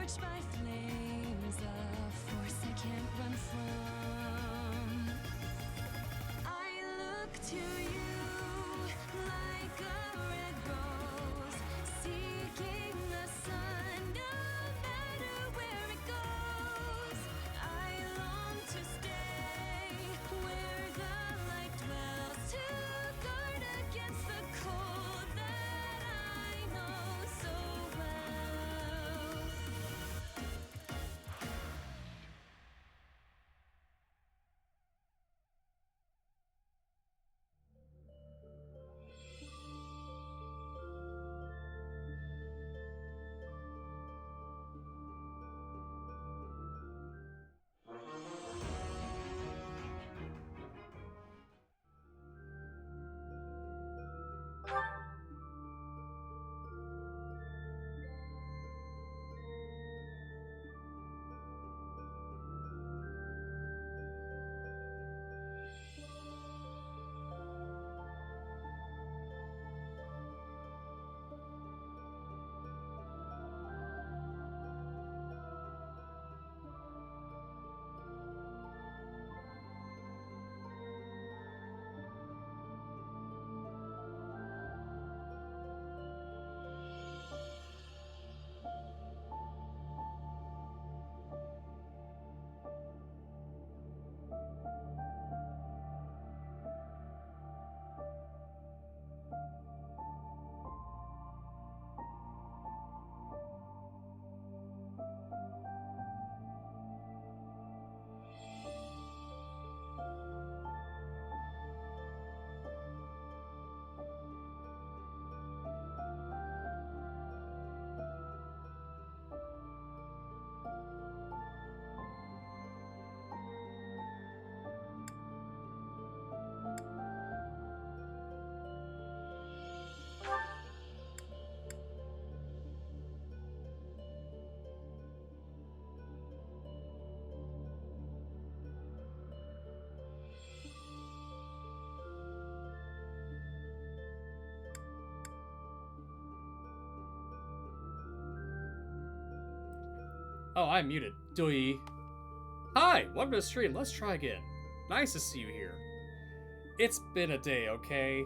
Scorched by flames, a force I can't run from. I look to you like a red rose, seeking the sun no matter where it goes. I long to stay where the light dwells, to guard against the cold that I know so well. Oh, I'm muted. Doi. Hi, welcome to the stream. Let's try again. Nice to see you here. It's been a day, okay?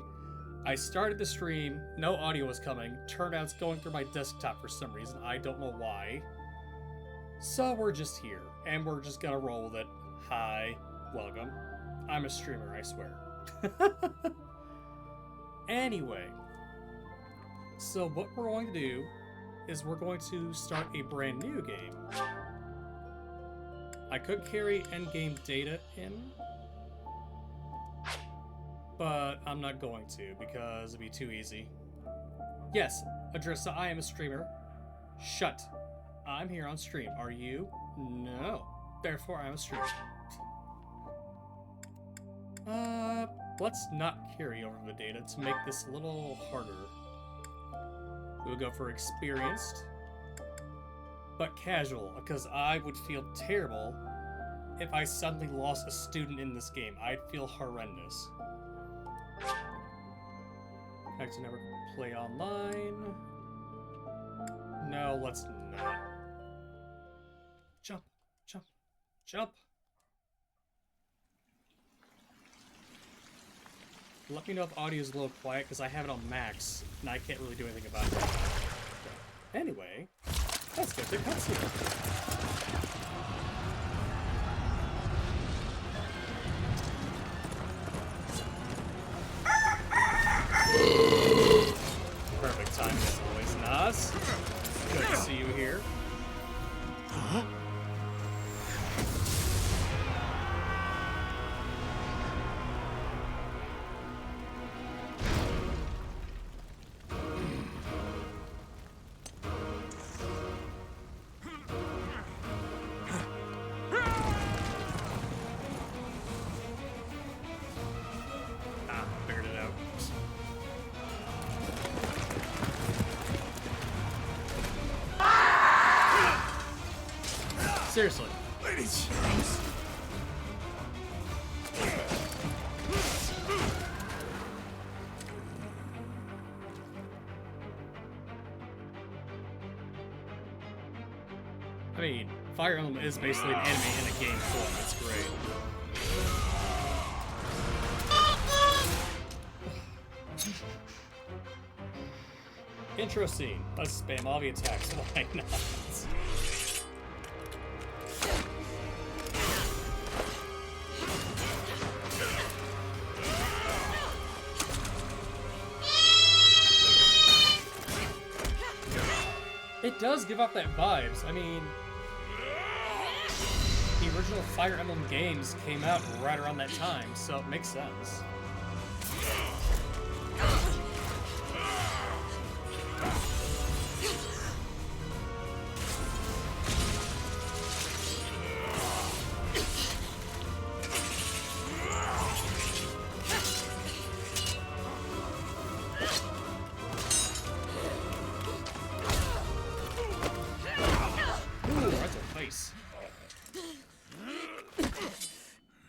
I started the stream, no audio was coming. Turned out it's going through my desktop for some reason. I don't know why. So we're just here, and we're just gonna roll with it. Hi, welcome. I'm a streamer, I swear. Anyway, so what we're going to do is we're going to start a brand new game. I could carry endgame data in, but I'm not going to because it'd be too easy. Yes, Adrissa, I am a streamer. Shut. I'm here on stream. Are you? No. Therefore, I'm a streamer. Let's not carry over the data to make this a little harder. We'll go for experienced, but casual, because I would feel terrible if I suddenly lost a student in this game. I'd feel horrendous. I can never play online. No, let's not. Jump, jump, jump. Let me know if audio is a little quiet, because I have it on max, and I can't really do anything about it. Anyway, let's get to cutscene. Perfect timing as always, Nas. Good to see you here. Huh? Seriously. Ladies. I mean, Fire Emblem is basically an anime in a game form. It's great. Intro scene. Let's spam all the attacks. Why not? It does give off that vibes. I mean, the original Fire Emblem games came out right around that time, so it makes sense.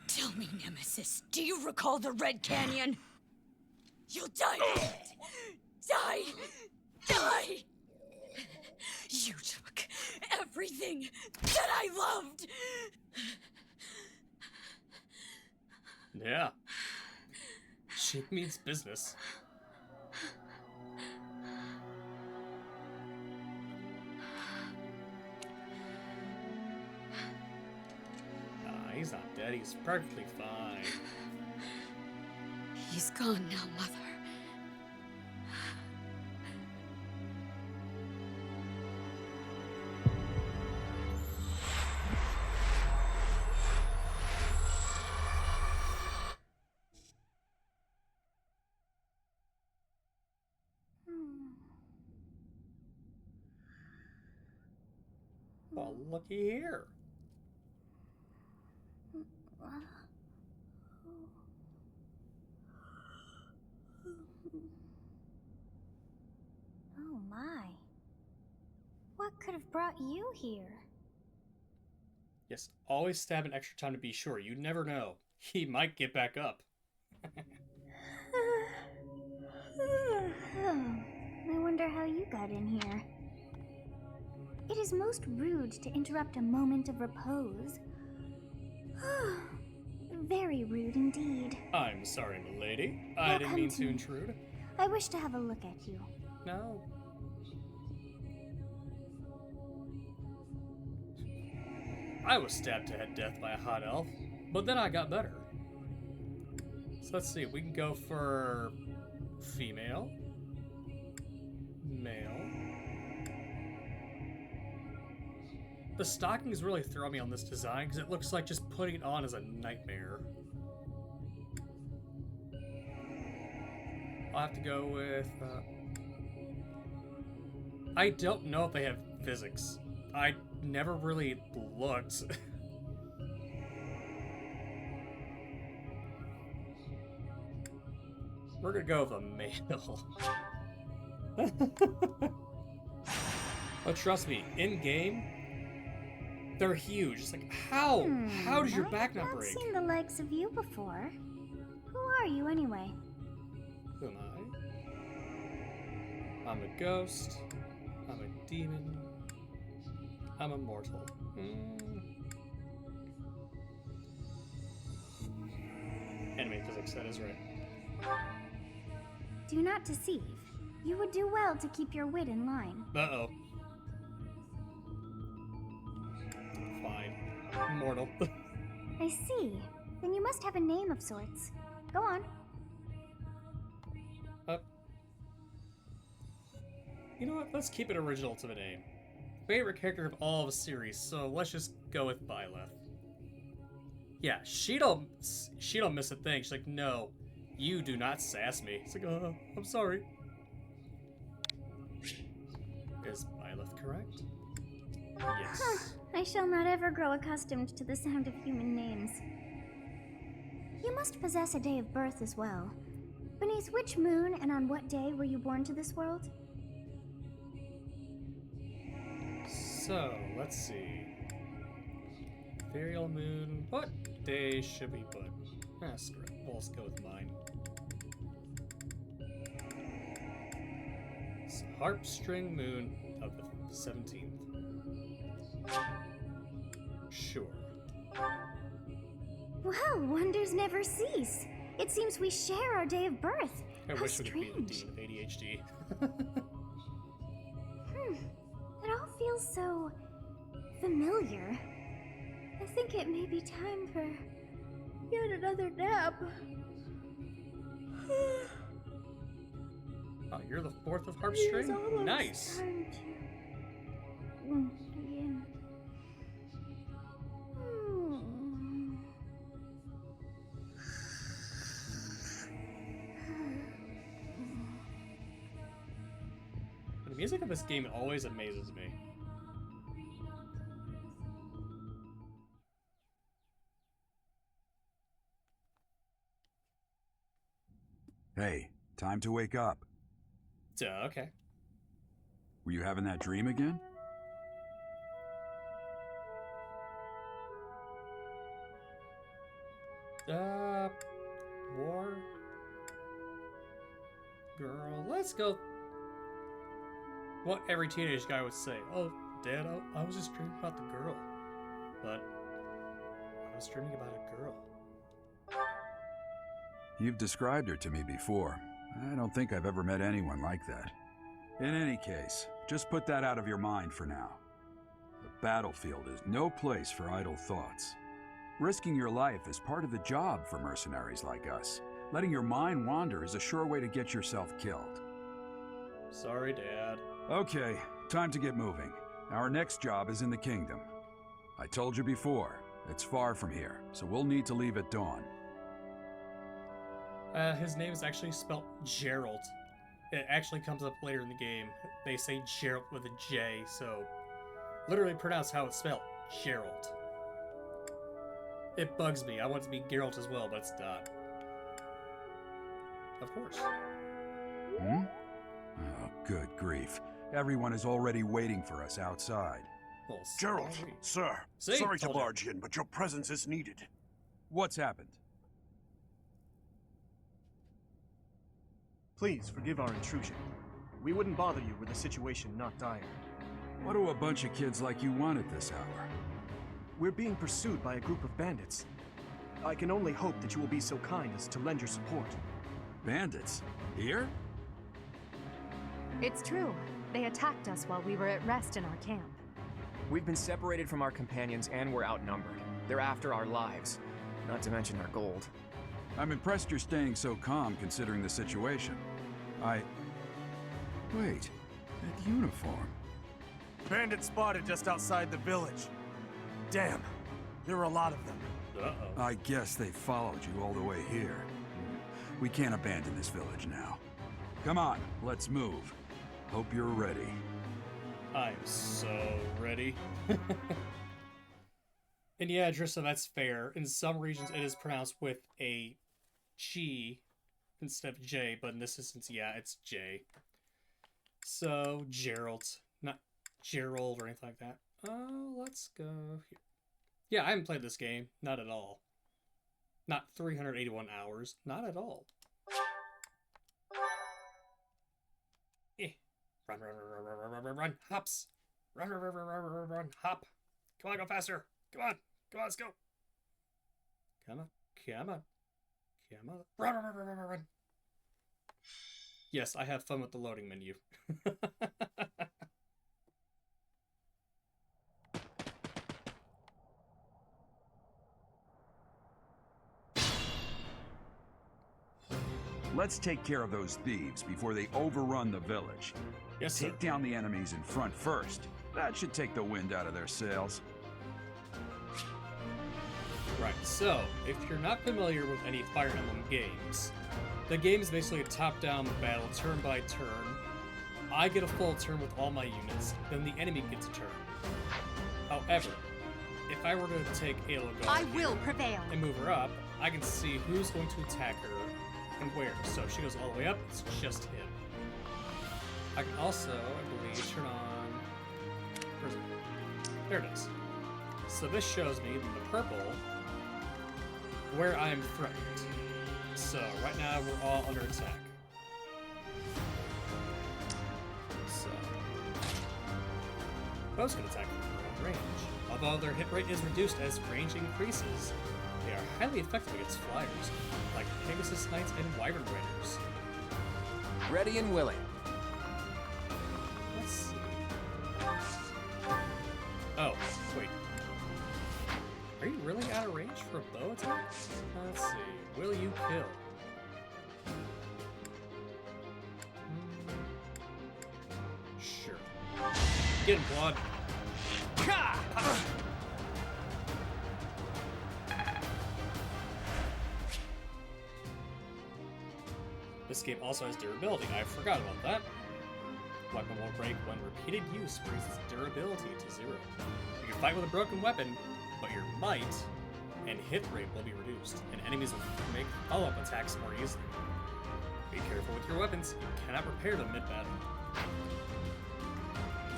Tell me, Nemesis, do you recall the Red Canyon? You'll die in it. Die! Die! You took everything that I loved! Yeah. She means business. He's not dead. He's perfectly fine. He's gone now, Mother. Well, looky here. Oh my. What could have brought you here? Yes, always stab an extra time to be sure. You never know. He might get back up. I wonder how you got in here. It is most rude to interrupt a moment of repose. Very rude indeed. I'm sorry, milady. I didn't mean to intrude. I wish to have a look at you. No. I was stabbed to death by a hot elf, but then I got better. So let's see, we can go for female, male. The stockings really throw me on this design because it looks like just putting it on is a nightmare. I'll have to go with... I don't know if they have physics. I never really looked. We're gonna go with a male. But trust me, in-game, they're huge. It's like, how? How does your back not break? I've seen the likes of you before. Who are you anyway? Who am I? I'm a ghost. I'm a demon. I'm immortal. Anime physics, that is right. Do not deceive. You would do well to keep your wit in line. Uh-oh. Fine. Immortal. I see. Then you must have a name of sorts. Go on. You know what? Let's keep it original to the name. Favorite character of all of the series, so let's just go with Byleth. Yeah, she don't miss a thing. She's like, no, you do not sass me. It's like, I'm sorry. Is Byleth correct? Yes. I shall not ever grow accustomed to the sound of human names. You must possess a day of birth as well. Beneath which moon and on what day were you born to this world? So, let's see. Ethereal moon. What day should we put? Screw it. We'll just go with mine. It's Harp String Moon of the 17th. Sure. Well, wonders never cease. It seems we share our day of birth. I How wish we could be the strange. demon of ADHD. It all feels so familiar. I think it may be time for yet another nap. Oh, you're the fourth of harp It is string? almost Nice. time to begin. The music of this game always amazes me. Hey, time to wake up. Okay. Were you having that dream again? War? Girl, let's go. What every teenage guy would say. Oh, Dad, I was just dreaming about the girl. But I was dreaming about a girl. You've described her to me before. I don't think I've ever met anyone like that. In any case, just put that out of your mind for now. The battlefield is no place for idle thoughts. Risking your life is part of the job for mercenaries like us. Letting your mind wander is a sure way to get yourself killed. Sorry, Dad. Okay, time to get moving. Our next job is in the kingdom. I told you before, it's far from here, so we'll need to leave at dawn. His name is actually spelled Gerald. It actually comes up later in the game. They say Gerald with a J, so literally pronounce how it's spelled. Gerald. It bugs me. I want it to be Geralt as well, but it's not. Of course. Hmm? Oh, good grief. Everyone is already waiting for us outside. Well, Gerald, sorry. sir, See? sorry to Told you. barge in, but your presence is needed. What's happened? Please forgive our intrusion. We wouldn't bother you were the situation not dire. What do a bunch of kids like you want at this hour? We're being pursued by a group of bandits. I can only hope that you will be so kind as to lend your support. Bandits? Here? It's true. They attacked us while we were at rest in our camp. We've been separated from our companions and we're outnumbered. They're after our lives, not to mention our gold. I'm impressed you're staying so calm considering the situation. Wait, that uniform. Bandits spotted just outside the village. Damn, there are a lot of them. Uh-oh. I guess they followed you all the way here. We can't abandon this village now. Come on, let's move. Hope you're ready. I'm so ready. And yeah, Drissa, that's fair. In some regions, it is pronounced with a G instead of J, but in this instance, yeah, it's J. So, Gerald. Not Gerald or anything like that. Let's go here. Yeah, I haven't played this game. Not at all. Not 381 hours. Not at all. Run, run, run, run, run, run, run, run, hops. Run, run, run, run, run, run, run, hop. Come on, go faster. Come on. Come on, let's go. Come on. Come on. Come on. Run, run, run, run, run, run. Yes, I have fun with the loading menu. Let's take care of those thieves before they overrun the village. Yes, sir. Take down the enemies in front first. That should take the wind out of their sails. Right, so, if you're not familiar with any Fire Emblem games, the game is basically a top-down battle, turn by turn. I get a full turn with all my units, then the enemy gets a turn. However, if I were to take Alogar I will prevail. and move her up, I can see who's going to attack her and where. So if she goes all the way up, it's just him. I can also, I believe, turn on... Where's it? There it is. So this shows me, in the purple, where I am threatened. So right now we're all under attack. So... Both can attack her. range. Although their hit rate is reduced as range increases, they are highly effective against flyers, like Pegasus Knights and Wyvern Riders. Ready and willing. Let's see. Oh, wait. Are you really out of range for a bow attack? Let's see. Will you kill? Sure. Get him, Claude. This game also has durability. I forgot about that. Weapon will break when repeated use brings its durability to 0. You can fight with a broken weapon, but your might and hit rate will be reduced, and enemies will make follow-up attacks more easily. Be careful with your weapons. You cannot repair them mid-battle.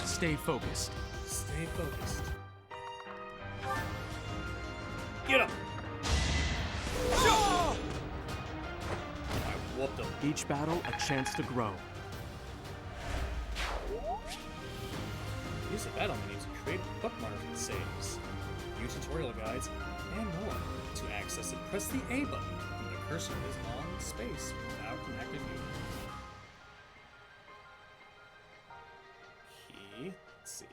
Stay focused. Stay focused. Get him! I whooped him. Each battle, a chance to grow. Use the battle menu to create bookmarking saves, view tutorial guides, and more. To access it, press the A button when the cursor is on space without an active unit. Let's see.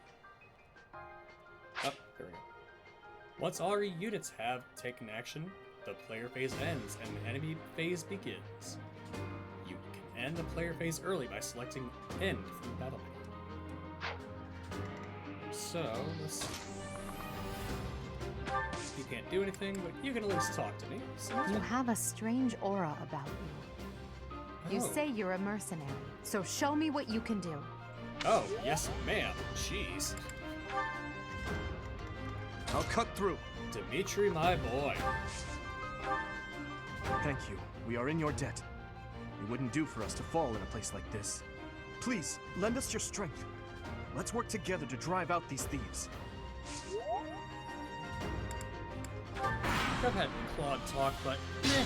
Oh, there we go. Once all your units have taken action, the player phase ends and the enemy phase begins. You can end the player phase early by selecting End from the battle menu. So, let's see. You can't do anything, but you can at least talk to me. So You have a strange aura about you. You Oh. say you're a mercenary, so show me what you can do. Oh, yes, ma'am. Jeez. I'll cut through. Dimitri, my boy. Thank you. We are in your debt. It wouldn't do for us to fall in a place like this. Please, lend us your strength. Let's work together to drive out these thieves. I've had Claude talk, but meh.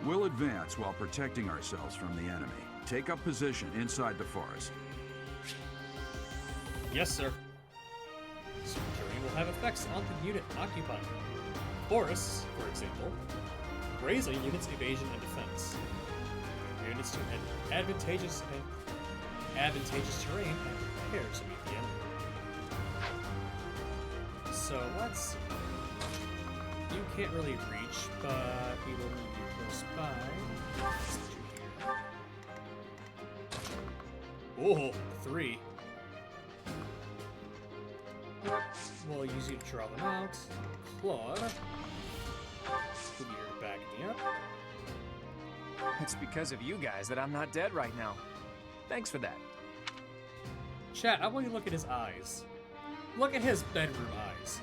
We'll advance while protecting ourselves from the enemy. Take up position inside the forest. Yes, sir. Security will have effects on the unit occupying. Forests, for example, raise a unit's evasion and defense. Units to advantageous terrain and prepare to meet the enemy. So let's see. You can't really reach, but we will need you close by. Let's put you here. Oh, 3. We'll use you to draw them out. Claude. You'll be here to back me up. It's because of you guys that I'm not dead right now. Thanks for that. Chat, I want you to look at his eyes. Look at his bedroom eyes.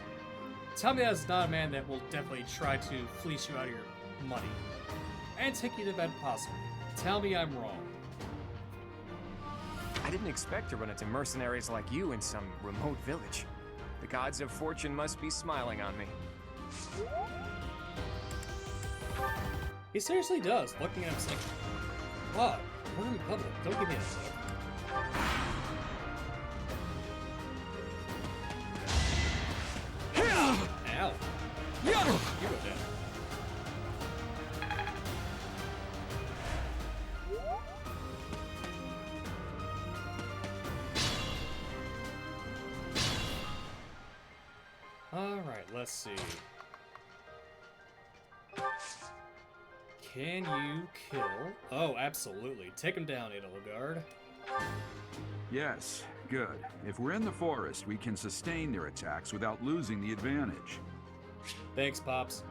Tell me that's not a man that will definitely try to fleece you out of your money. And take you to bed possibly. Tell me I'm wrong. I didn't expect to run into mercenaries like you in some remote village. The gods of fortune must be smiling on me. He seriously does. Looking at him, it's like, wow, we're in public. Don't give me that look. Ow. You go down. Alright, let's see. Can you kill? Oh, absolutely. Take him down, Edelgard. Yes, good. If we're in the forest, we can sustain their attacks without losing the advantage. Thanks, Pops.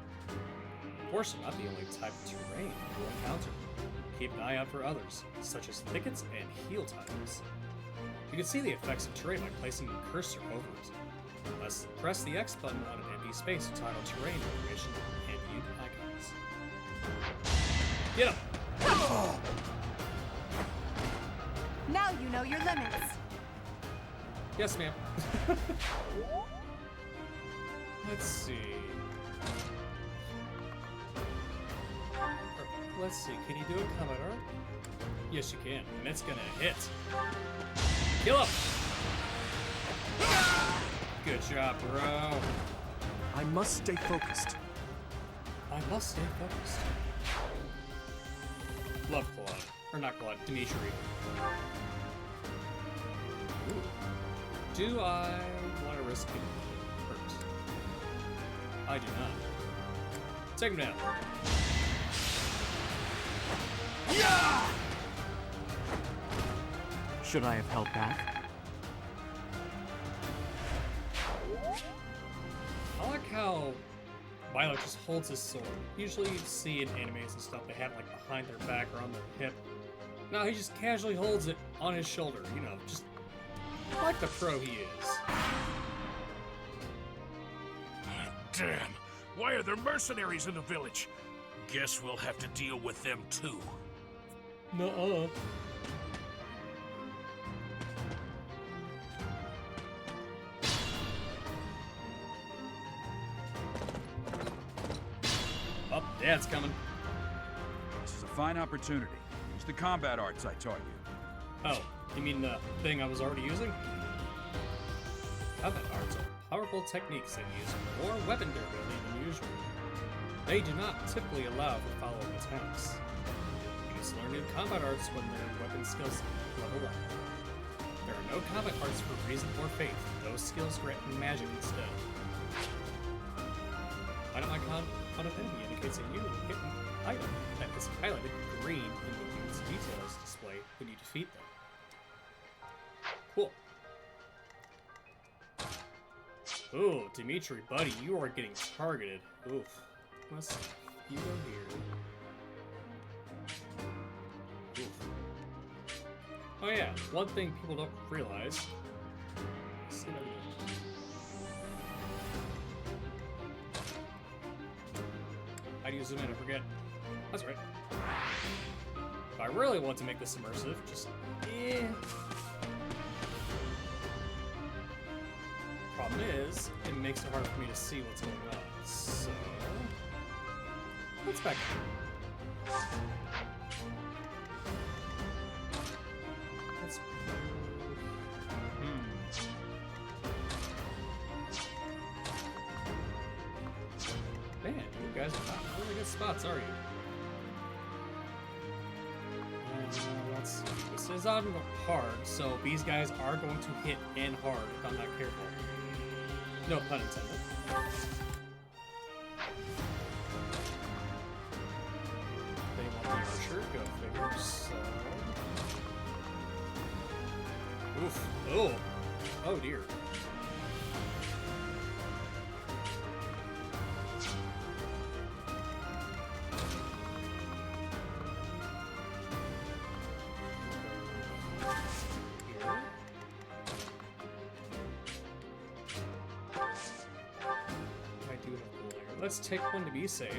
Horse are not the only type of terrain you'll encounter. Keep an eye out for others, such as thickets and heel tiles. You can see the effects of terrain by placing your cursor over it. Press the X button on an empty space to toggle terrain information and view icons. Get him! Now you know your limits. Yes, ma'am. Let's see. Let's see, can you do a Commodore? Yes, you can, and it's gonna hit. Kill him! Good job, bro. I must stay focused. I must stay focused. Love Claude. Or not Claude, Dimitri. Ooh. Do I want to risk getting hurt? I do not. Take him down. Yeah! Should I have held back? I like how Violet just holds his sword. Usually you see in animes and stuff, they have it like behind their back or on their hip. Now he just casually holds it on his shoulder, you know, just like the pro he is. Damn! Why are there mercenaries in the village? Guess we'll have to deal with them too. Nuh-uh. Oh, Dad's coming. This is a fine opportunity. Use the combat arts I taught you. Oh, you mean the thing I was already using? Combat arts are powerful techniques that use more weapon durability than usual. They do not typically allow for follow-up attacks. Students learn new combat arts when their weapon skills level up. There are no combat arts for reason or faith. Those skills grant magic instead. Item icon on an enemy indicates a new hidden item that is highlighted green in the unit's details display when you defeat them. Cool. Ooh, Dimitri, buddy, you are getting targeted. Oof. Let's see. You go here. Oof. Oh yeah, one thing people don't realize. Let's see what I do. I'd use them and I forget. That's right. If I really want to make this immersive, just Problem is, it makes it hard for me to see what's going on. So let's back up. Let's Man, you guys are not really good spots, are you? Let's see. This is on hard, so these guys are going to hit in hard if I'm not careful. No pun intended. They want the archer, go figure, so... Oof. Oh! Oh dear. Let's take one to be safe.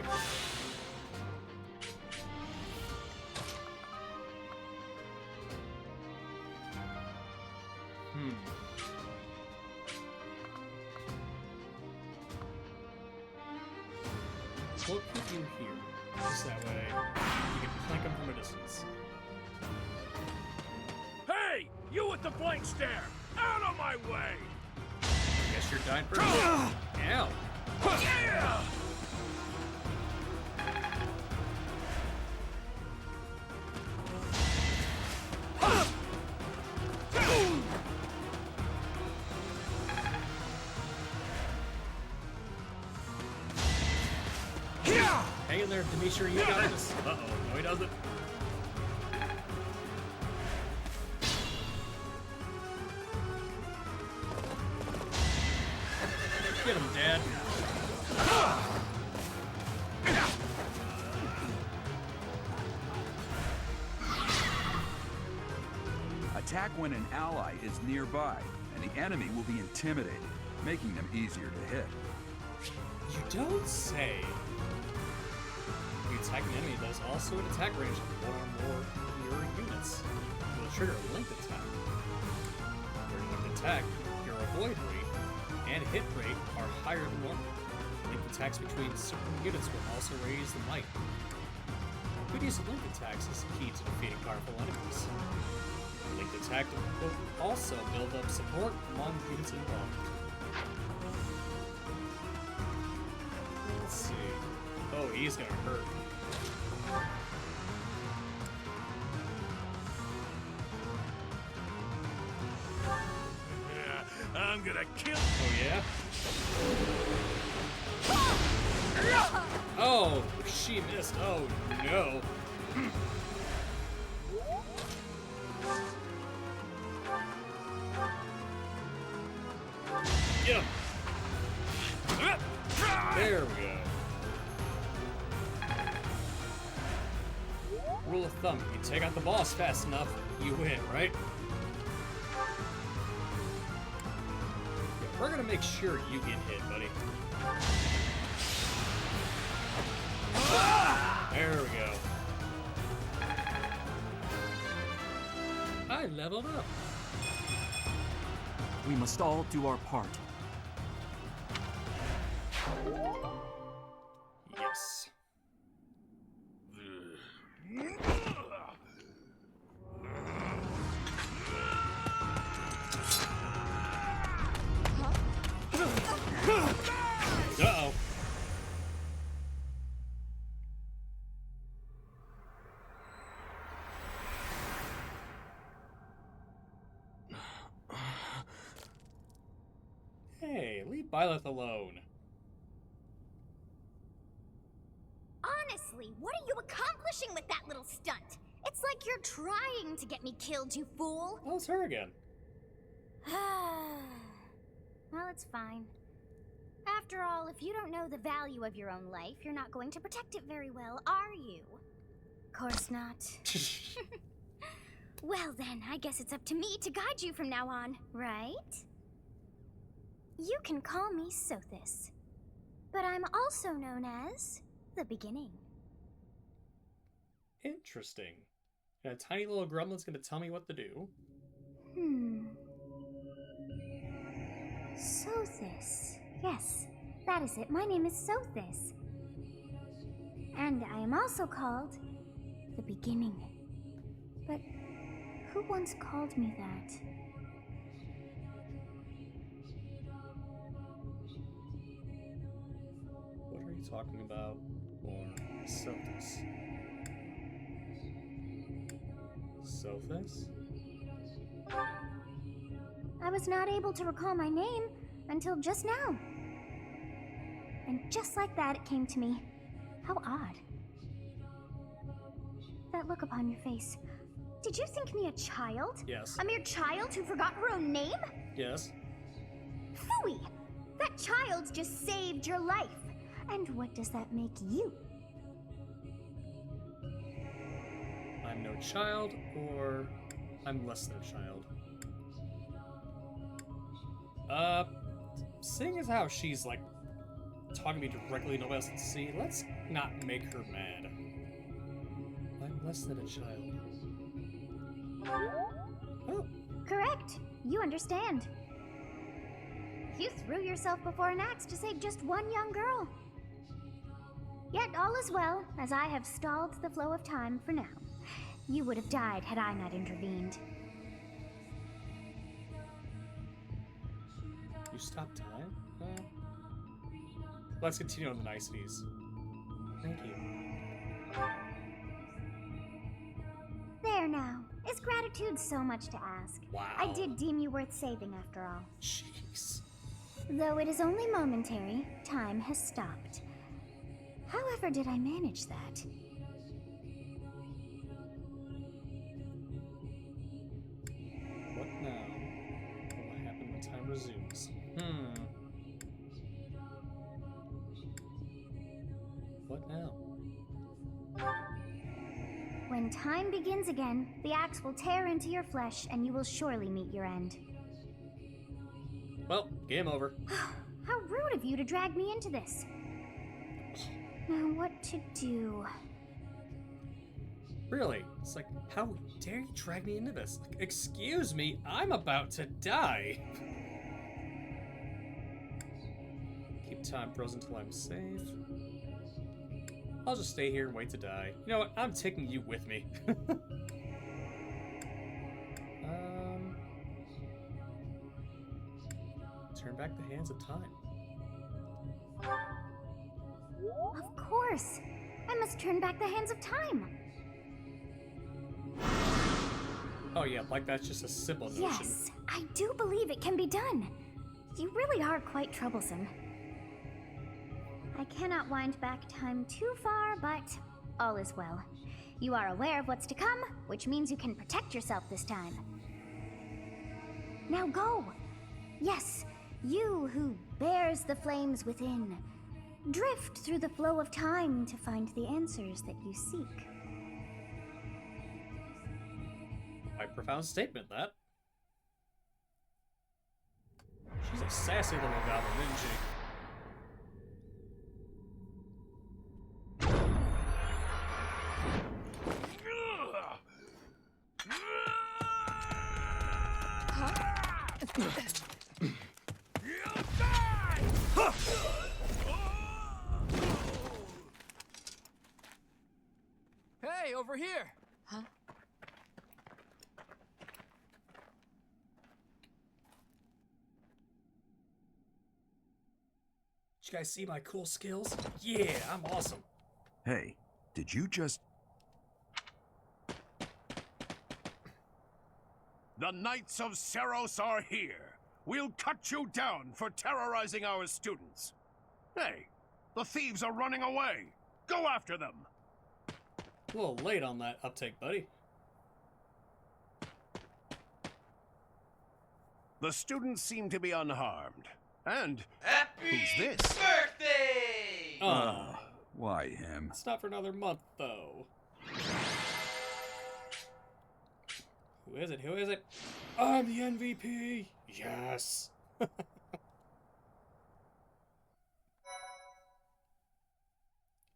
What could you hear? Just that way, you can flank them from a distance. Hey! You with the blank stare! Out of my way! Guess you're dying first. Ow! Yeah! Hang in there, Dimitri, you got this. Uh-oh, no he doesn't. Get him, Dad. Attack when an ally is nearby, and the enemy will be intimidated, making them easier to hit. You don't say. You attack an enemy that is also an attack range of one or more of your units. You will trigger a linked attack. During linked attack, your avoid rate and hit rate are higher than normal. Linked attacks between certain units will also raise the might. Good use of link attacks is key to defeating powerful enemies. Linked attack will also build up support among units involved. Let's see. Oh, he's gonna hurt. Yeah, I'm gonna kill. Oh, yeah? Oh, she missed. Oh, no. Get him. There we go. Rule of thumb, you take out the boss fast enough, you win, right? Yeah, we're gonna make sure you get hit, buddy. There we go. I leveled up. We must all do our part. Yes. Uh-oh. Hey, leave Byleth alone. Honestly, what are you accomplishing with that little stunt? It's like you're trying to get me killed, you fool. Oh, it's her again. Well, it's fine. After all, if you don't know the value of your own life, you're not going to protect it very well, are you? Course not. Well then, I guess it's up to me to guide you from now on, right? You can call me Sothis, but I'm also known as the Beginning. Interesting. And a tiny little gremlin's gonna tell me what to do. Sothis. Yes, that is it. My name is Sothis. And I am also called the Beginning. But who once called me that? What are you talking about? Or Sothis? Sothis? I was not able to recall my name until just now. And just like that, it came to me. How odd. That look upon your face. Did you think me a child? Yes. A mere child who forgot her own name? Yes. Phooey! That child just saved your life. And what does that make you? I'm no child, or I'm less than a child. Seeing as how she's, like, talking to me directly, nobody else can see, let's not make her mad. I'm less than a child. Oh. Correct. You understand. You threw yourself before an axe to save just one young girl. Yet all is well, as I have stalled the flow of time for now. You would have died had I not intervened. You stopped time? Let's continue on the niceties. Thank you. There now. Is gratitude so much to ask? Wow. I did deem you worth saving after all. Jeez. Though it is only momentary, time has stopped. However did I manage that? What now? What will happen when time resumes? What now? When time begins again, the axe will tear into your flesh and you will surely meet your end. Well, game over. How rude of you to drag me into this. Now what to do? Really? It's like, how dare you drag me into this? Like, excuse me, I'm about to die. Keep time frozen till I'm safe. I'll just stay here and wait to die. You know what? I'm taking you with me. Turn back the hands of time. Of course. I must turn back the hands of time. Oh yeah, like that's just a simple notion. Yes, I do believe it can be done. You really are quite troublesome. I cannot wind back time too far, but all is well. You are aware of what's to come, which means you can protect yourself this time. Now go! Yes, you who bears the flames within. Drift through the flow of time to find the answers that you seek. Quite profound statement, that. She's a sassy little goblin, isn't she? Hey, over here! Huh? Did you guys see my cool skills? Yeah, I'm awesome. Hey, did you just... The Knights of Seros are here. We'll cut you down for terrorizing our students. Hey, the thieves are running away. Go after them. A little late on that uptake, buddy. The students seem to be unharmed. And Happy who's this? birthday! Why him? It's not for another month, though. Who is it? Who is it? I'm the MVP! Yes!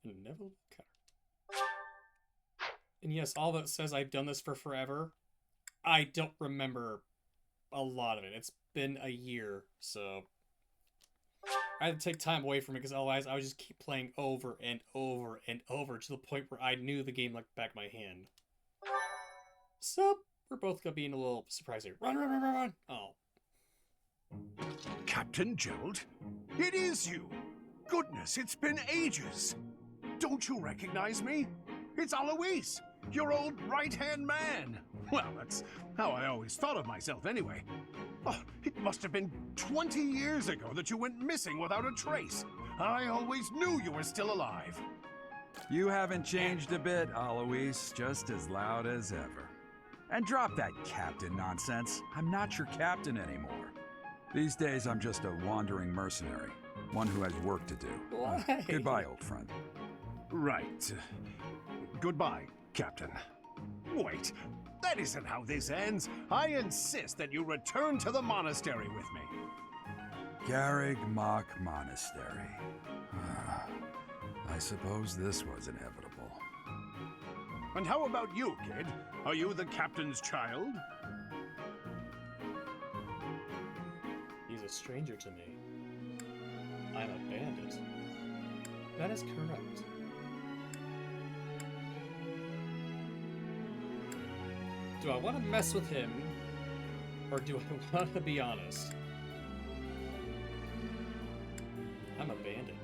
Never cut. And yes, all that says I've done this for forever, I don't remember a lot of it. It's been a year, so I had to take time away from it because otherwise I would just keep playing over and over and over to the point where I knew the game like the back of my hand. So, we're both gonna be in a little surprise here. Run, run, run, run, run! Oh. Captain Gerald? It is you! Goodness, it's been ages! Don't you recognize me? It's Alois, your old right-hand man! Well, that's how I always thought of myself anyway. Oh, it must have been 20 years ago that you went missing without a trace. I always knew you were still alive. You haven't changed a bit, Alois. Just as loud as ever. And drop that captain nonsense. I'm not your captain anymore. These days, I'm just a wandering mercenary. One who has work to do. Why? Goodbye, old friend. Right. Goodbye, Captain. Wait, that isn't how this ends. I insist that you return to the monastery with me. Garrig Mach Monastery. I suppose this was inevitable. And how about you, kid? Are you the captain's child? He's a stranger to me. I'm a bandit. That is correct. Do I want to mess with him, or do I want to be honest? I'm a bandit.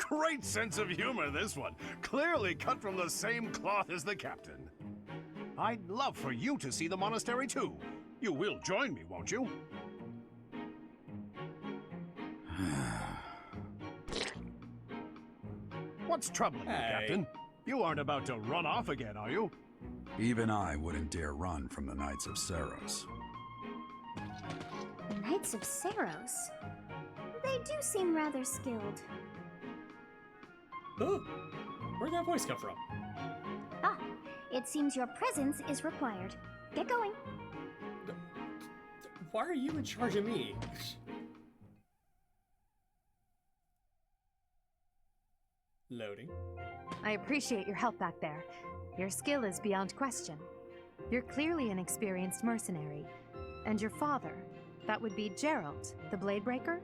Great sense of humor, this one. Clearly cut from the same cloth as the captain. I'd love for you to see the monastery too. You will join me, won't you? What's troubling you, Hey. Captain? You aren't about to run off again, are you? Even I wouldn't dare run from the Knights of Seros. The Knights of Seros? They do seem rather skilled. Oh, where'd that voice come from? Ah, it seems your presence is required. Get going. Why are you in charge of me? Loading. I appreciate your help back there. Your skill is beyond question. You're clearly an experienced mercenary. And your father, that would be Gerald, the Bladebreaker?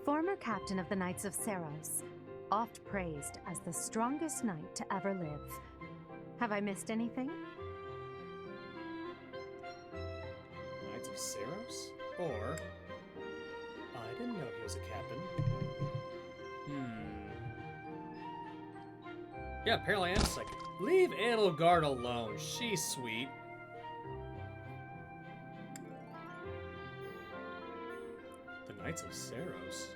former captain of the Knights of Seros, oft praised as the strongest knight to ever live. Have I missed anything? Knights of Seros? Or... I didn't know he was a captain. Yeah, apparently I am second. Leave Edelgard alone. She's sweet. The Knights of Seros?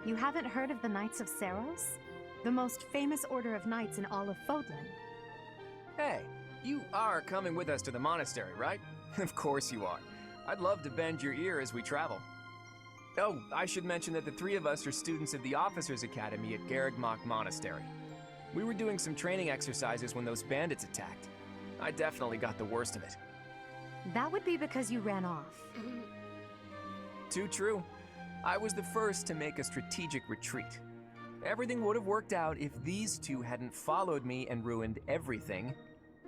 You haven't heard of the Knights of Seros? The most famous order of knights in all of Fodlan. Hey, you are coming with us to the monastery, right? Of course you are. I'd love to bend your ear as we travel. Oh, I should mention that the three of us are students of the Officers' Academy at Garrigmach Monastery. We were doing some training exercises when those bandits attacked. I definitely got the worst of it. That would be because you ran off. Too true. I was the first to make a strategic retreat. Everything would have worked out if these two hadn't followed me and ruined everything.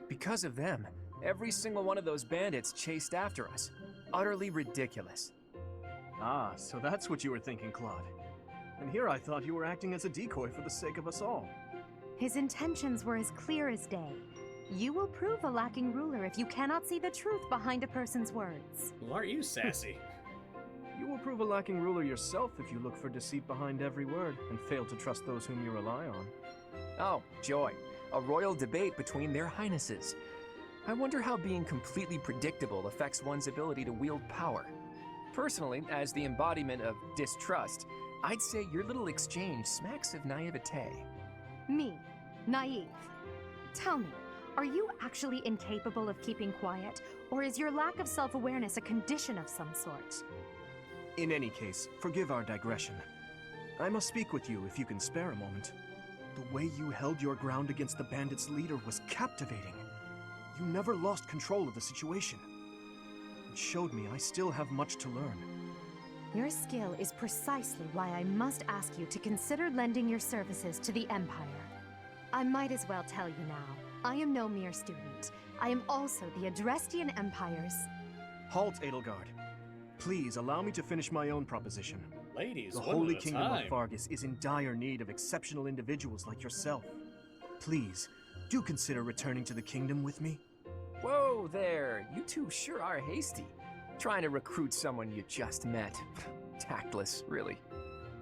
Because of them, every single one of those bandits chased after us. Utterly ridiculous. Ah, so that's what you were thinking, Claude. And here I thought you were acting as a decoy for the sake of us all. His intentions were as clear as day. You will prove a lacking ruler if you cannot see the truth behind a person's words. Well, aren't you sassy? You will prove a lacking ruler yourself if you look for deceit behind every word and fail to trust those whom you rely on. Oh, joy. A royal debate between their highnesses. I wonder how being completely predictable affects one's ability to wield power. Personally, as the embodiment of distrust, I'd say your little exchange smacks of naivete. Me, naive. Tell me, are you actually incapable of keeping quiet, or is your lack of self-awareness a condition of some sort? In any case, forgive our digression. I must speak with you if you can spare a moment. The way you held your ground against the bandits' leader was captivating. You never lost control of the situation. It showed me I still have much to learn. Your skill is precisely why I must ask you to consider lending your services to the Empire. I might as well tell you now, I am no mere student. I am also the Adrestian Empire's... Halt, Edelgard. Please allow me to finish my own proposition. Ladies, The one Holy at a Kingdom time. of Fargus is in dire need of exceptional individuals like yourself. Please, do consider returning to the kingdom with me. Whoa there, you two sure are hasty. Trying to recruit someone you just met. Tactless, really.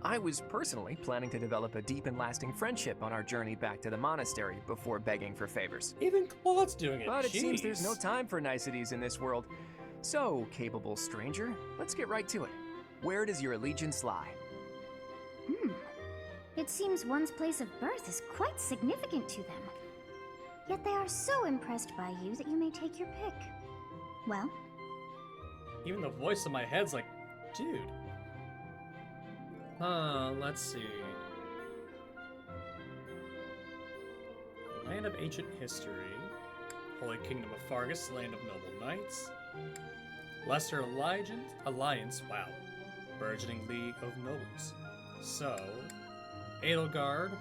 I was personally planning to develop a deep and lasting friendship on our journey back to the monastery before begging for favors. Even Claude's doing it. But it seems Jeez. there's no time for niceties in this world. So, capable stranger, let's get right to it. Where does your allegiance lie? It seems one's place of birth is quite significant to them. Yet they are so impressed by you that you may take your pick. Well, Even the voice in my head's like, dude. Let's see. Land of ancient history. Holy Kingdom of Fargus, land of noble knights. Lesser Alliance, wow. Burgeoning League of Nobles. So, Edelgard,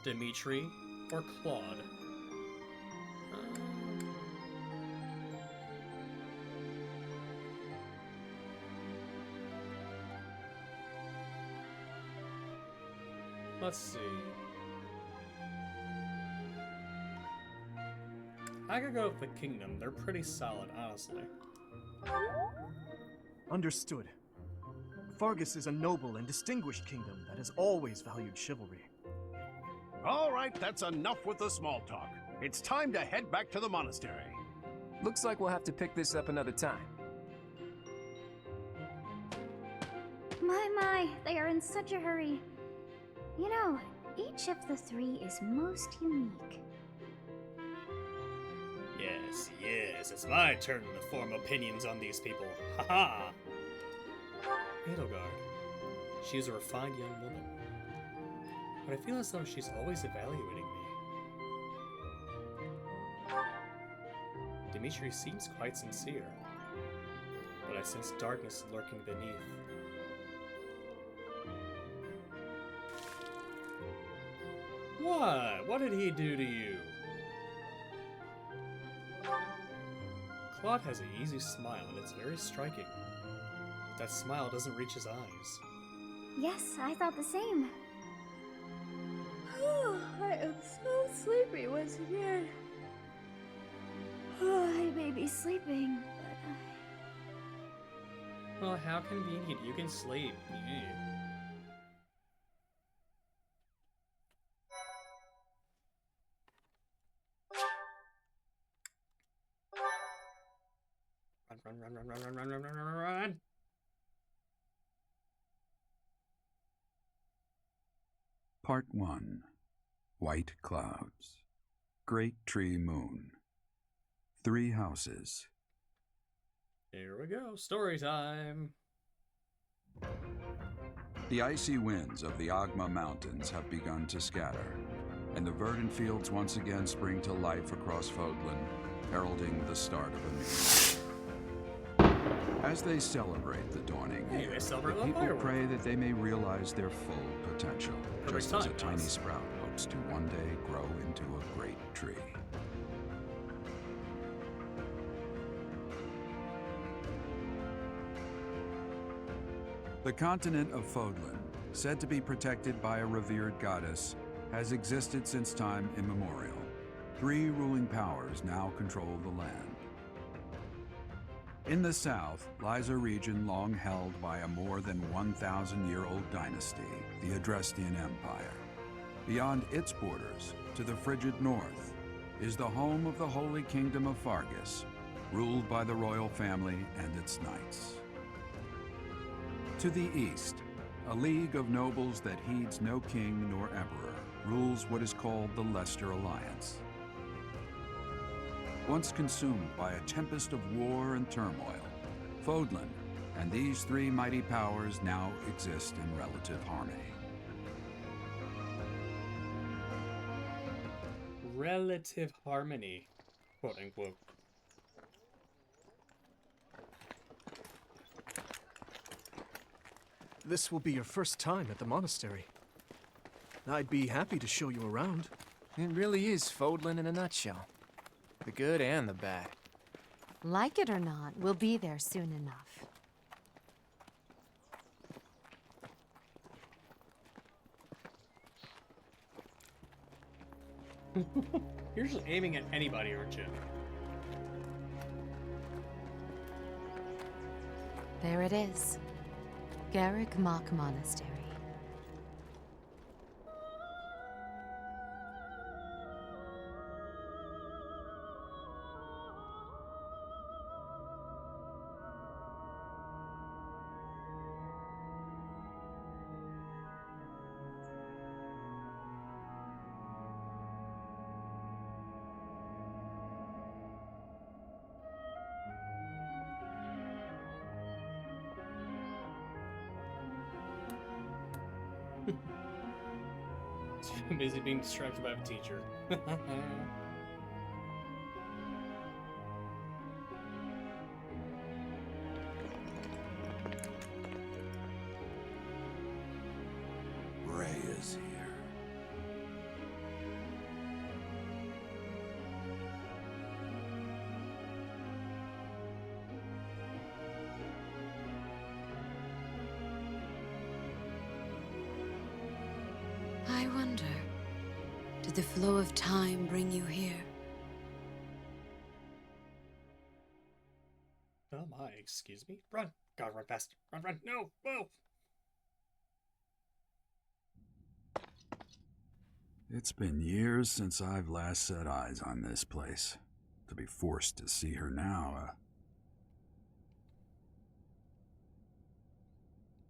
Dimitri, or Claude? Let's see. I could go with the Kingdom. They're pretty solid, honestly. Understood. Fargus is a noble and distinguished kingdom that has always valued chivalry. All right, that's enough with the small talk. It's time to head back to the monastery. Looks like we'll have to pick this up another time. my, they are in such a hurry. You know, each of the three is most unique. Yes, it's my turn to form opinions on these people. Haha! Edelgard. She's a refined young woman. But I feel as though she's always evaluating me. Dimitri seems quite sincere, but I sense darkness lurking beneath. What? What did he do to you? Claude has an easy smile and it's very striking. That smile doesn't reach his eyes. Yes, I thought the same. I am so sleepy once again. I may be sleeping, but Well, how convenient. You can sleep. Yeah. Run. Part 1. White Clouds. Great Tree Moon. 3 houses. Here we go. Story time. The icy winds of the Agma Mountains have begun to scatter, and the verdant fields once again spring to life across Fodlan, heralding the start of a new year. As they celebrate the dawning Hey, year, they celebrate the the people fireworks. pray that they may realize their full potential, Perfect just as a time, tiny guys. sprout hopes to one day grow into a great tree. The continent of Fodlan, said to be protected by a revered goddess, has existed since time immemorial. 3 ruling powers now control the land. In the south lies a region long held by a more than 1,000-year-old dynasty, the Adrestian Empire. Beyond its borders, to the frigid north, is the home of the Holy Kingdom of Fargus, ruled by the royal family and its knights. To the east, a league of nobles that heeds no king nor emperor rules what is called the Leicester Alliance. Once consumed by a tempest of war and turmoil, Fodlan and these 3 mighty powers now exist in relative harmony. Relative harmony, quote unquote. This will be your first time at the monastery. I'd be happy to show you around. It really is Fodlan in a nutshell. The good and the bad. Like it or not, we'll be there soon enough. You're just aiming at anybody, aren't you? There it is. Garrick Mock Monastery. Busy being distracted by a teacher. Ray is here. I wonder, did the flow of time bring you here? Oh my, excuse me? Run! Gotta run fast. Run! No! Whoa! It's been years since I've last set eyes on this place. To be forced to see her now,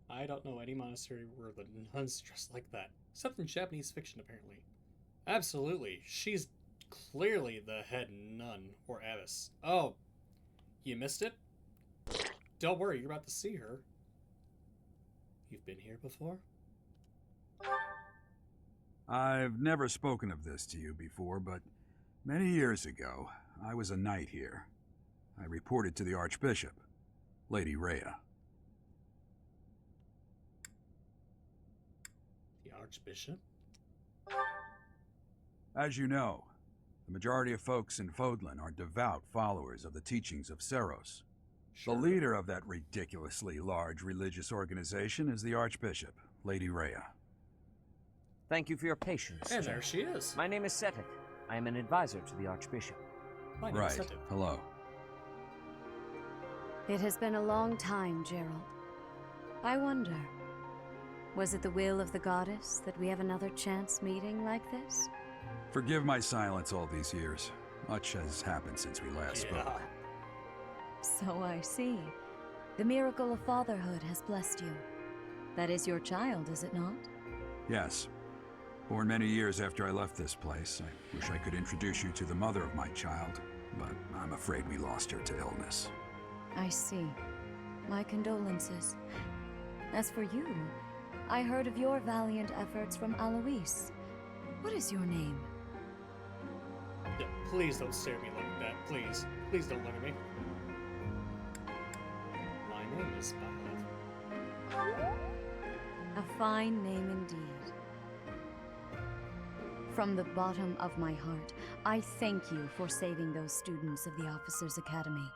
I don't know any monastery where the nuns dress like that. Except in Japanese fiction, apparently. Absolutely. She's clearly the head nun, or abbess. Oh, you missed it? Don't worry, you're about to see her. You've been here before? I've never spoken of this to you before, but many years ago, I was a knight here. I reported to the Archbishop, Lady Rhea. The Archbishop? As you know, the majority of folks in Fodlan are devout followers of the teachings of Seros, The leader of that ridiculously large religious organization is the Archbishop, Lady Rhea. Thank you for your patience. And there she is. My name is Setik. I am an advisor to the Archbishop. My name is Right. Setik. Hello. It has been a long time, Gerald. I wonder, was it the will of the goddess that we have another chance meeting like this? Forgive my silence all these years. Much has happened since we last spoke. So I see. The miracle of fatherhood has blessed you. That is your child, is it not? Yes. Born many years after I left this place, I wish I could introduce you to the mother of my child, but I'm afraid we lost her to illness. I see. My condolences. As for you, I heard of your valiant efforts from Alois. What is your name? Yeah, please don't stare at me like that. Please. Please don't look at me. My name is Violet. A fine name indeed. From the bottom of my heart, I thank you for saving those students of the Officers' Academy.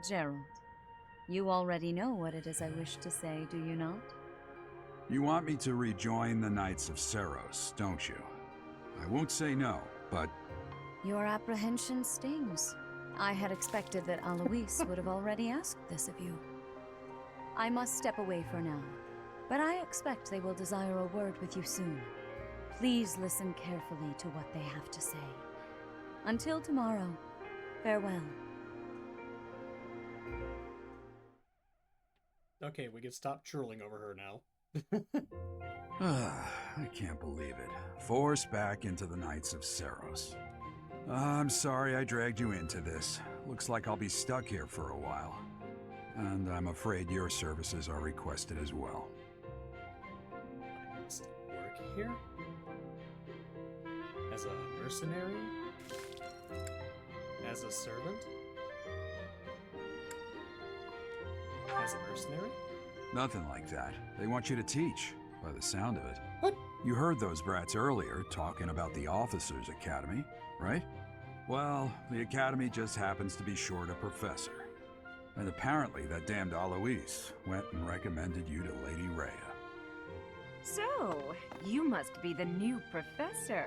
Gerald, you already know what it is I wish to say, do you not? You want me to rejoin the Knights of Seros, don't you? I won't say no, but Your apprehension stings. I had expected that Alois would have already asked this of you. I must step away for now, but I expect they will desire a word with you soon. Please listen carefully to what they have to say. Until tomorrow, farewell. Okay, we can stop drooling over her now. I can't believe it. Forced back into the Knights of Seros. I'm sorry I dragged you into this. Looks like I'll be stuck here for a while. And I'm afraid your services are requested as well. I must work here? As a mercenary? As a servant? As a mercenary? Nothing like that. They want you to teach, by the sound of it. What? You heard those brats earlier talking about the Officers' Academy, right? Well, the Academy just happens to be short a professor. And apparently that damned Alois went and recommended you to Lady Rhea. So, you must be the new professor.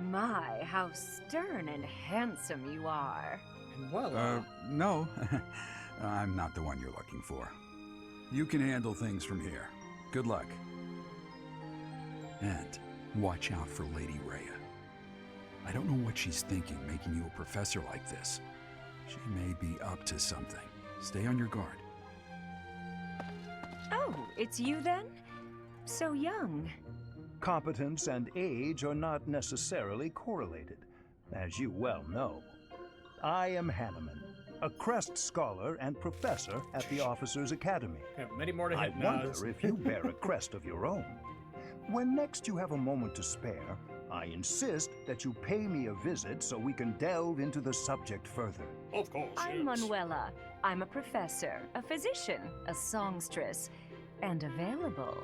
My, how stern and handsome you are. And well, No. I'm not the one you're looking for. You can handle things from here. Good luck. And watch out for Lady Rhea. I don't know what she's thinking making you a professor like this. She may be up to something. Stay on your guard. Oh, it's you then? So young. Competence and age are not necessarily correlated, as you well know. I am Hanneman, a Crest Scholar and Professor at the Officers' Academy. have many more to I hit wonder Nas. if you bear a crest of your own. When next you have a moment to spare, I insist that you pay me a visit so we can delve into the subject further. Of course. I'm yes. Manuela. I'm a professor, a physician, a songstress, and available.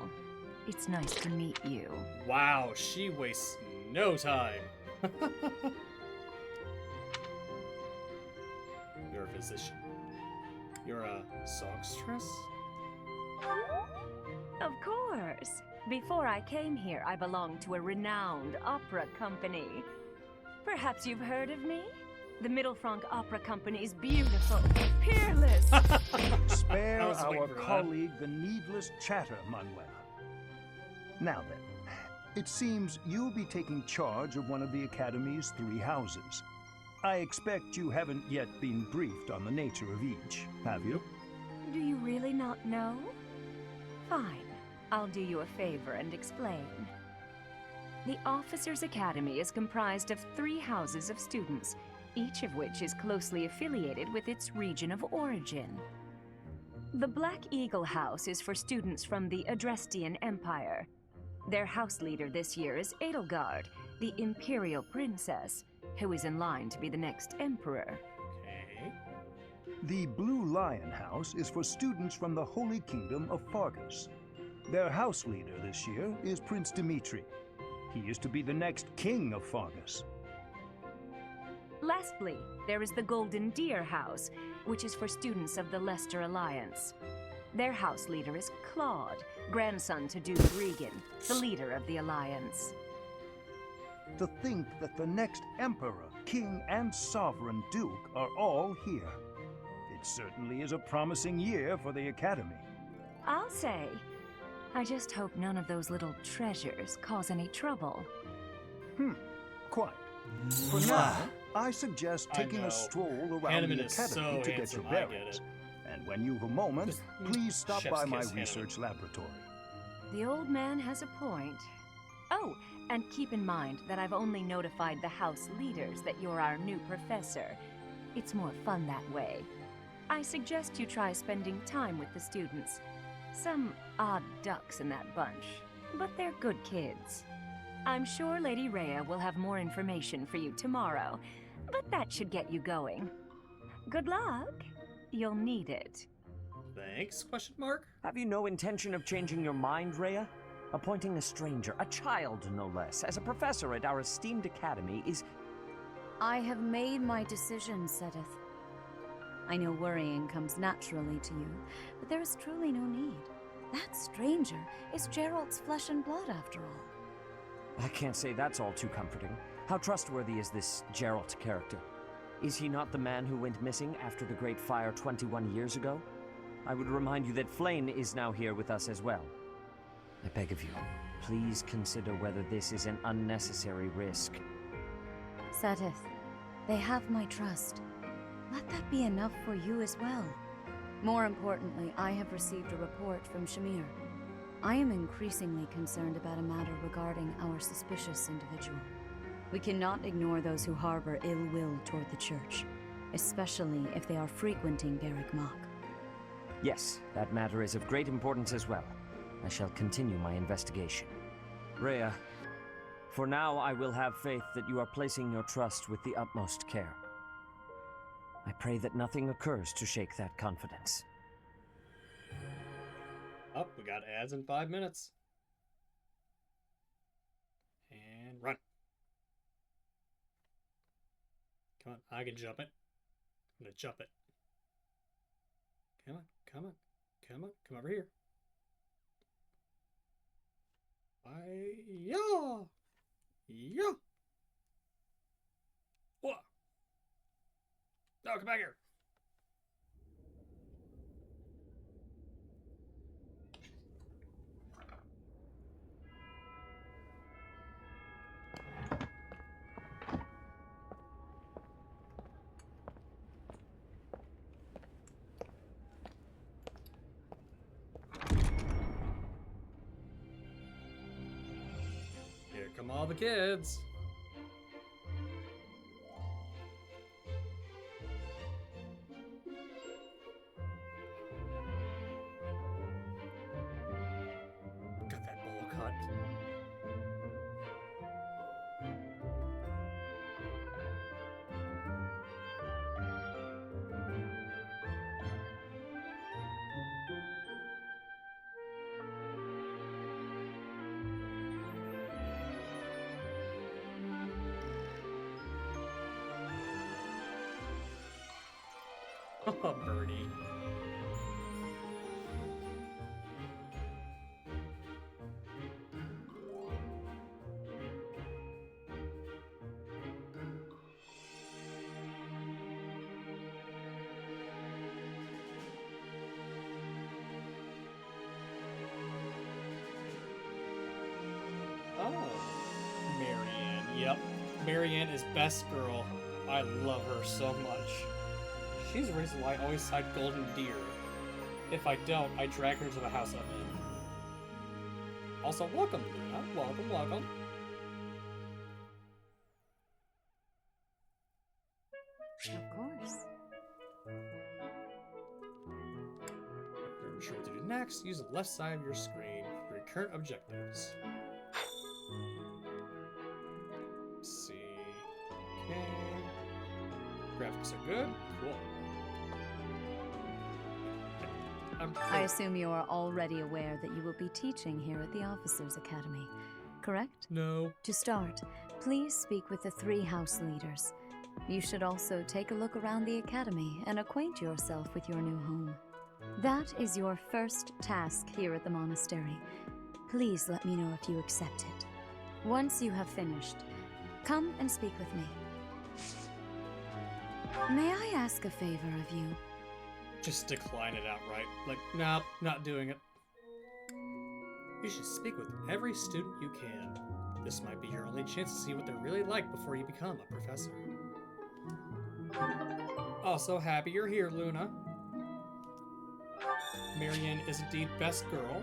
It's nice to meet you. Wow, she wastes no time. You're a physician. You're a songstress? Of course. Before I came here, I belonged to a renowned opera company. Perhaps you've heard of me? The Middle Franc Opera Company is beautiful, peerless. Spare I was waiting our for that. colleague the needless chatter, Manuela. Now then, it seems you'll be taking charge of one of the Academy's 3 houses. I expect you haven't yet been briefed on the nature of each, have you? Do you really not know? Fine. I'll do you a favor and explain. The Officers' Academy is comprised of 3 houses of students, each of which is closely affiliated with its region of origin. The Black Eagle House is for students from the Adrestian Empire. Their house leader this year is Edelgard, the Imperial Princess, who is in line to be the next Emperor. Okay. The Blue Lion House is for students from the Holy Kingdom of Fargus. Their house leader this year is Prince Dimitri. He is to be the next king of Fargus. Lastly, there is the Golden Deer House, which is for students of the Leicester Alliance. Their house leader is Claude, grandson to Duke Regan, the leader of the Alliance. To think that the next Emperor, King, and Sovereign Duke are all here. It certainly is a promising year for the Academy. I'll say. I just hope none of those little treasures cause any trouble. Quite. For now, I suggest taking know. a stroll around Hanneman the is Academy so to get handsome, your I get bearings. it. And when you've a moment, Just please stop chef's by my kiss Hanneman. research laboratory. The old man has a point. Oh, and keep in mind that I've only notified the house leaders that you're our new professor. It's more fun that way. I suggest you try spending time with the students. Some odd ducks in that bunch, but they're good kids. I'm sure Lady Rhea will have more information for you tomorrow, but that should get you going. Good luck. You'll need it. Thanks? Question mark? Have you no intention of changing your mind, Rhea? Appointing a stranger, a child no less, as a professor at our esteemed academy is... I have made my decision, Sedith. I know worrying comes naturally to you, but there is truly no need. That stranger is Gerald's flesh and blood, after all. I can't say that's all too comforting. How trustworthy is this Gerald character? Is he not the man who went missing after the Great Fire 21 years ago? I would remind you that Flane is now here with us as well. I beg of you, please consider whether this is an unnecessary risk. Sedith, they have my trust. Let that be enough for you as well. More importantly, I have received a report from Shamir. I am increasingly concerned about a matter regarding our suspicious individual. We cannot ignore those who harbor ill will toward the Church, especially if they are frequenting Garrick Mach. Yes, that matter is of great importance as well. I shall continue my investigation. Rhea, for now I will have faith that you are placing your trust with the utmost care. I pray that nothing occurs to shake that confidence. Oh, we got ads in 5 minutes. And run. Come on, I can jump it. I'm gonna jump it. Come on, come on, come on, come over here. Yeah. Yeah. What? No, come back here. Here come all the kids. Got that bowl cut. Oh, Birdie. Oh, Marianne. Yep, Marianne is best girl. I love her so much. She's the reason why I always side Golden Deer. If I don't, I drag her to the house I'm in. Also, welcome, Luna. Welcome, welcome. Of course. Remember sure what to do next. Use the left side of your screen for your current objectives. Let's see. Okay. Graphics are good. Cool. I assume you are already aware that you will be teaching here at the Officers' Academy, correct? No. To start, please speak with the 3 house leaders. You should also take a look around the academy and acquaint yourself with your new home. That is your first task here at the monastery. Please let me know if you accept it. Once you have finished, come and speak with me. May I ask a favor of you? Just decline it outright. Like, nope, not doing it. You should speak with every student you can. This might be your only chance to see what they're really like before you become a professor. Also happy you're here, Luna. Marianne is indeed best girl.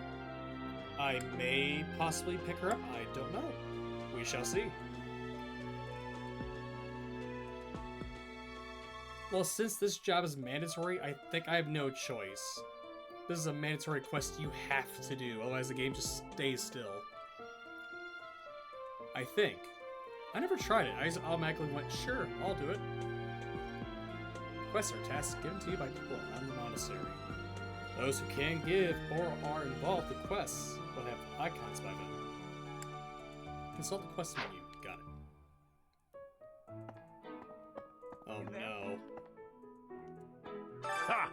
I may possibly pick her up, I don't know. We shall see. Well, since this job is mandatory, I think I have no choice. This is a mandatory quest you have to do, otherwise the game just stays still. I think. I never tried it, I just automatically went, sure, I'll do it. Quests are tasks given to you by people around the monastery. Those who can give or are involved in quests will have icons by them. Consult the quest menu. Got it. Oh no. Ha!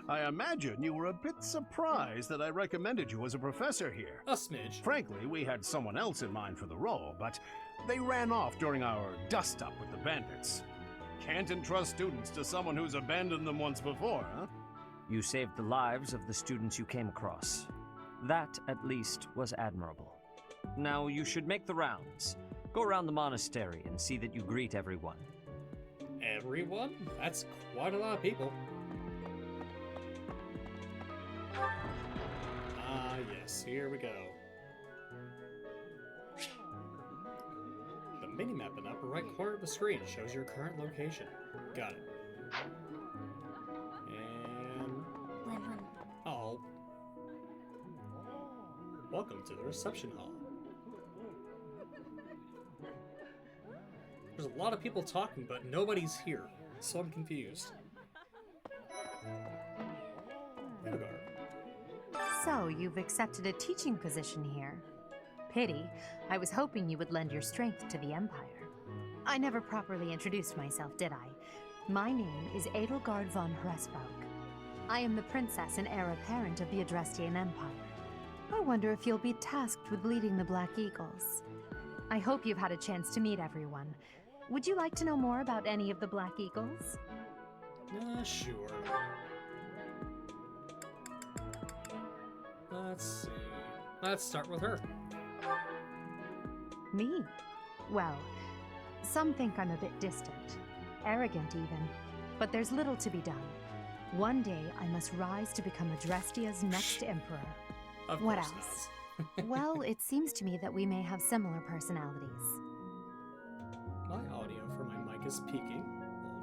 I imagine you were a bit surprised that I recommended you as a professor here. A smidge. Frankly, we had someone else in mind for the role, but they ran off during our dust-up with the bandits. Can't entrust students to someone who's abandoned them once before, huh? You saved the lives of the students you came across. That, at least, was admirable. Now you should make the rounds. Go around the monastery and see that you greet everyone. Everyone? That's quite a lot of people. Ah, yes, here we go. The minimap in the upper right corner of the screen shows your current location. Got it. And... oh. Welcome to the reception hall. There's a lot of people talking, but nobody's here, so I'm confused. Edelgard. So, you've accepted a teaching position here. Pity. I was hoping you would lend your strength to the Empire. I never properly introduced myself, did I? My name is Edelgard von Hresbok. I am the princess and heir apparent of the Adrestian Empire. I wonder if you'll be tasked with leading the Black Eagles. I hope you've had a chance to meet everyone. Would you like to know more about any of the Black Eagles? Sure. Let's see. Let's start with her. Me? Well, some think I'm a bit distant, arrogant even, but there's little to be done. One day I must rise to become Adrestia's next emperor. Of what course else? not. Well, it seems to me that we may have similar personalities. My audio for my mic is peaking.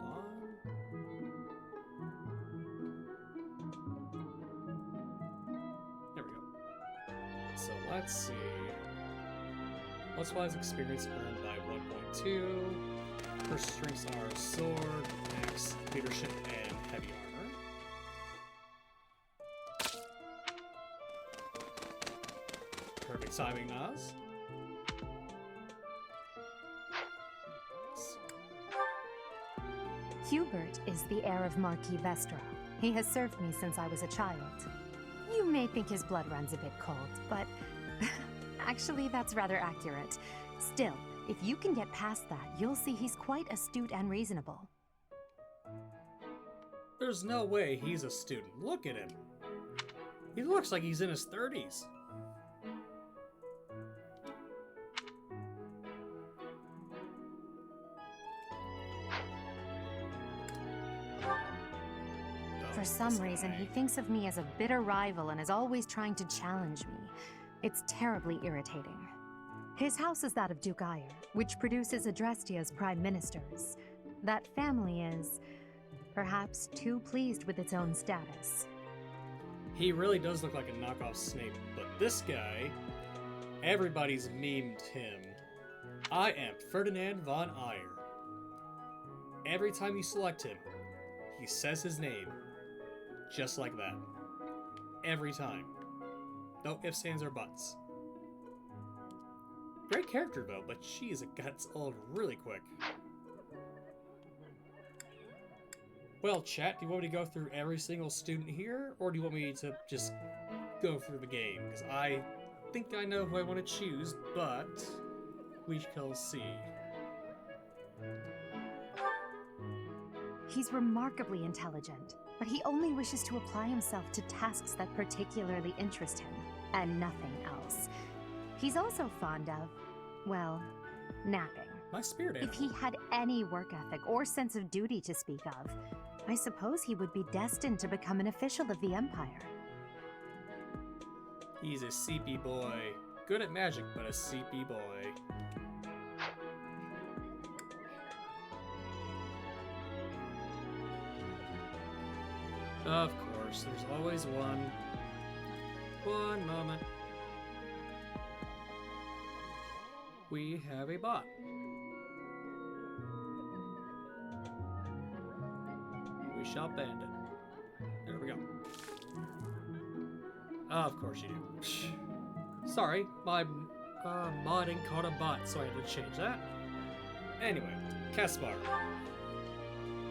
Hold on. There we go. So let's see. What's wise experience earned by 1.2? Her strengths are sword, axe, leadership, and heavy armor. Perfect timing, Nas. Hubert is the heir of Marquis Vestra. He has served me since I was a child. You may think his blood runs a bit cold, but actually that's rather accurate. Still, if you can get past that, you'll see he's quite astute and reasonable. There's no way he's a student. Look at him. He looks like he's in his 30s. For some reason, he thinks of me as a bitter rival and is always trying to challenge me. It's terribly irritating. His house is that of Duke Ire, which produces Adrestia's prime ministers. That family is, perhaps, too pleased with its own status. He really does look like a knockoff Snape, but this guy, everybody's memed him. I am Ferdinand von Ire. Every time you select him, he says his name. Just like that. Every time. No ifs, ands, or buts. Great character though, but geez, it gets old really quick. Well, chat, do you want me to go through every single student here, or do you want me to just go through the game? Because I think I know who I want to choose, but we shall see. He's remarkably intelligent, but he only wishes to apply himself to tasks that particularly interest him, and nothing else. He's also fond of, well, napping. My spirit animal. If he had any work ethic or sense of duty to speak of, I suppose he would be destined to become an official of the Empire. He's a CP boy. Good at magic, but a CP boy. Of course, there's always one moment. We have a bot. We shall band it. There we go. Of course you do. Sorry, my modding caught a bot, so I had to change that. Anyway, Caspar.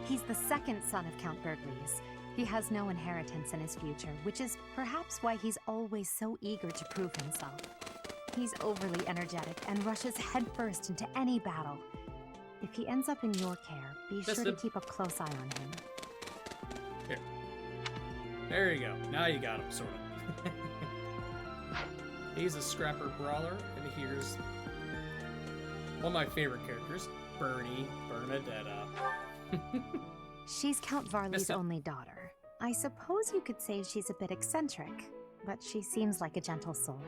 He's the second son of Count Bergliez. He has no inheritance in his future, which is perhaps why he's always so eager to prove himself. He's overly energetic and rushes headfirst into any battle. If he ends up in your care, be sure to keep a close eye on him. Here. There you go. Now you got him, sort of. He's a scrapper brawler, and here's one of my favorite characters, Bernadetta. She's Count Varley's only daughter. I suppose you could say she's a bit eccentric, but she seems like a gentle soul.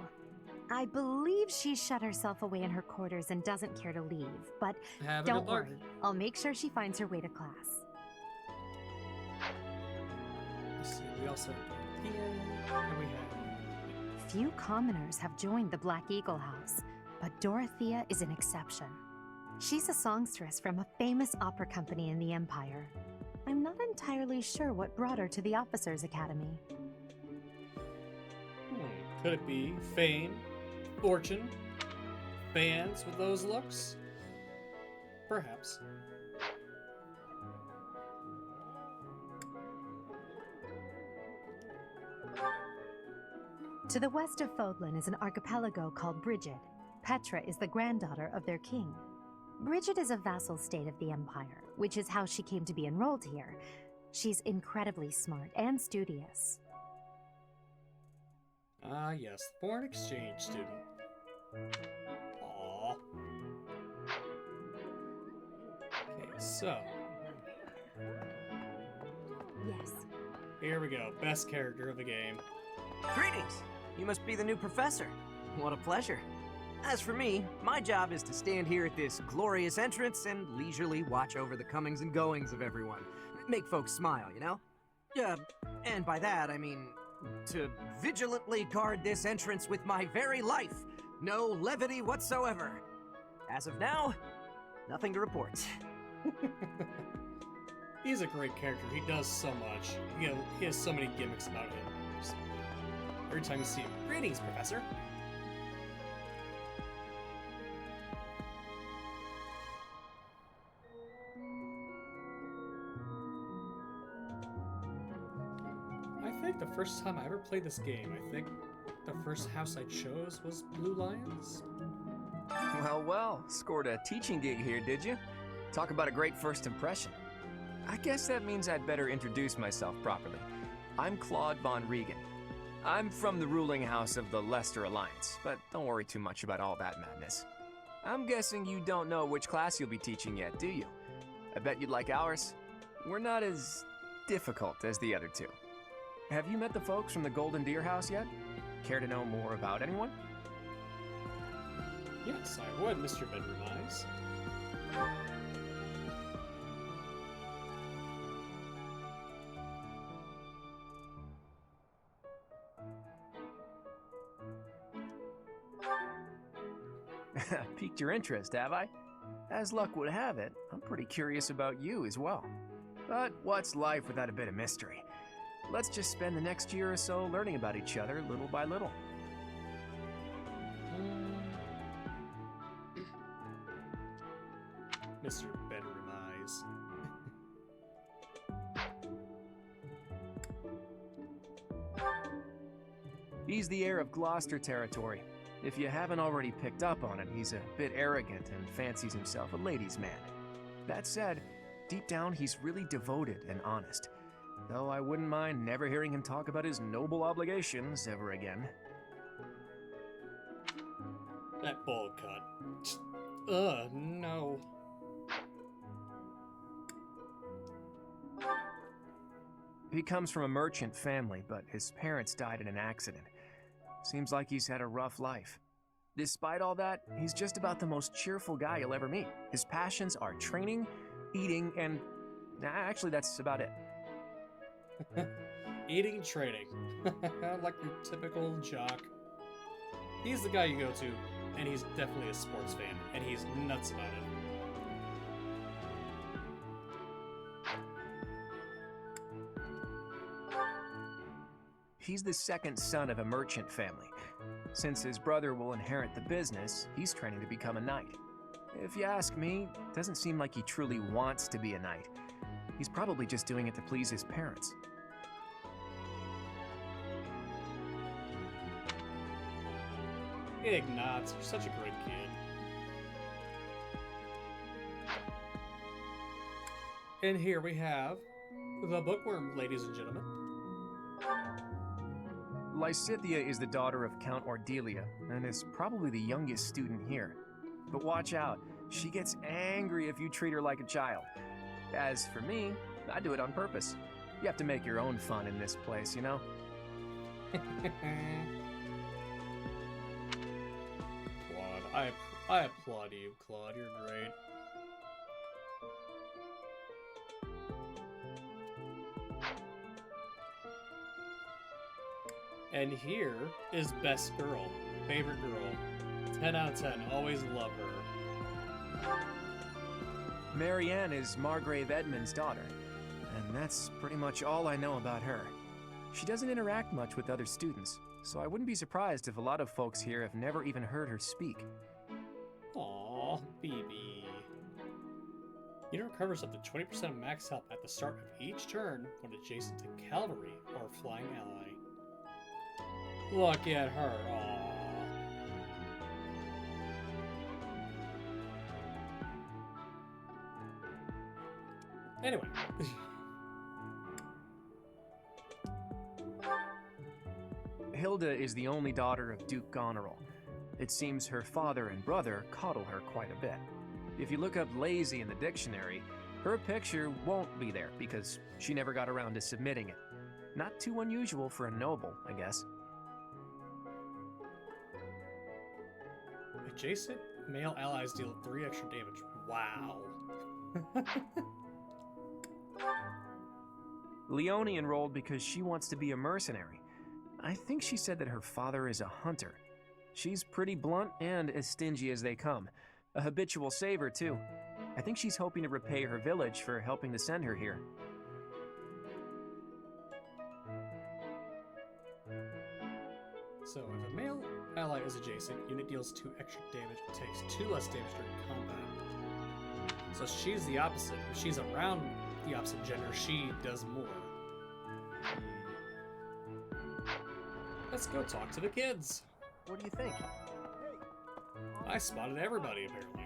I believe she's shut herself away in her quarters and doesn't care to leave, but don't worry. I'll make sure she finds her way to class. Let's see, we also have Dorothea, and we have... Few commoners have joined the Black Eagle House, but Dorothea is an exception. She's a songstress from a famous opera company in the Empire. I'm not entirely sure what brought her to the Officers' Academy. Could it be fame, fortune, fans with those looks? Perhaps. To the west of Fodlan is an archipelago called Brigid. Petra is the granddaughter of their king. Brigid is a vassal state of the Empire, which is how she came to be enrolled here. She's incredibly smart and studious. Ah, yes, foreign exchange student. Aww. Okay, so. Yes. Here we go, best character of the game. Greetings! You must be the new professor. What a pleasure. As for me, my job is to stand here at this glorious entrance and leisurely watch over the comings and goings of everyone. Make folks smile, you know? And by that, I mean to vigilantly guard this entrance with my very life. No levity whatsoever. As of now, nothing to report. He's a great character. He does so much. You know, he has so many gimmicks about him. Just every time you see him, greetings, Professor. I think the first time I ever played this game, I think the first house I chose was Blue Lions. Well, well, scored a teaching gig here, did you? Talk about a great first impression. I guess that means I'd better introduce myself properly. I'm Claude von Regan. I'm from the ruling house of the Leicester Alliance, but don't worry too much about all that madness. I'm guessing you don't know which class you'll be teaching yet, do you? I bet you'd like ours. We're not as difficult as the other two. Have you met the folks from the Golden Deer House yet? Care to know more about anyone? Yes, I would, Mr. Bedroom Eyes. Piqued your interest, have I? As luck would have it, I'm pretty curious about you as well. But what's life without a bit of mystery? Let's just spend the next year or so learning about each other little by little. Mr. Bedroom Eyes. He's the heir of Gloucester territory. If you haven't already picked up on it, he's a bit arrogant and fancies himself a ladies' man. That said, deep down he's really devoted and honest. Though I wouldn't mind never hearing him talk about his noble obligations ever again. That bowl cut. Ugh, no. He comes from a merchant family, but his parents died in an accident. Seems like he's had a rough life. Despite all that, he's just about the most cheerful guy you'll ever meet. His passions are training, eating, and... actually, that's about it. Eating and training. Like your typical jock. He's the guy you go to, and he's definitely a sports fan, and he's nuts about it. He's the second son of a merchant family. Since his brother will inherit the business, he's training to become a knight. If you ask me, it doesn't seem like he truly wants to be a knight. He's probably just doing it to please his parents. Ignatz, you're such a great kid. And here we have the bookworm, ladies and gentlemen. Lysithea is the daughter of Count Ordelia, and is probably the youngest student here. But watch out, she gets angry if you treat her like a child. As for me, I do it on purpose. You have to make your own fun in this place, you know? Claude, I applaud you, Claude. You're great. And here is best girl, favorite girl. 10 out of 10, always love her. Marianne is Margrave Edmund's daughter, and that's pretty much all I know about her. She doesn't interact much with other students, so I wouldn't be surprised if a lot of folks here have never even heard her speak. Aww, BB. Unit recovers up to 20% of max health at the start of each turn when adjacent to cavalry or flying ally. Look at her, aww. Anyway. Hilda is the only daughter of Duke Goneril. It seems her father and brother coddle her quite a bit. If you look up lazy in the dictionary, her picture won't be there because she never got around to submitting it. Not too unusual for a noble, I guess. Adjacent male allies deal 3 extra damage. Wow. Leone enrolled because she wants to be a mercenary. I think she said that her father is a hunter. She's pretty blunt and as stingy as they come. A habitual saver, too. I think she's hoping to repay her village for helping to send her here. So, if a male ally is adjacent, unit deals 2 extra damage and takes 2 less damage during combat. So she's the opposite. If she's around the opposite gender, she does more. Let's go talk to the kids. What do you think? I spotted everybody, apparently.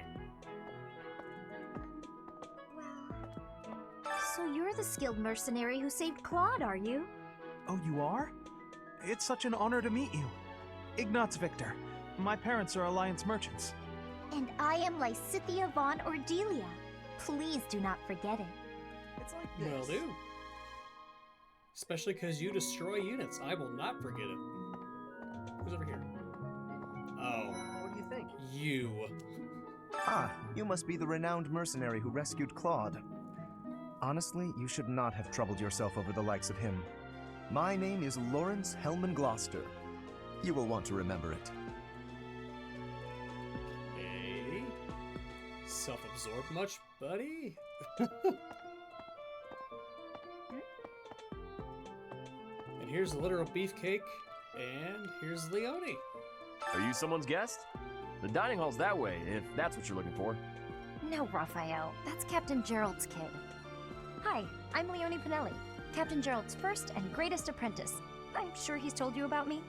So you're the skilled mercenary who saved Claude, are you? Oh, you are? It's such an honor to meet you. Ignatz Victor. My parents are Alliance merchants. And I am Lysithea von Ordelia. Please do not forget it. It's like this. Will do. Especially because you destroy units. I will not forget it. Who's over here? Oh. What do you think? You. Ah, you must be the renowned mercenary who rescued Claude. Honestly, you should not have troubled yourself over the likes of him. My name is Lawrence Hellman Gloucester. You will want to remember it. Hey. Self-absorbed much, buddy? And here's the literal beefcake, and here's Leone. Are you someone's guest? The dining hall's that way, if that's what you're looking for. No, Raphael. That's Captain Gerald's kid. Hi, I'm Leone Pinelli, Captain Gerald's first and greatest apprentice. I'm sure he's told you about me.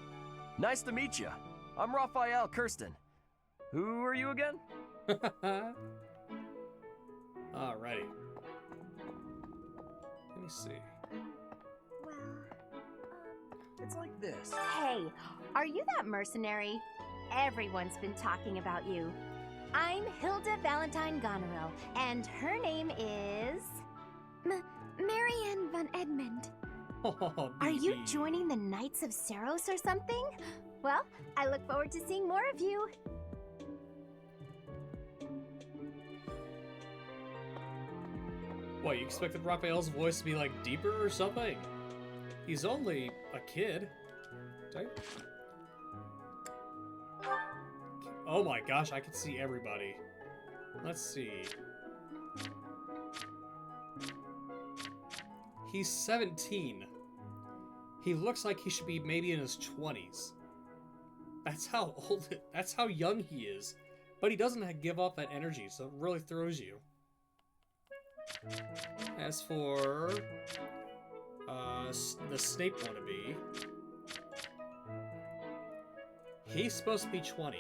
Nice to meet you. I'm Raphael Kirsten. Who are you again? Alrighty. Let me see. It's like this. Hey, are you that mercenary? Everyone's been talking about you. I'm Hilda Valentine Goneril, and her name is... Marianne von Edmund. Oh, Are you baby. joining the Knights of Saros or something? Well, I look forward to seeing more of you. What, you expected Raphael's voice to be like deeper or something? He's only a kid. Right? Oh my gosh, I can see everybody. Let's see. He's 17. He looks like he should be maybe in his 20s. That's how old, that's how young he is. But he doesn't give off that energy, so it really throws you. As for the Snape wannabe, he's supposed to be 20.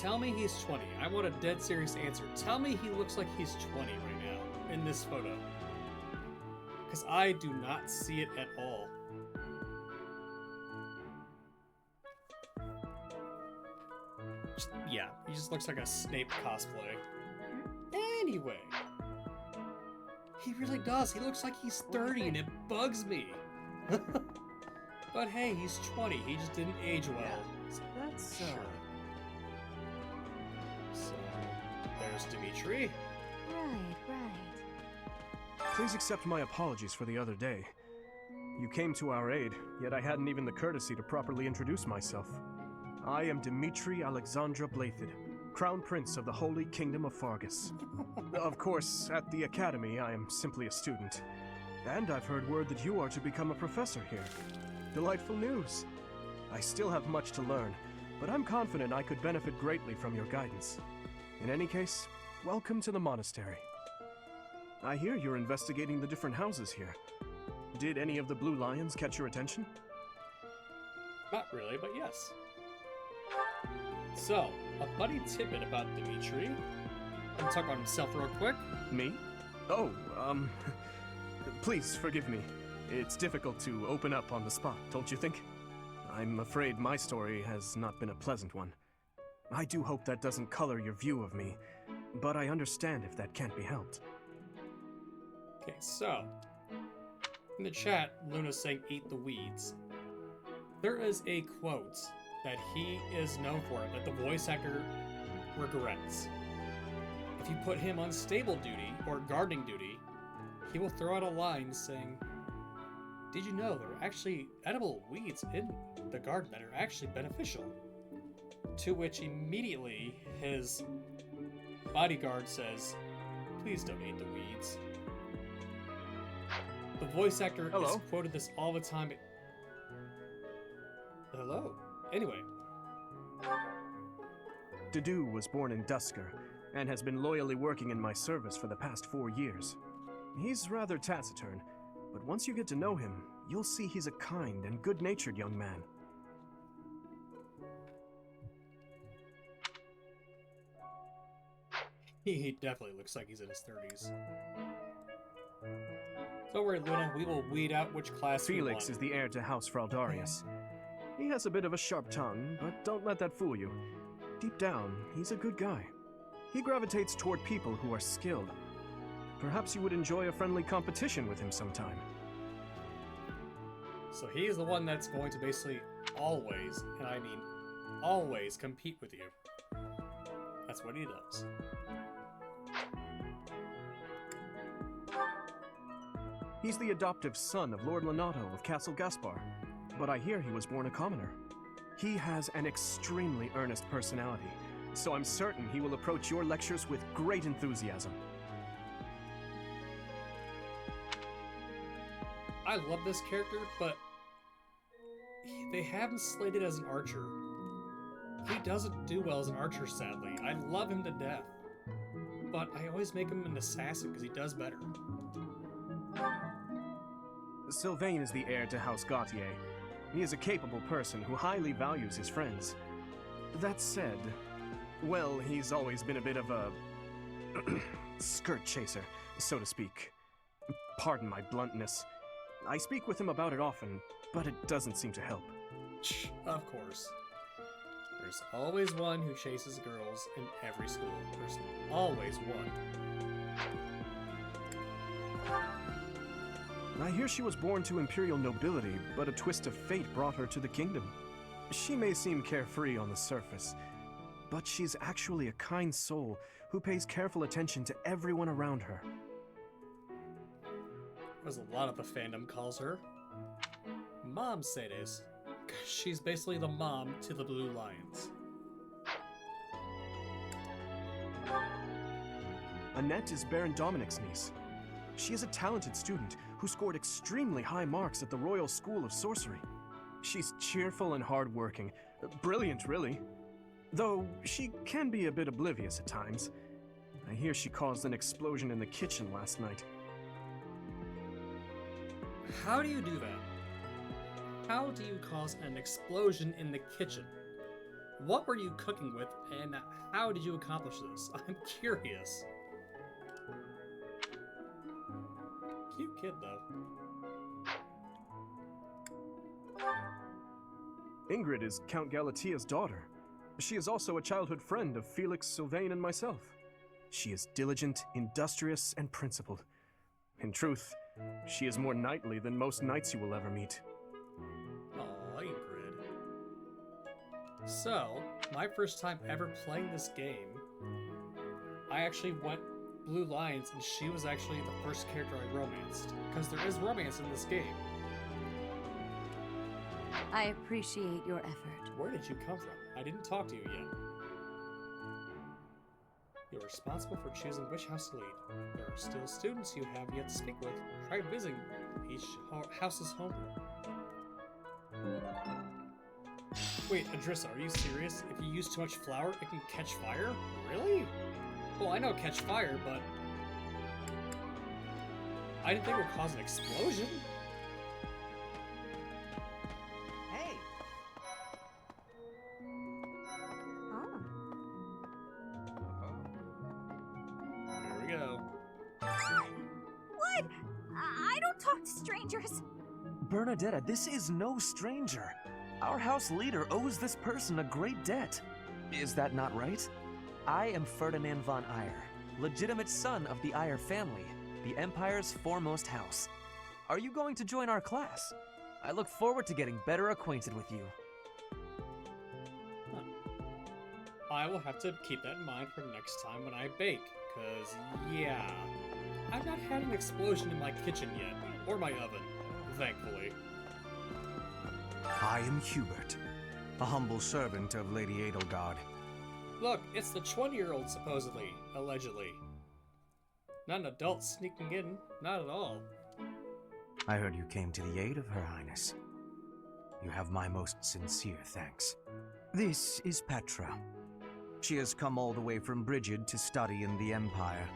Tell me he's 20. I want a dead serious answer. Tell me he looks like he's 20 right now in this photo. Because I do not see it at all. Yeah, he just looks like a Snape cosplay. Anyway. He really does. He looks like he's 30 and it bugs me. But hey, he's 20. He just didn't age well. That's Sure. So, there's Dimitri. Right. Please accept my apologies for the other day. You came to our aid, yet I hadn't even the courtesy to properly introduce myself. I am Dimitri Alexandra Blathid, Crown Prince of the Holy Kingdom of Fargus. Of course, at the Academy, I am simply a student. And I've heard word that you are to become a professor here. Delightful news. I still have much to learn, but I'm confident I could benefit greatly from your guidance. In any case, welcome to the monastery. I hear you're investigating the different houses here. Did any of the blue lions catch your attention? Not really, but yes. So, a funny tidbit about Dimitri. Let me talk about himself real quick. Me? Oh, please forgive me. It's difficult to open up on the spot, don't you think? I'm afraid my story has not been a pleasant one. I do hope that doesn't color your view of me, but I understand if that can't be helped. Okay, so, in the chat, Luna's saying eat the weeds. There is a quote that he is known for, that the voice actor regrets. If you put him on stable duty or gardening duty, he will throw out a line saying, "Did you know there are actually edible weeds in the garden that are actually beneficial?" To which immediately his bodyguard says, "Please don't eat the weeds." The voice actor is quoted this all the time. Hello? Anyway. Dedu was born in Dusker, and has been loyally working in my service for the past 4 years. He's rather taciturn, but once you get to know him, you'll see he's a kind and good-natured young man. He definitely looks like he's in his 30s. Don't worry, Luna, we will weed out which class Felix is the heir to House Fraldarius. He has a bit of a sharp tongue, but don't let that fool you. Deep down, he's a good guy. He gravitates toward people who are skilled. Perhaps you would enjoy a friendly competition with him sometime. So he is the one that's going to basically always, and I mean always, compete with you. That's what he does. He's the adoptive son of Lord Lenato of Castle Gaspar, but I hear he was born a commoner. He has an extremely earnest personality, so I'm certain he will approach your lectures with great enthusiasm. I love this character, but they have him slated as an archer. He doesn't do well as an archer, sadly. I love him to death. But I always make him an assassin because he does better. Sylvain is the heir to House Gautier. He is a capable person who highly values his friends. That said, well, he's always been a bit of a skirt chaser, so to speak. Pardon my bluntness. I speak with him about it often, but it doesn't seem to help. Of course. There's always one who chases girls in every school. There's always one. I hear she was born to imperial nobility, but a twist of fate brought her to the kingdom. She may seem carefree on the surface, but she's actually a kind soul who pays careful attention to everyone around her. As a lot of the fandom calls her. Mom Ceres. She's basically the mom to the Blue Lions. Annette is Baron Dominic's niece. She is a talented student who scored extremely high marks at the Royal School of Sorcery. She's cheerful and hardworking. Brilliant, really. Though she can be a bit oblivious at times. I hear she caused an explosion in the kitchen last night. How do you do that? How do you cause an explosion in the kitchen? What were you cooking with, and how did you accomplish this? I'm curious. Cute kid, though. Ingrid is Count Galatia's daughter. She is also a childhood friend of Felix, Sylvain, and myself. She is diligent, industrious, and principled. In truth, she is more knightly than most knights you will ever meet. Aw, Ingrid. So, my first time ever playing this game, I actually went Blue Lions, and she was actually the first character I romanced. Because there is romance in this game. I appreciate your effort. Where did you come from? I didn't talk to you yet. You're responsible for choosing which house to lead. There are still students you have yet to speak with. Try visiting each house's homeroom. Wait, Adrissa, are you serious? If you use too much flour, it can catch fire? Really? Well, I know catch fire, but I didn't think it would cause an explosion. Hey! Here we go. What? I don't talk to strangers. Bernadetta, this is no stranger. Our house leader owes this person a great debt. Is that not right? I am Ferdinand von Eyre, legitimate son of the Eyre family, the Empire's foremost house. Are you going to join our class? I look forward to getting better acquainted with you. I will have to keep that in mind for next time when I bake, because, yeah, I've not had an explosion in my kitchen yet, or my oven, thankfully. I am Hubert, a humble servant of Lady Edelgard. Look, it's the 20-year-old, supposedly, allegedly. Not an adult sneaking in, not at all. I heard you came to the aid of Her Highness. You have my most sincere thanks. This is Petra. She has come all the way from Brigid to study in the Empire.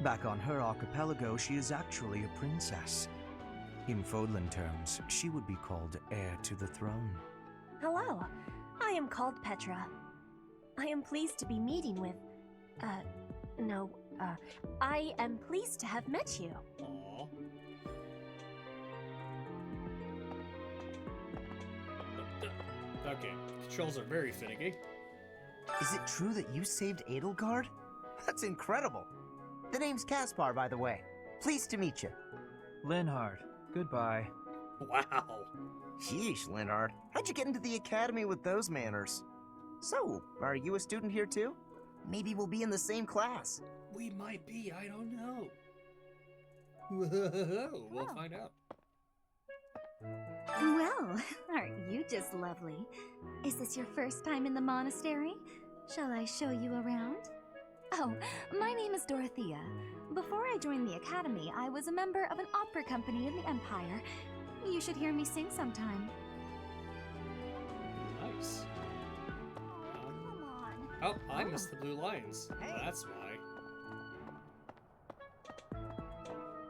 Back on her archipelago, she is actually a princess. In Fodlan terms, she would be called heir to the throne. Hello, I am called Petra. I am pleased to be meeting with... I am pleased to have met you. Aww. Okay, controls are very finicky. Is it true that you saved Edelgard? That's incredible. The name's Caspar, by the way. Pleased to meet you. Linhard, goodbye. Wow. Sheesh, Linhard. How'd you get into the academy with those manners? So, are you a student here too? Maybe we'll be in the same class. We might be, I don't know. We'll find out. Well, aren't you just lovely? Is this your first time in the monastery? Shall I show you around? Oh, my name is Dorothea. Before I joined the academy, I was a member of an opera company in the Empire. You should hear me sing sometime. Nice. Come on. Oh, I missed the Blue Lions. That's why.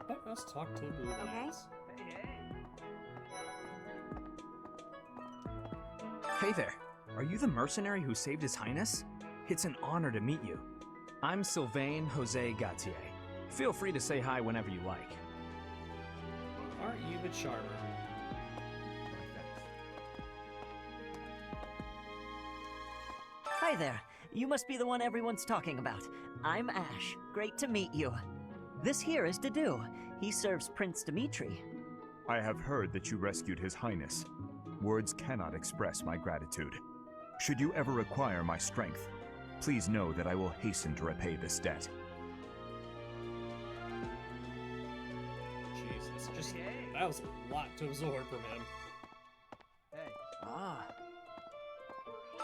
Let us talk to the Blue Lions. Hey there. Are you the mercenary who saved His Highness? It's an honor to meet you. I'm Sylvain Jose Gautier. Feel free to say hi whenever you like. Aren't you the charmer? Hi there. You must be the one everyone's talking about. I'm Ash. Great to meet you. This here is Dedu. He serves Prince Dimitri. I have heard that you rescued His Highness. Words cannot express my gratitude. Should you ever require my strength, please know that I will hasten to repay this debt. Jesus, that was a lot to absorb from him. Hey.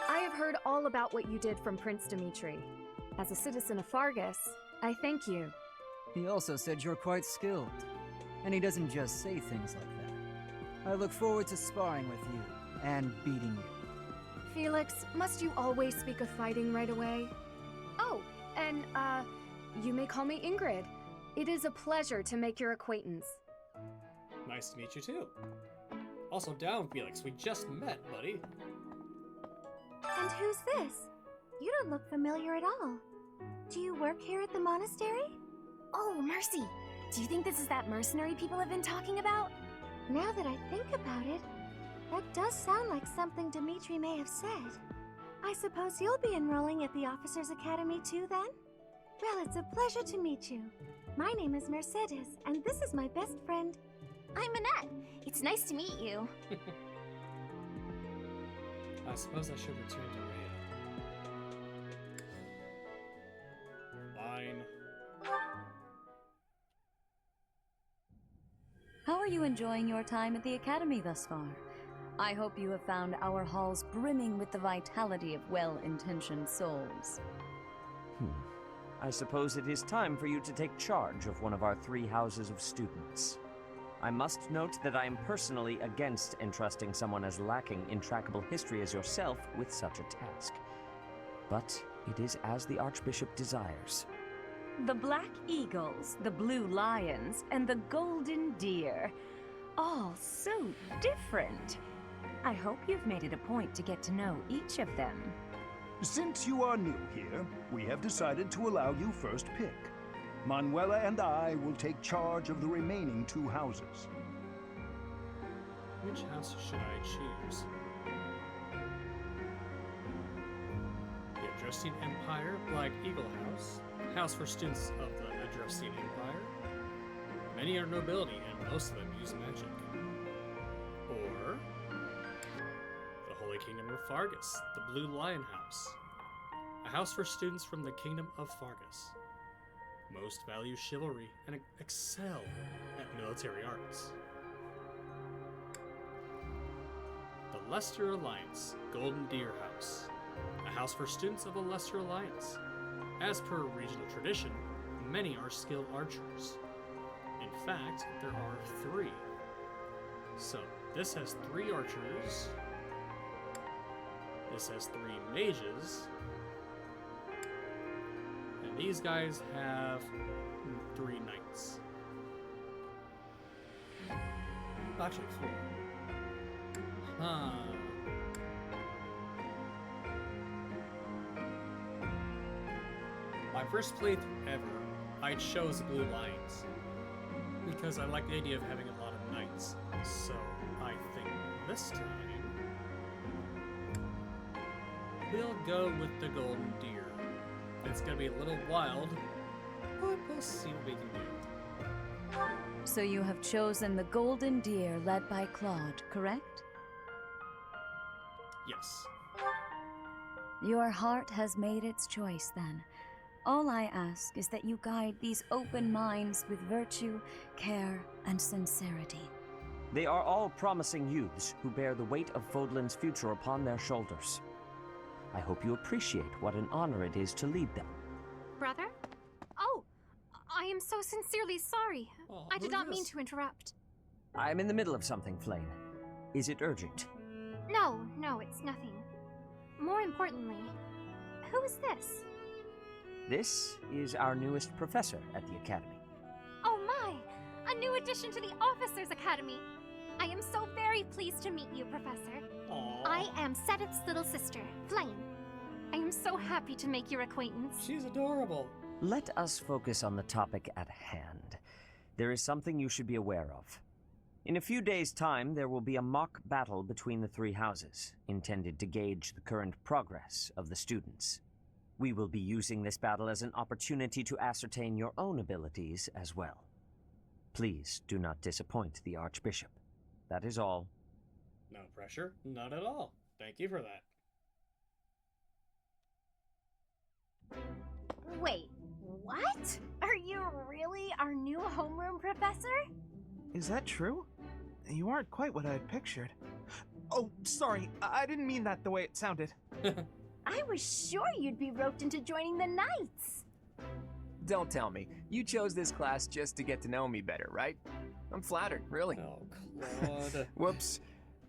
I have heard all about what you did from Prince Dimitri. As a citizen of Fargus, I thank you. He also said you're quite skilled. And he doesn't just say things like that. I look forward to sparring with you and beating you. Felix, must you always speak of fighting right away? Oh, and, you may call me Ingrid. It is a pleasure to make your acquaintance. Nice to meet you too. Also down, Felix. We just met, buddy. And who's this? You don't look familiar at all. Do you work here at the monastery? Oh, Mercy! Do you think this is that mercenary people have been talking about? Now that I think about it, that does sound like something Dimitri may have said. I suppose you'll be enrolling at the Officers' Academy too, then? Well, it's a pleasure to meet you. My name is Mercedes, and this is my best friend. I'm Annette. It's nice to meet you. I suppose I should return to Rhea. Fine. How are you enjoying your time at the Academy thus far? I hope you have found our halls brimming with the vitality of well-intentioned souls. I suppose it is time for you to take charge of one of our 3 houses of students. I must note that I am personally against entrusting someone as lacking in trackable history as yourself with such a task. But it is as the Archbishop desires. The Black Eagles, the Blue Lions, and the Golden Deer. All so different. I hope you've made it a point to get to know each of them. Since you are new here, we have decided to allow you first pick. Manuela and I will take charge of the remaining 2 houses. Which house should I choose? The Adrestian Empire, Black Eagle House, House for students of the Adrestian Empire. Many are nobility, and most of them use magic. Or the Holy Kingdom of Fargus, the Blue Lion House, a house for students from the Kingdom of Fargus. Most value chivalry and excel at military arts. The Leicester Alliance, Golden Deer House, a house for students of a Leicester Alliance. As per regional tradition, many are skilled archers. In fact, there are 3. So, this has 3 archers. This has 3 mages. And these guys have 3 knights. Actually, 4. Huh. My first playthrough ever, I chose Blue Lions because I like the idea of having a lot of knights. So I think this time we'll go with the Golden Deer. It's gonna be a little wild, but we'll see what we can do. So you have chosen the Golden Deer led by Claude, correct? Yes. Your heart has made its choice, then. All I ask is that you guide these open minds with virtue, care, and sincerity. They are all promising youths who bear the weight of Fodlan's future upon their shoulders. I hope you appreciate what an honor it is to lead them. Brother? Oh, I am so sincerely sorry. I did not mean to interrupt. I'm in the middle of something, Flame. Is it urgent? No, it's nothing. More importantly, who is this? This is our newest professor at the Academy. Oh my! A new addition to the Officers' Academy! I am so very pleased to meet you, Professor. I am Sedith's little sister, Flame. I am so happy to make your acquaintance. She's adorable. Let us focus on the topic at hand. There is something you should be aware of. In a few days' time, there will be a mock battle between the three houses, intended to gauge the current progress of the students. We will be using this battle as an opportunity to ascertain your own abilities as well. Please do not disappoint the Archbishop. That is all. No pressure, not at all. Thank you for that. Wait, what? Are you really our new homeroom professor? Is that true? You aren't quite what I had pictured. Oh, sorry, I didn't mean that the way it sounded. I was sure you'd be roped into joining the Knights. Don't tell me. You chose this class just to get to know me better, right? I'm flattered, really. Oh, Claude. Whoops.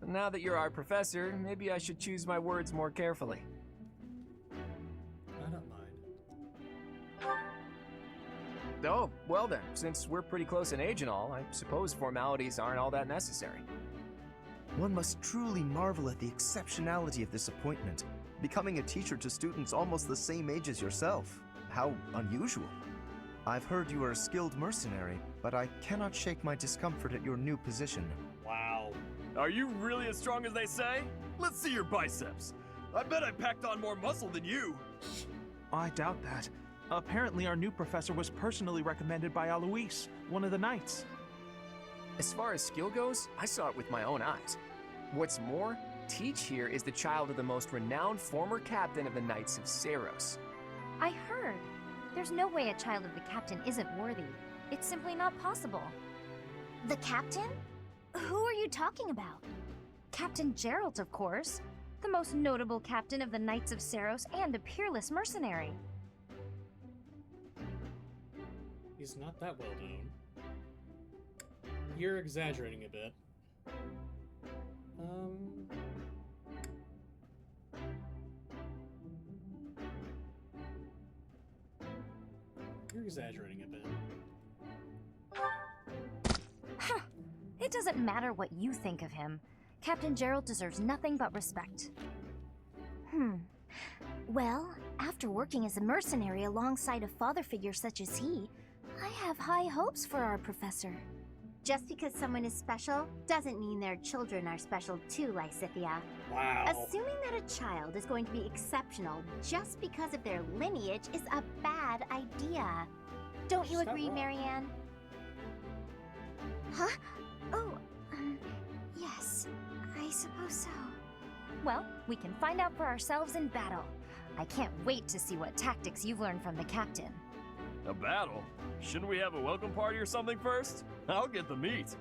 Now that you're our professor, maybe I should choose my words more carefully. I don't mind. Oh, well then, since we're pretty close in age and all, I suppose formalities aren't all that necessary. One must truly marvel at the exceptionality of this appointment. Becoming a teacher to students almost the same age as yourself. How unusual. I've heard you are a skilled mercenary, but I cannot shake my discomfort at your new position. Wow. Are you really as strong as they say? Let's see your biceps. I bet I packed on more muscle than you. I doubt that. Apparently our new professor was personally recommended by Alois, one of the Knights. As far as skill goes, I saw it with my own eyes. What's more, Teach here is the child of the most renowned former captain of the Knights of Seiros. I heard. There's no way a child of the captain isn't worthy. It's simply not possible. The captain? Who are you talking about? Captain Geralt, of course. The most notable captain of the Knights of Seiros and a peerless mercenary. He's not that well known. You're exaggerating a bit. You're exaggerating a bit. Huh. It doesn't matter what you think of him. Captain Geralt deserves nothing but respect. Well, after working as a mercenary alongside a father figure such as he, I have high hopes for our professor. Just because someone is special doesn't mean their children are special too, Lysithia. Wow. Assuming that a child is going to be exceptional just because of their lineage is a bad idea. Don't you agree, Marianne? Huh? Oh, yes, I suppose so. Well, we can find out for ourselves in battle. I can't wait to see what tactics you've learned from the captain. A battle? Shouldn't we have a welcome party or something first? I'll get the meat.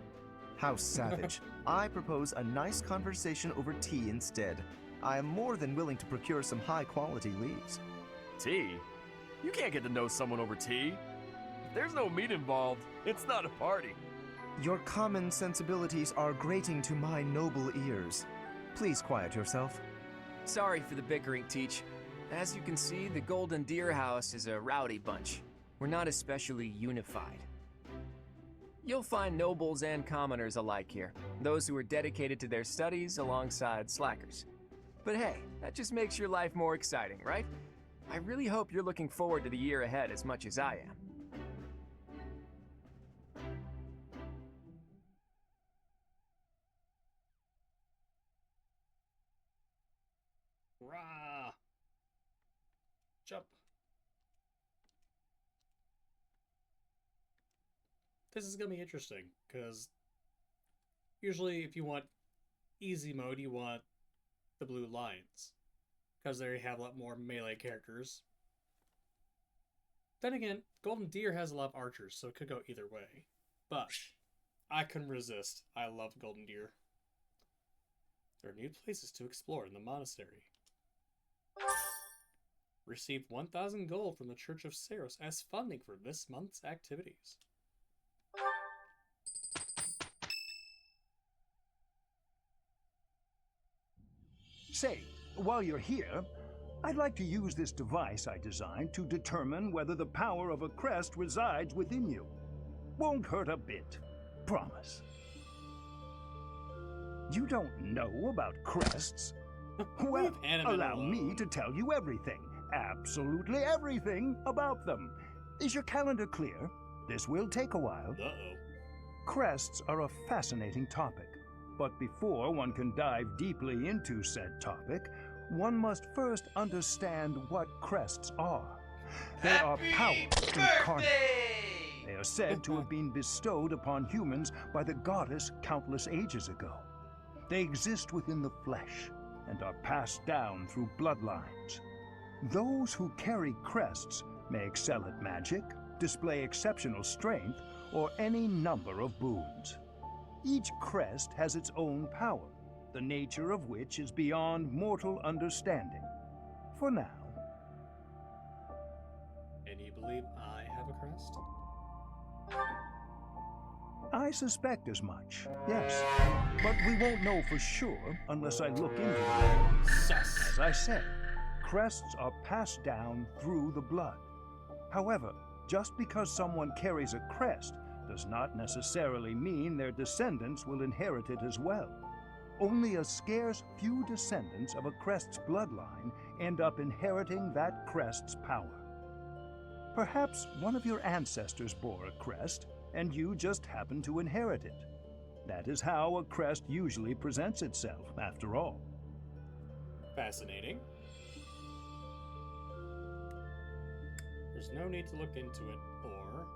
How savage. I propose a nice conversation over tea instead. I am more than willing to procure some high-quality leaves. Tea? You can't get to know someone over tea. If there's no meat involved, it's not a party. Your common sensibilities are grating to my noble ears. Please quiet yourself. Sorry for the bickering, Teach. As you can see, the Golden Deer House is a rowdy bunch. We're not especially unified. You'll find nobles and commoners alike here, those who are dedicated to their studies alongside slackers. But hey, that just makes your life more exciting, right? I really hope you're looking forward to the year ahead as much as I am. Rah! Jump. This is gonna be interesting, because usually if you want easy mode, you want the blue lions, because there you have a lot more melee characters. Then again, Golden Deer has a lot of archers, so it could go either way. But I couldn't resist. I love Golden Deer. There are new places to explore in the monastery. Received 1,000 gold from the Church of Seiros as funding for this month's activities. Say, while you're here, I'd like to use this device I designed to determine whether the power of a crest resides within you. Won't hurt a bit. Promise. You don't know about crests? Well, Leave Anime allow alone. me to tell you everything, absolutely everything about them. Is your calendar clear? This will take a while. Uh-oh. Crests are a fascinating topic, but before one can dive deeply into said topic, one must first understand what crests are. They are power incarnate. They are said to have been bestowed upon humans by the goddess countless ages ago. They exist within the flesh and are passed down through bloodlines. Those who carry crests may excel at magic, display exceptional strength, or any number of boons. Each crest has its own power, the nature of which is beyond mortal understanding. For now. And you believe I have a crest? I suspect as much, yes. But we won't know for sure unless I look into it. Sus. As I said, crests are passed down through the blood. However, just because someone carries a crest does not necessarily mean their descendants will inherit it as well. Only a scarce few descendants of a crest's bloodline end up inheriting that crest's power. Perhaps one of your ancestors bore a crest, and you just happen to inherit it. That is how a crest usually presents itself, after all. Fascinating. There's no need to look into it, or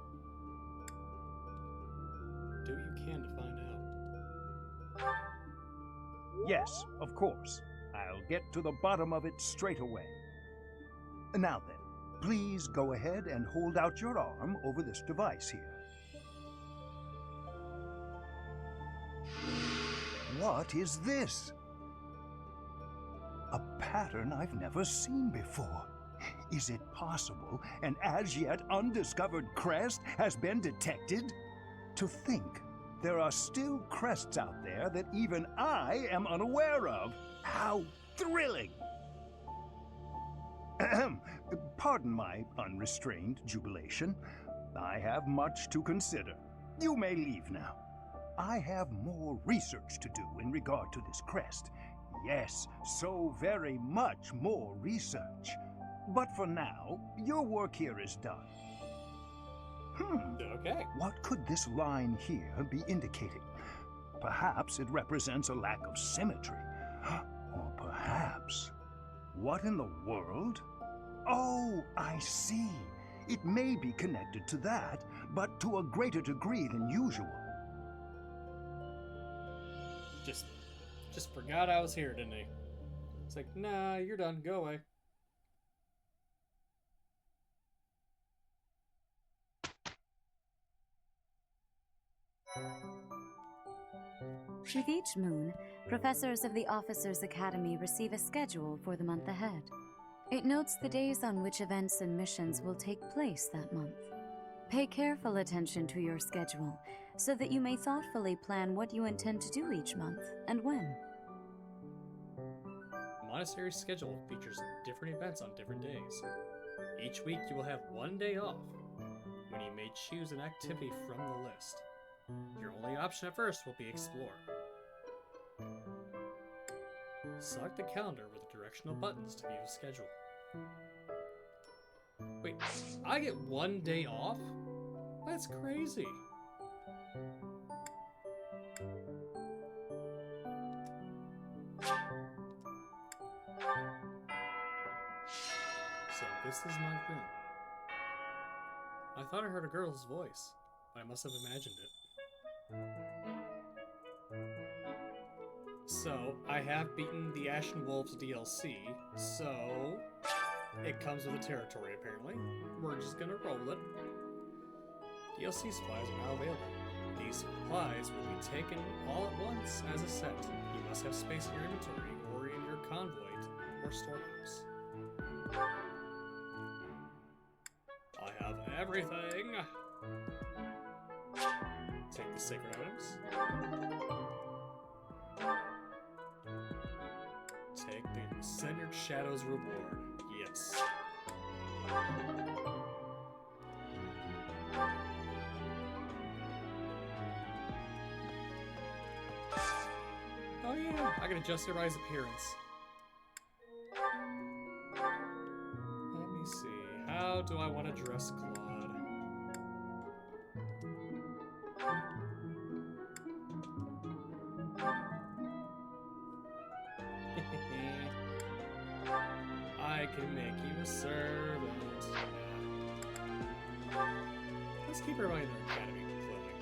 do what you can to find out. Yes, of course. I'll get to the bottom of it straight away. Now then, please go ahead and hold out your arm over this device here. What is this? A pattern I've never seen before. Is it possible an as yet undiscovered crest has been detected? To think there are still crests out there that even I am unaware of. How thrilling! Pardon my unrestrained jubilation. I have much to consider. You may leave now. I have more research to do in regard to this crest. Yes, so very much more research. But for now, your work here is done. Okay. What could this line here be indicating? Perhaps it represents a lack of symmetry. Or perhaps... What in the world? Oh, I see. It may be connected to that, but to a greater degree than usual. Just forgot I was here, didn't he? It's like, nah, you're done. Go away. With each moon, professors of the Officers' Academy receive a schedule for the month ahead. It notes the days on which events and missions will take place that month. Pay careful attention to your schedule so that you may thoughtfully plan what you intend to do each month and when. The monastery's schedule features different events on different days. Each week you will have one day off, when you may choose an activity from the list. Your only option at first will be Explore. Select the calendar with the directional buttons to view the schedule. Wait, I get one day off? That's crazy. So this is my room. I thought I heard a girl's voice, but I must have imagined it. So, I have beaten the Ashen Wolves DLC, so it comes with a territory apparently. We're just gonna roll with it. DLC supplies are now available. These supplies will be taken all at once as a set. You must have space in your inventory or in your convoy or storehouse. I have everything! Take the sacred items. Take the Centered Shadows reward. Yes. Damn, I can adjust everybody's appearance. Let me see. How do I want to dress Claude? I can make you a servant. Let's keep everybody in their academy clothing.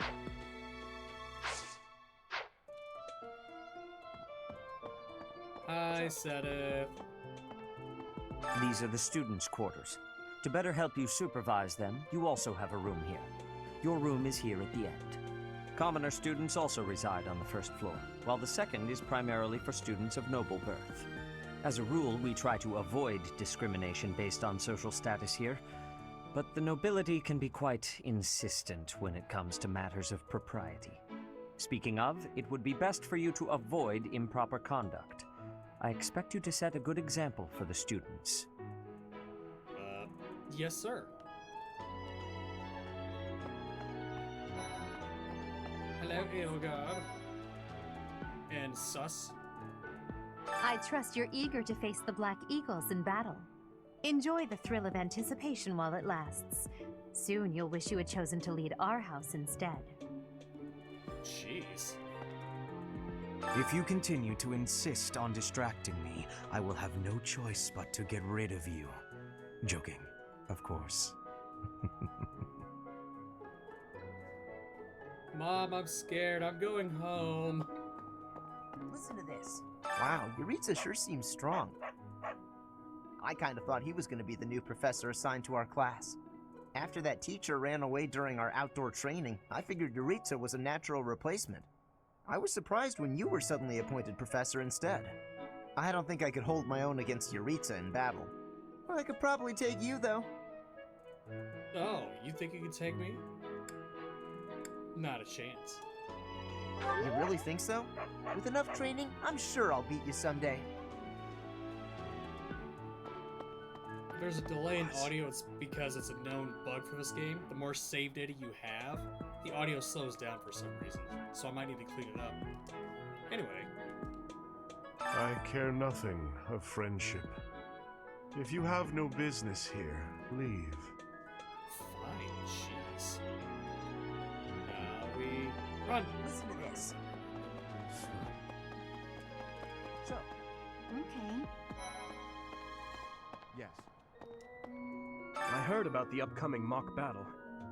Hi, Sedith. These are the students' quarters. To better help you supervise them, you also have a room here. Your room is here at the end. Commoner students also reside on the first floor, while the second is primarily for students of noble birth. As a rule, we try to avoid discrimination based on social status here, but the nobility can be quite insistent when it comes to matters of propriety. Speaking of, it would be best for you to avoid improper conduct. I expect you to set a good example for the students. Yes, sir. Hello, Ilgard. And Sus. I trust you're eager to face the Black Eagles in battle. Enjoy the thrill of anticipation while it lasts. Soon you'll wish you had chosen to lead our house instead. Jeez. If you continue to insist on distracting me, I will have no choice but to get rid of you. Joking, of course. Mom, I'm scared. I'm going home. Listen to this. Wow, Yuritsa sure seems strong. I kind of thought he was going to be the new professor assigned to our class. After that teacher ran away during our outdoor training, I figured Yuritsa was a natural replacement. I was surprised when you were suddenly appointed professor instead. I don't think I could hold my own against Yuritsa in battle. I could probably take you, though. Oh, you think you can take me? Not a chance. You really think so? With enough training, I'm sure I'll beat you someday. If there's a delay in audio, it's because it's a known bug for this game. The more save data you have, the audio slows down for some reason, so I might need to clean it up. Anyway. I care nothing of friendship. If you have no business here, leave. Fine, jeez. Now we run. Listen to this. So. Okay. Yes. I heard about the upcoming mock battle.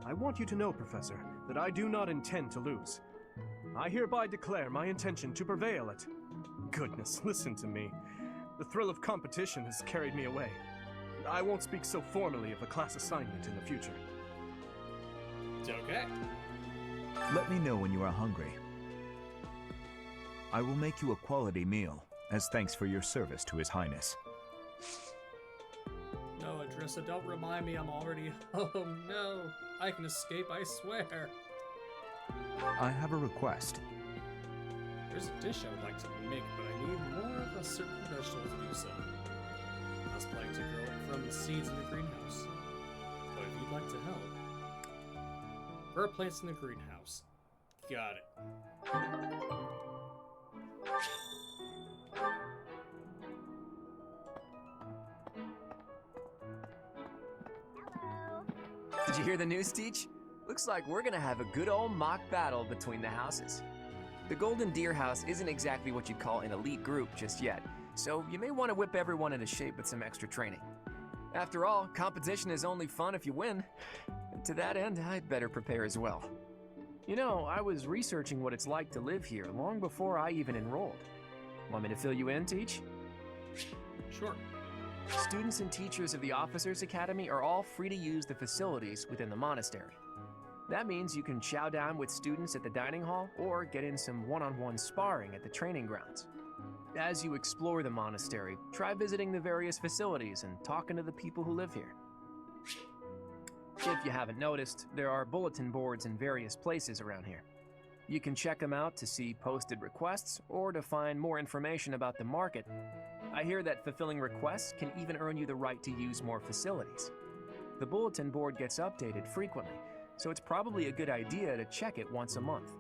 I want you to know, Professor, that I do not intend to lose. I hereby declare my intention to prevail at... Goodness, listen to me. The thrill of competition has carried me away. I won't speak so formally of a class assignment in the future. It's okay. Let me know when you are hungry. I will make you a quality meal, as thanks for your service to His Highness. No, Adrissa, don't remind me I'm already home. No, I can escape, I swear. I have a request. There's a dish I would like to make, but I need more of a certain vegetable to do so. I was planning to grow it from the seeds in the greenhouse. But if you'd like to help, grow plants in the greenhouse. Got it. Did you hear the news, Teach? Looks like we're gonna have a good old mock battle between the houses. The Golden Deer House isn't exactly what you'd call an elite group just yet, so you may want to whip everyone into shape with some extra training. After all, competition is only fun if you win. To that end, I'd better prepare as well. You know, I was researching what it's like to live here long before I even enrolled. Want me to fill you in, Teach? Sure. Students and teachers of the Officers Academy are all free to use the facilities within the monastery. That means you can chow down with students at the dining hall or get in some one-on-one sparring at the training grounds. As you explore the monastery, try visiting the various facilities and talking to the people who live here. If you haven't noticed, there are bulletin boards in various places around here. You can check them out to see posted requests or to find more information about the market. I hear that fulfilling requests can even earn you the right to use more facilities. The bulletin board gets updated frequently, so it's probably a good idea to check it once a month.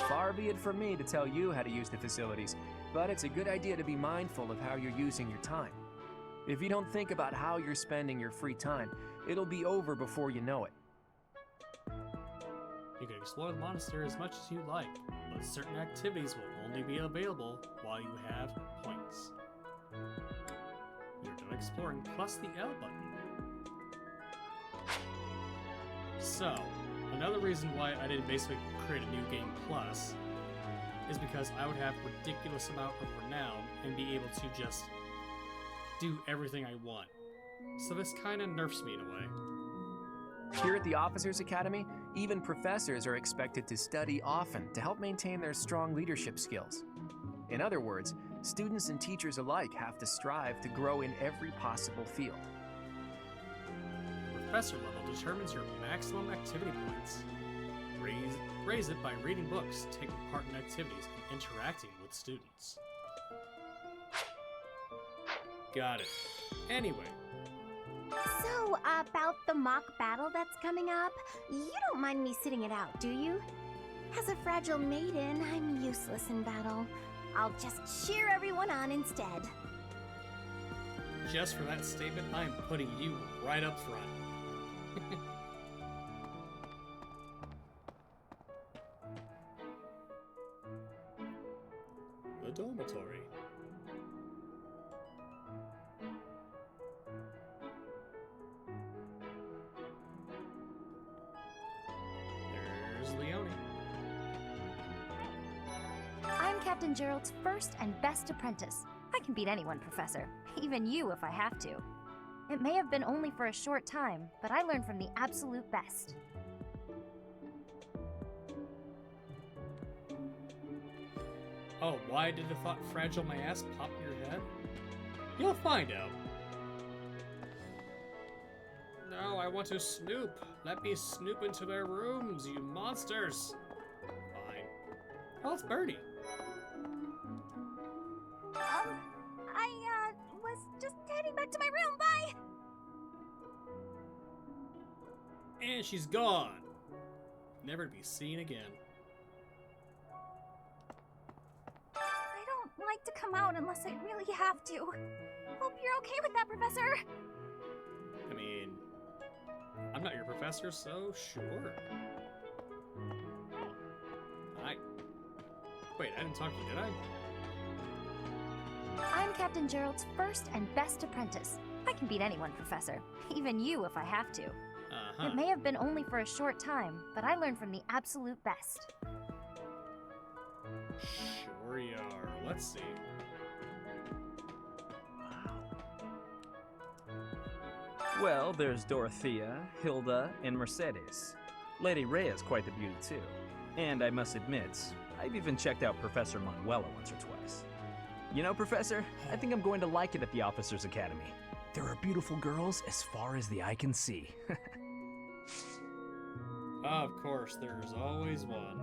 Far be it from me to tell you how to use the facilities, but it's a good idea to be mindful of how you're using your time. If you don't think about how you're spending your free time, it'll be over before you know it. You can explore the monastery as much as you like, but certain activities will only be available while you have points. You're done exploring, plus the L button. So, another reason why I didn't basically create a new game plus is because I would have ridiculous amount of renown and be able to just do everything I want. So this kind of nerfs me in a way. Here at the Officers Academy, even professors are expected to study often to help maintain their strong leadership skills. In other words, students and teachers alike have to strive to grow in every possible field. The professor level determines your maximum activity points. Raise it by reading books, taking part in activities, and interacting with students. Got it. Anyway. So, about the mock battle that's coming up, you don't mind me sitting it out, do you? As a fragile maiden, I'm useless in battle. I'll just cheer everyone on instead. Just for that statement, I'm putting you right up front. The dormitory. There's Leone. I'm Captain Gerald's first and best apprentice. I can beat anyone, Professor. Even you if I have to. It may have been only for a short time, but I learned from the absolute best. Oh, why did the thought fragile my ass pop in your head? You'll find out. No, I want to snoop. Let me snoop into their rooms, you monsters. Fine. Oh, it's Birdie. I was just heading back to my room, bye! And she's gone. Never to be seen again. I don't like to come out unless I really have to. Hope you're okay with that, Professor. I mean, I'm not your professor, so sure. Wait, I didn't talk to you, did I? I'm Captain Gerald's first and best apprentice. I can beat anyone, Professor. Even you if I have to. It may have been only for a short time, but I learned from the absolute best. Sure you are. Let's see. Well, there's Dorothea, Hilda, and Mercedes. Lady Rhea's quite the beauty, too. And I must admit, I've even checked out Professor Manuela once or twice. You know, Professor, I think I'm going to like it at the Officers Academy. There are beautiful girls as far as the eye can see. Of course, there's always one.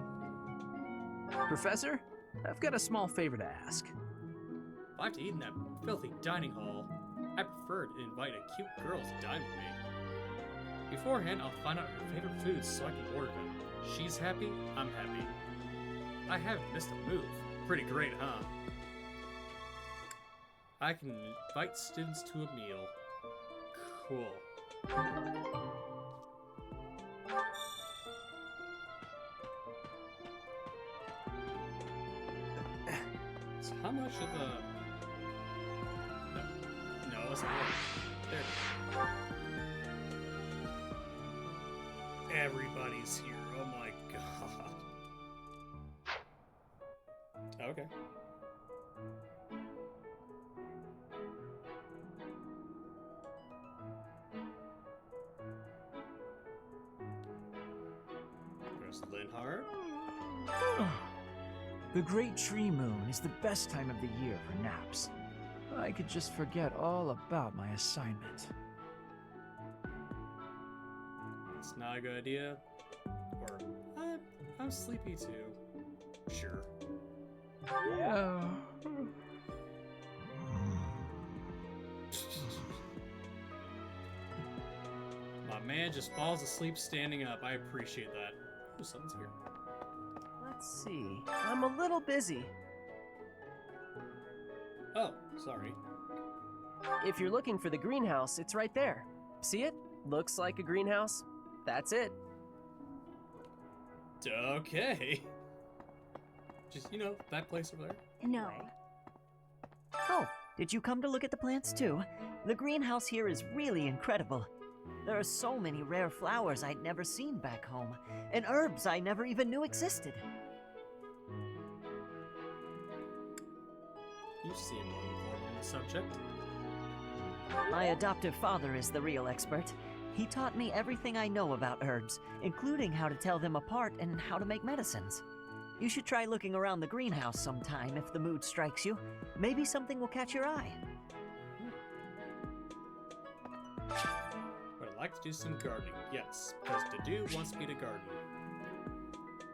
Professor, I've got a small favor to ask. If I have to eat in that filthy dining hall, I prefer to invite a cute girl to dine with me. Beforehand, I'll find out her favorite foods so I can order them. She's happy, I'm happy. I haven't missed a move. Pretty great, huh? I can invite students to a meal. Cool. So how much of the... No, it's not it. There. Everybody's here. Oh my god. Okay. There's Linhart. The Great Tree Moon is the best time of the year for naps. I could just forget all about my assignment. It's not a good idea. Or, I'm sleepy too. Sure. Yeah. My man just falls asleep standing up. I appreciate that. Ooh, someone's here. Let's see. I'm a little busy. Oh, sorry. If you're looking for the greenhouse, it's right there. See it? Looks like a greenhouse. That's it. Okay. Just, you know, that place over there. No. Oh, did you come to look at the plants too? The greenhouse here is really incredible. There are so many rare flowers I'd never seen back home, and herbs I never even knew existed. You seem more informed on the subject. My adoptive father is the real expert. He taught me everything I know about herbs, including how to tell them apart and how to make medicines. You should try looking around the greenhouse sometime if the mood strikes you. Maybe something will catch your eye. Would I like to do some gardening? Yes, because Dedu wants me to garden.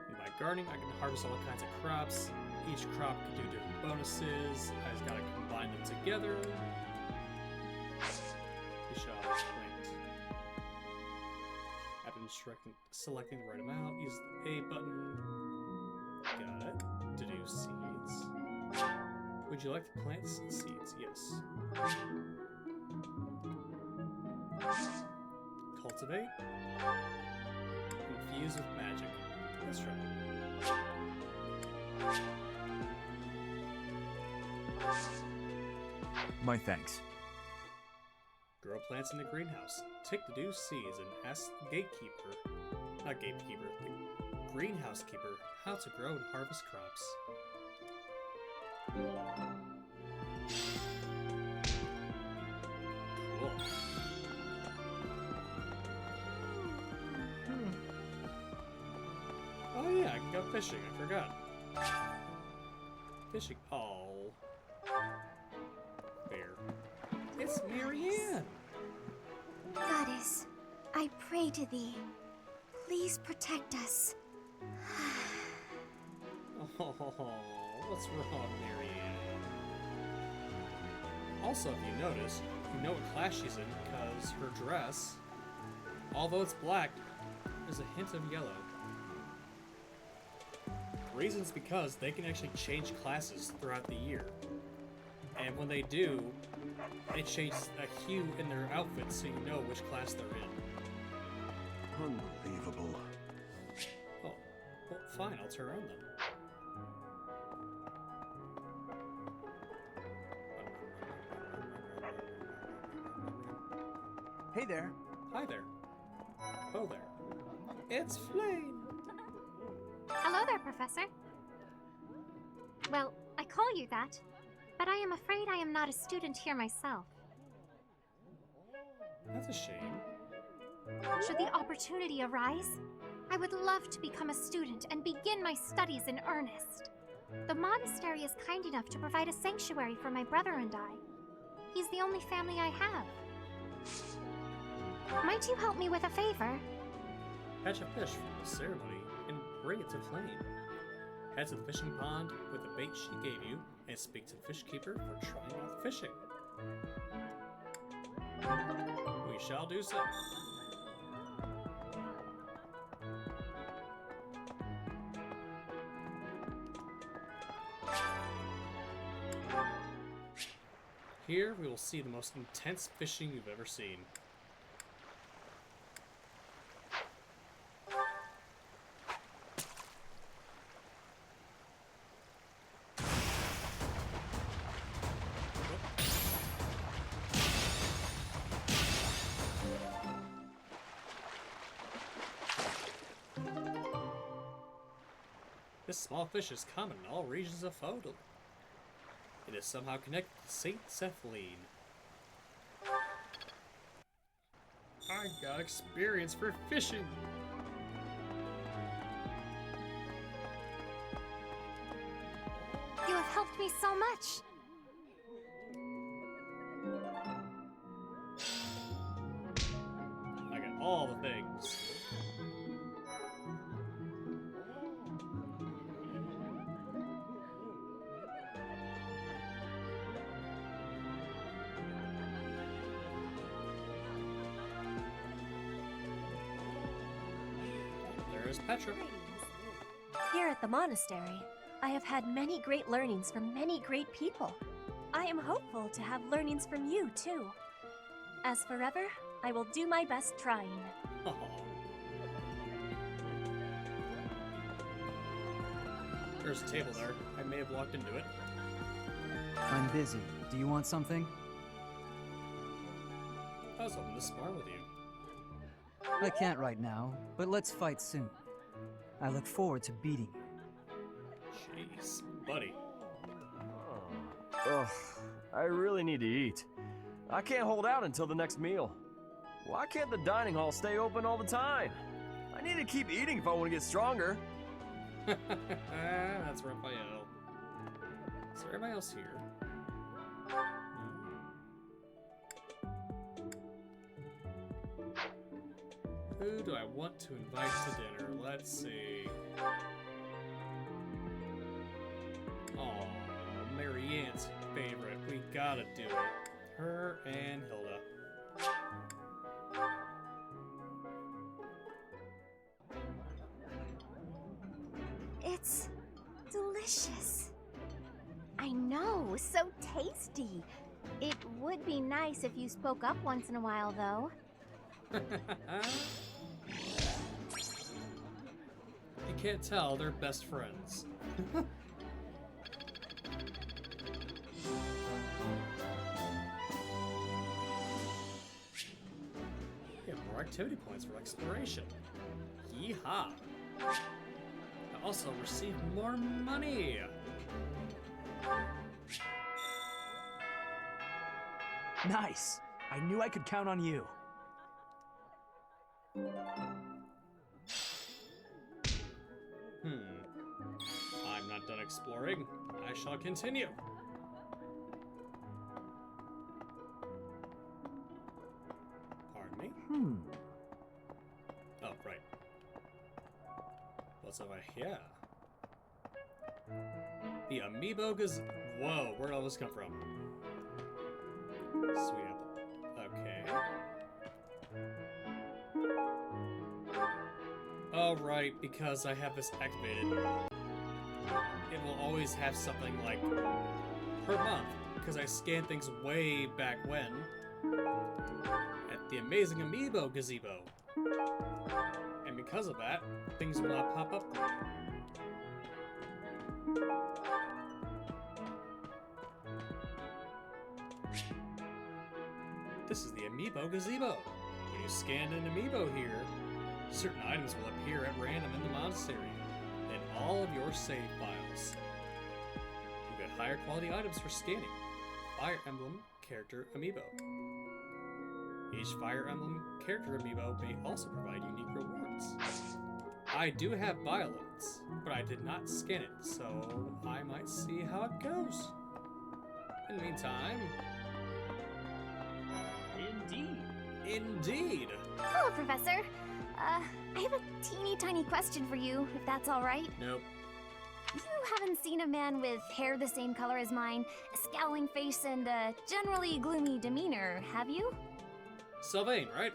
And by gardening, I can harvest all kinds of crops. Each crop can do different bonuses. I just gotta combine them together. We shall plant. After selecting the right amount, use the A button. Got it. Dedu seeds. Would you like to plant seeds? Yes. Cultivate. Infuse with magic. Let's try. My thanks. Grow plants in the greenhouse. Take the Dedu seeds and ask the gatekeeper, not gatekeeper, the greenhouse keeper, how to grow and harvest crops. Cool. Oh yeah, I can go fishing. I forgot. Fishing. Oh. There. It's Marianne. Goddess, I pray to thee. Please protect us. Oh, what's wrong, Marianne? Also, if you notice, you know what class she's in because her dress, although it's black, there's a hint of yellow. The reason's because they can actually change classes throughout the year. And when they do, it changes a hue in their outfits so you know which class they're in. Unbelievable. Oh, well, fine, I'll turn around then. Hey there. Hi there. Oh there. It's Flame! Hello there, Professor. Well, I call you that, but I am afraid I am not a student here myself. That's a shame. Should the opportunity arise, I would love to become a student and begin my studies in earnest. The monastery is kind enough to provide a sanctuary for my brother and I. He's the only family I have. Might you help me with a favor? Catch a fish from the ceremony and bring it to Flame. Head to the fishing pond with the bait she gave you and speak to the fish keeper for trying out fishing. We shall do so. Here we will see the most intense fishing you've ever seen. This small fish is common in all regions of Fodal. It is somehow connected to Saint Cephaline. I got experience for fishing! You have helped me so much. I got all the things. Here at at the monastery, I have had many great learnings from many great people. I am hopeful to have learnings from you, too. As forever, I will do my best trying. There's a table there. I may have walked into it. I'm busy. Do you want something? I was hoping to spar with you. I can't right now, but let's fight soon. I look forward to beating you. Jeez, buddy. Ugh, I really need to eat. I can't hold out until the next meal. Why can't the dining hall stay open all the time? I need to keep eating if I want to get stronger. That's Raphael. Is there anybody else here? Who do I want to invite to dinner? Let's see. Oh, Mary Ann's favorite. We gotta do it. Her and Hilda. It's delicious. I know, so tasty. It would be nice if you spoke up once in a while, though. You can't tell they're best friends. We have more activity points for exploration. Yeehaw! I also received more money! Nice! I knew I could count on you. I'm not done exploring. I shall continue. Pardon me? Oh, right. What's over here? The amiibo Whoa, where'd all this come from? Sweet apple. Okay. Oh, right, because I have this activated. It will always have something like per month, because I scanned things way back when at the amazing amiibo gazebo. And because of that, things will not pop up. This is the amiibo gazebo. When you scan an amiibo here, certain items will appear at random in the monastery, in all of your save files. You get higher quality items for scanning. Fire Emblem Character Amiibo. Each Fire Emblem Character Amiibo may also provide unique rewards. I do have violets, but I did not scan it, so I might see how it goes. In the meantime... Indeed! Hello, Professor. I have a teeny tiny question for you, if that's all right. Nope. You haven't seen a man with hair the same color as mine, a scowling face, and a generally gloomy demeanor, have you? Sylvain, right?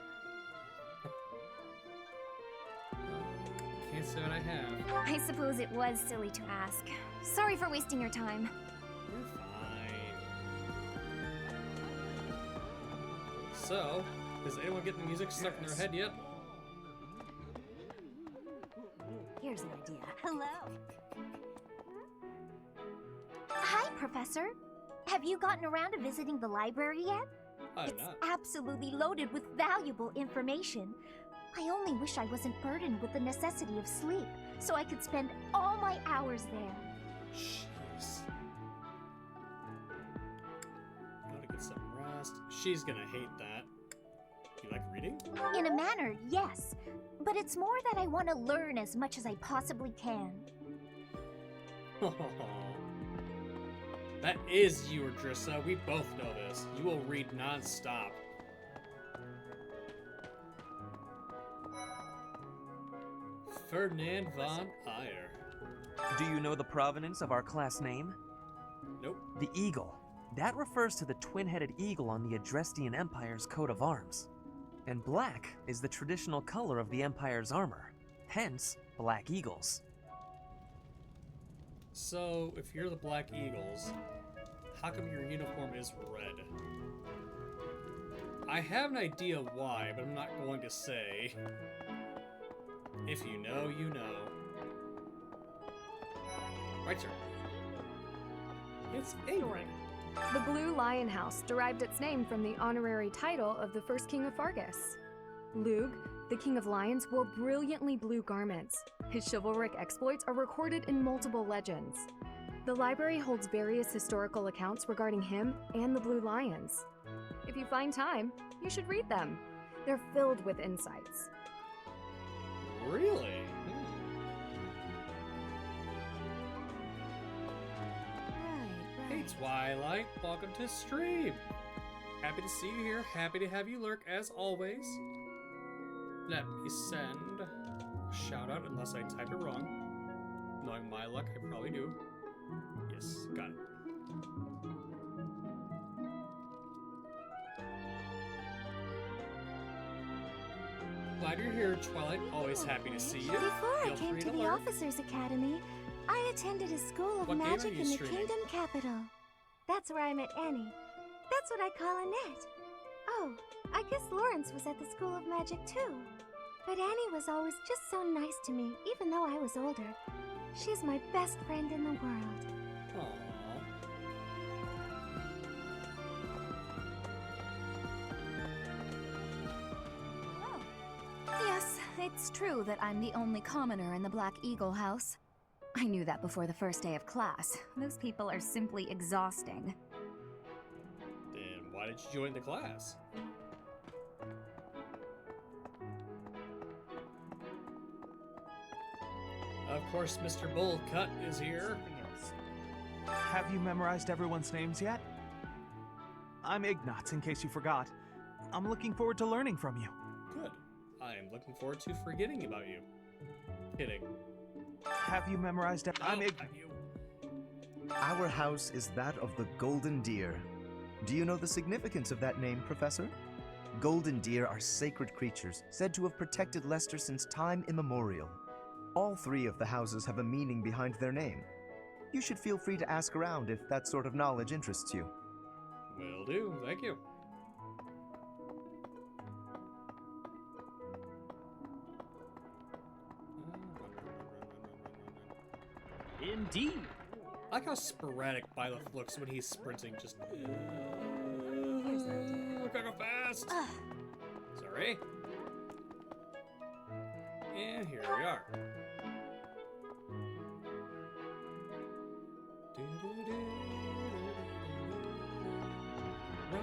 Can't say what I have. I suppose it was silly to ask. Sorry for wasting your time. You're fine. So, is anyone getting the music stuck in their head yet? Here's an idea. Hello. Hi, Professor. Have you gotten around to visiting the library yet? It's not. Absolutely loaded with valuable information. I only wish I wasn't burdened with the necessity of sleep, so I could spend all my hours there. Jeez. Gotta get some rest. She's gonna hate that. You like reading? In a manner, yes. But it's more that I want to learn as much as I possibly can. That is you, Drissa. We both know this. You will read non-stop. Ferdinand von Eyre. Do you know the provenance of our class name? Nope. The eagle. That refers to the twin-headed eagle on the Adrestian Empire's coat of arms. And black is the traditional color of the Empire's armor. Hence, black eagles. So, if you're the Black Eagles, how come your uniform is red? I have an idea why, but I'm not going to say. If you know, you know. Right, sir. It's Emblem. The Blue Lion House derived its name from the honorary title of the first king of Fargus. Lugh, the king of lions, wore brilliantly blue garments. His chivalric exploits are recorded in multiple legends. The library holds various historical accounts regarding him and the Blue Lions. If you find time, you should read them. They're filled with insights. Really? Hey Twilight, welcome to stream. Happy to see you here, happy to have you lurk as always. Let me send a shout out unless I type it wrong. Knowing my luck, I probably do. Yes, got it. Glad you're here, Twilight. Always happy to see you. Before I Feel came free to the lurk. Officers Academy, I attended a school of What game are magic you in the streaming? Kingdom Capital. That's where I met Annie. That's what I call Annette. Oh, I guess Lawrence was at the School of Magic too. But Annie was always just so nice to me, even though I was older. She's my best friend in the world. Yes, it's true that I'm the only commoner in the Black Eagle house. I knew that before the first day of class. Those people are simply exhausting. Then why did you join the class? Of course, Mr. Bullcut is here. Have you memorized everyone's names yet? I'm Ignatz, in case you forgot. I'm looking forward to learning from you. Good. I am looking forward to forgetting about you. Kidding. Have you memorized I'm Our house is that of the Golden Deer. Do you know the significance of that name, Professor? Golden deer are sacred creatures, said to have protected Leicester since time immemorial. All three of the houses have a meaning behind their name. You should feel free to ask around if that sort of knowledge interests you. Will do, thank you. Indeed. I like how sporadic Byleth looks when he's sprinting, just... gotta go fast! Sorry. And here we are. Run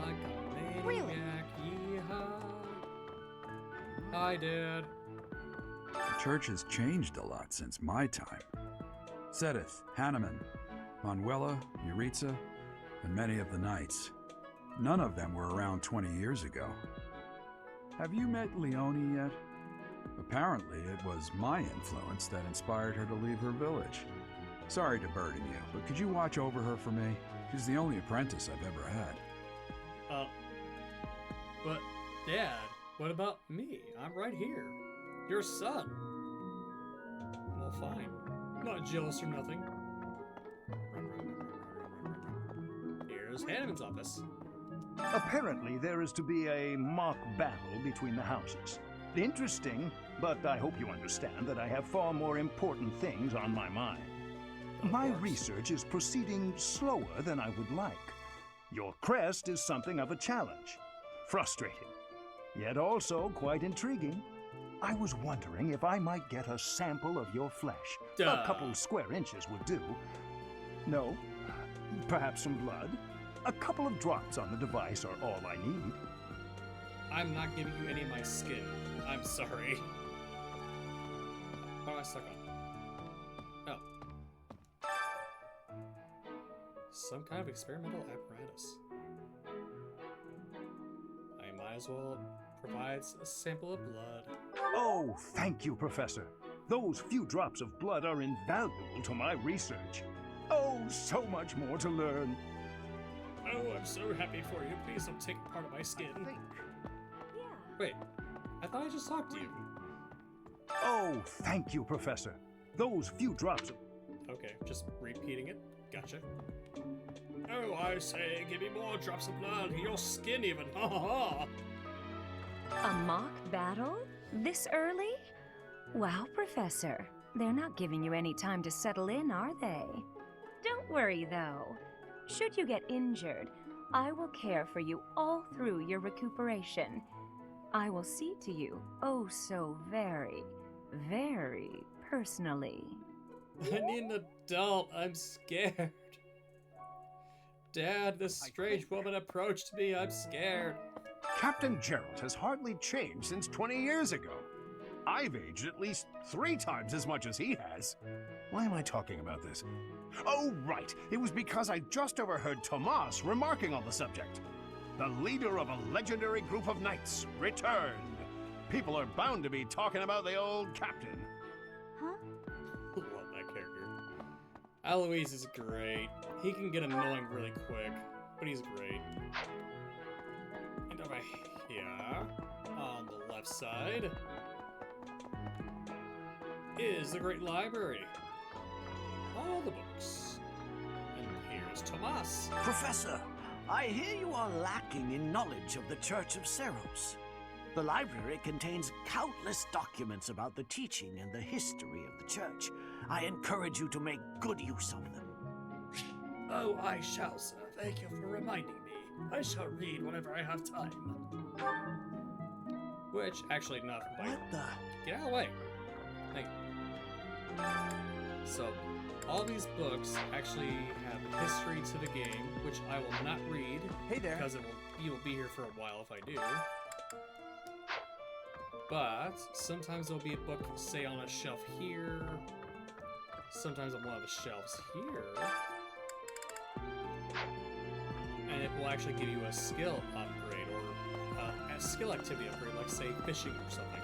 like a maniac, Really? yeehaw. Hi, Dad. The church has changed a lot since my time. Sedith, Hanneman, Manuela, Yuritsa, and many of the knights. None of them were around 20 years ago. Have you met Leonie yet? Apparently, it was my influence that inspired her to leave her village. Sorry to burden you, but could you watch over her for me? She's the only apprentice I've ever had. But, Dad, what about me? I'm right here. Your son. Well, fine. Not jealous or nothing. Here's Hanneman's office. Apparently, there is to be a mock battle between the houses. Interesting, but I hope you understand that I have far more important things on my mind. My research is proceeding slower than I would like. Your crest is something of a challenge. Frustrating, yet also quite intriguing. I was wondering if I might get a sample of your flesh. A couple square inches would do. No? Perhaps some blood? A couple of drops on the device are all I need. I'm not giving you any of my skin. I'm sorry. What am I stuck on? Oh. Some kind of experimental apparatus. I might as well provide a sample of blood. Oh, thank you, Professor. Those few drops of blood are invaluable to my research. Oh, so much more to learn. Oh, I'm so happy for you. Please don't take part of my skin. Wait, I thought I just talked to you. Oh, thank you, Professor. Those few drops of... Okay, just repeating it. Gotcha. Oh, I say, give me more drops of blood. Your skin even. Ha ha ha. A mock battle? This early? Wow, Professor. They're not giving you any time to settle in, are they? Don't worry, though. Should you get injured, I will care for you all through your recuperation. I will see to you, oh so very, very personally. I need an adult. I'm scared. Dad, this strange woman approached me. I'm scared. Captain Gerald has hardly changed since 20 years ago. I've aged at least 3 times as much as he has. Why am I talking about this? Oh, right. It was because I just overheard Tomas remarking on the subject. The leader of a legendary group of knights returned. People are bound to be talking about the old captain. Love that character. Alois is great. He can get annoying really quick, but he's great. And over here, on the left side, is the Great Library. All the books. And here's Tomas. Professor, I hear you are lacking in knowledge of the Church of Seros. The library contains countless documents about the teaching and the history of the Church. I encourage you to make good use of them. Oh, I shall, sir. Thank you for reminding me. I shall read whenever I have time. Which, actually, not quite. What the? Get out of the way. Thank you. So, all these books actually have history to the game, which I will not read. Hey there. Because you will be here for a while if I do. But sometimes there'll be a book, say, on a shelf here. Sometimes on one of the shelves here. And it will actually give you a skill upgrade or a skill activity upgrade, like, say, fishing or something.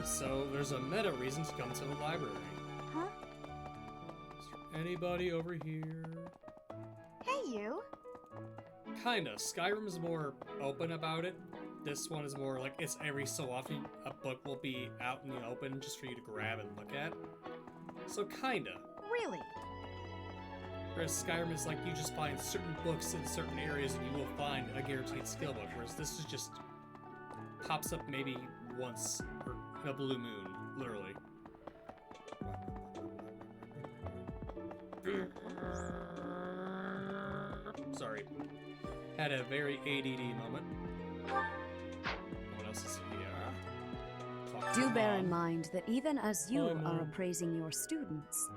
So there's a meta reason to come to the library. Huh? Is there anybody over here? Hey, you. Kinda. Skyrim is more open about it. This one is more like it's every so often a book will be out in the open just for you to grab and look at. So kinda. Really? Whereas Skyrim is like you just find certain books in certain areas and you will find a guaranteed skill book. Whereas this is just pops up maybe once or in a blue moon, literally. Sorry. Had a very ADD moment. What else is here? Do bear in mind that even as you are appraising your students,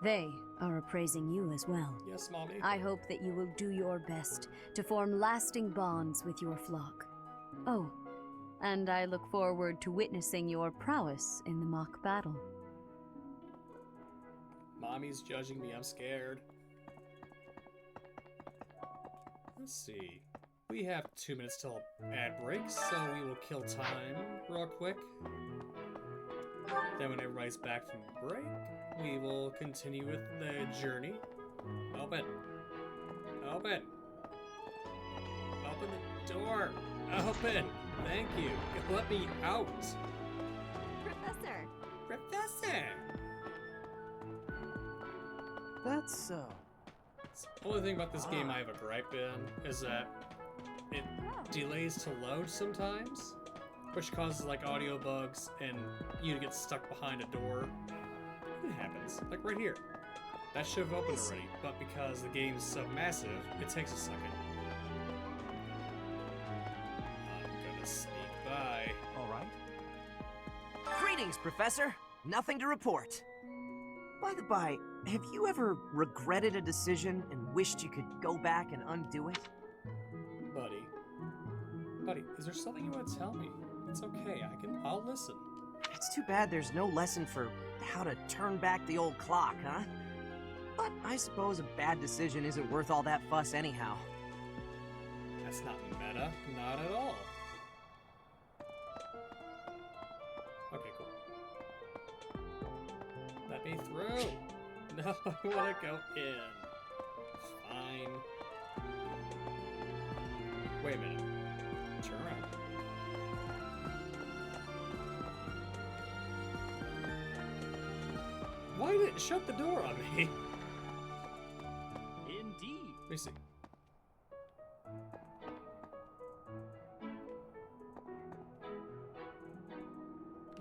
they are appraising you as well. Yes, Mommy. I hope that you will do your best to form lasting bonds with your flock. Oh, and I look forward to witnessing your prowess in the mock battle. Mommy's judging me. I'm scared. Let's see. We have 2 minutes till ad break, so we will kill time real quick. Then when everybody's back from break, we will continue with the journey. Open. Open. Open the door. Open. Thank you. Let me out. Professor. Professor. That's so. The only thing about this game I have a gripe in is that it delays to load sometimes, which causes like audio bugs and you to get stuck behind a door. It happens, like right here. That should have opened already, but because the game is so massive, it takes a second. I'm gonna sneak by. All right. Greetings, Professor. Nothing to report. By the by, have you ever regretted a decision and wished you could go back and undo it? Buddy, is there something you want to tell me? It's okay, I'll listen. It's too bad there's no lesson for how to turn back the old clock, huh? But I suppose a bad decision isn't worth all that fuss anyhow. That's not meta, not at all. Okay, cool. Let me through. No, I want to go in. Fine. Wait a minute. Turn around. Why did it shut the door on me? Indeed. Let me see.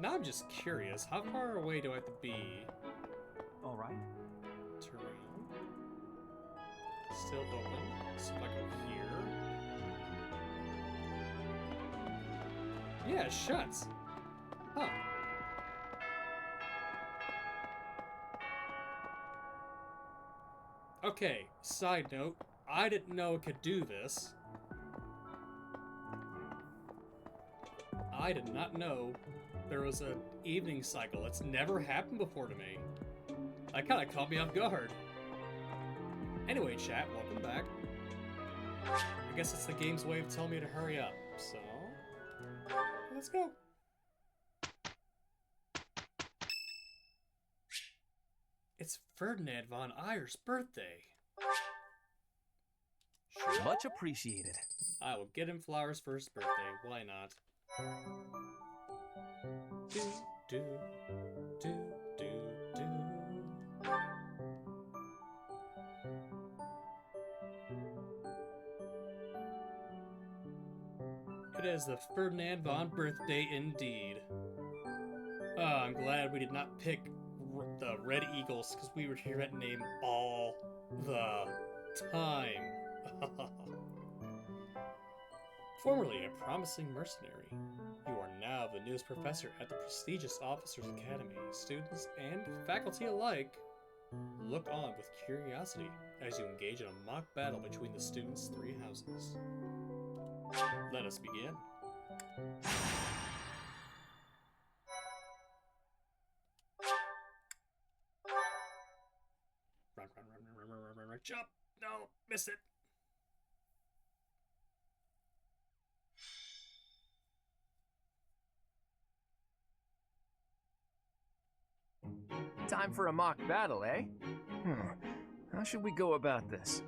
Now I'm just curious, how far away do I have to be? All right. Terrain. Still open. So if I go here. Yeah, it shuts. Huh. Okay, side note, I didn't know it could do this. I did not know there was an evening cycle. It's never happened before to me. That kind of caught me off guard. Anyway, chat, welcome back. I guess it's the game's way of telling me to hurry up, so let's go. It's Ferdinand von Eyer's birthday. Sure. Much appreciated. I will get him flowers for his birthday. Why not? Do, do, do, do, do. It is the Ferdinand von birthday indeed. I'm glad we did not pick the Red Eagles because we would hear that name all the time. Formerly a promising mercenary, you are now the newest professor at the prestigious Officers Academy. Students and faculty alike look on with curiosity as you engage in a mock battle between the students' three houses. Let us begin. Run, run, run, run, run, run, run, run, jump! No, miss it! Time for a mock battle, eh? How should we go about this?